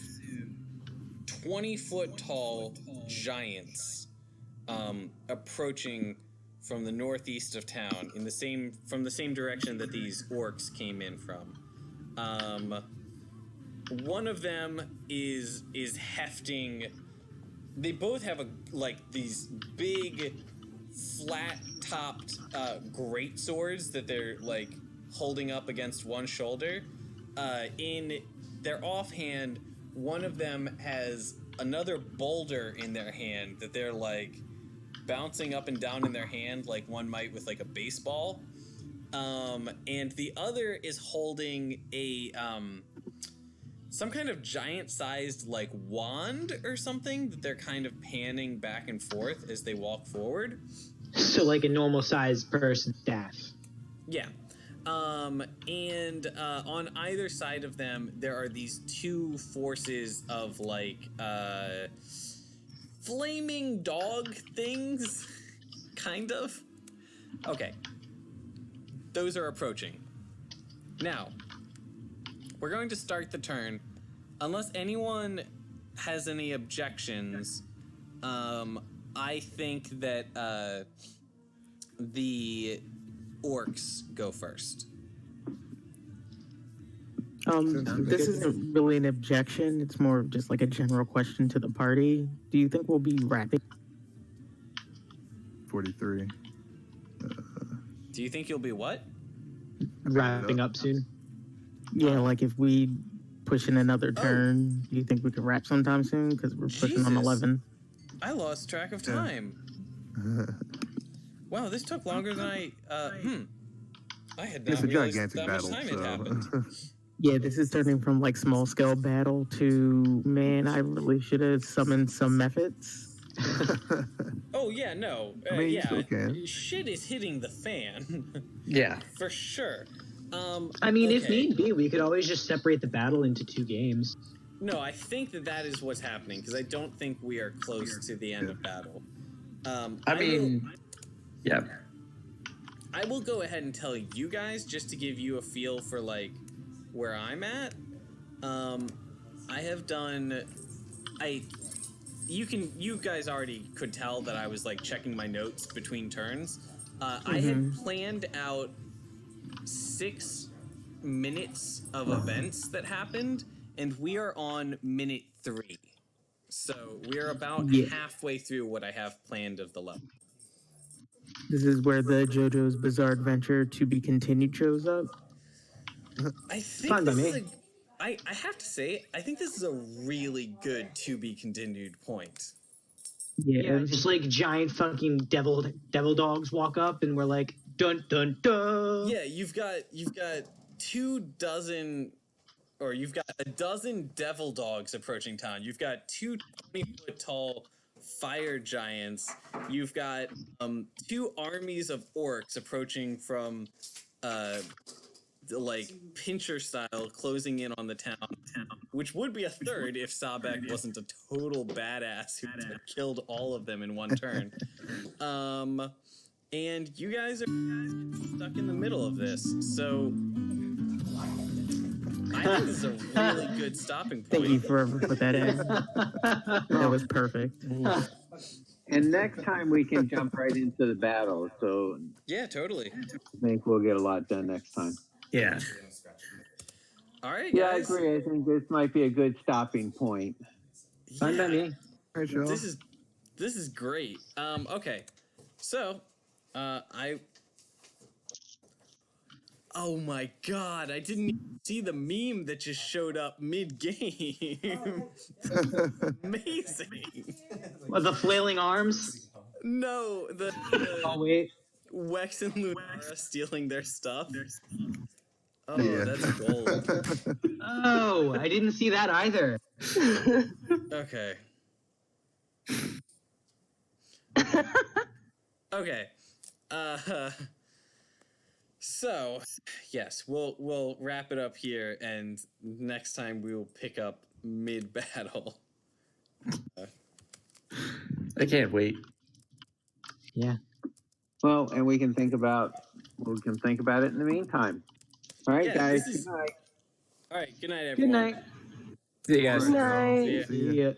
20-foot tall giants approaching from the northeast of town from the same direction that these orcs came in from. One of them is hefting. They both have these big flat-topped great swords that they're like holding up against one shoulder. In their offhand, one of them has another boulder in their hand that they're like bouncing up and down in their hand like one might with like a baseball. And the other is holding a some kind of giant-sized like wand or something that they're kind of panning back and forth as they walk forward. So like a normal-sized person staff. Yeah. And on either side of them, there are these two forces of like flaming dog things, kind of. Okay. Those are approaching. Now, we're going to start the turn. Unless anyone has any objections, I think that the orcs go first. This isn't really an objection. It's more of just like a general question to the party. Do you think we'll be wrapping? 43. Do you think you'll be what? Wrapping up soon. Yeah, like if we push in another turn, do you think we could wrap sometime soon? Because we're pushing on 11. I lost track of time. Wow, this took longer than I had not It's a realized gigantic that battle, much time had so. happened. Yeah, this is turning from like small scale battle to, man, I really should have summoned some methods. Oh yeah, no, I mean, you yeah, still can. shit is hitting the fan. Yeah. For sure. I mean, if okay. need be, we could always just separate the battle into 2 games. No, I think that is what's happening because I don't think we are close to the end of battle. Yeah. I will go ahead and tell you guys just to give you a feel for like where I'm at. I have done. You guys already could tell that I was like checking my notes between turns. I had planned out 6 minutes of events that happened, and we are on minute 3. So we are about halfway through what I have planned of the level. This is where the JoJo's Bizarre Adventure to be continued shows up. I think Fine by this me. is I have to say, I think this is a really good to be continued point. Yeah. Just like giant fucking devil dogs walk up and we're like dun dun dun. Yeah, you've got 24 or you've got a dozen devil dogs approaching town. You've got 2 20-foot tall fire giants. You've got 2 armies of orcs approaching from like pincher style, closing in on the town, which would be a third if Sabek wasn't a total badass who killed all of them in one turn. and you guys are stuck in the middle of this. So I think this is a really good stopping point. Thank you for put that in. That was perfect. And next time we can jump right into the battle. So Yeah, totally. I think we'll get a lot done next time. Yeah. All right, Yeah, guys. I agree. I think this might be a good stopping point. Fine by me. All right, y'all. This is great. Okay, so oh my god, I didn't even see the meme that just showed up mid-game. Amazing. What, the flailing arms? No, the Oh, wait. Wex and Lunara stealing their stuff. Oh, Yeah. that's gold. Oh, I didn't see that either. Okay. Okay. So, yes, we'll wrap it up here, and next time we will pick up mid-battle. I can't wait. Yeah. Well, and we can think about it in the meantime. All right, Yeah, guys. this is- Good night. All right, good night, Good everyone. night. See you guys. All right, y'all. Night. See ya. Yeah.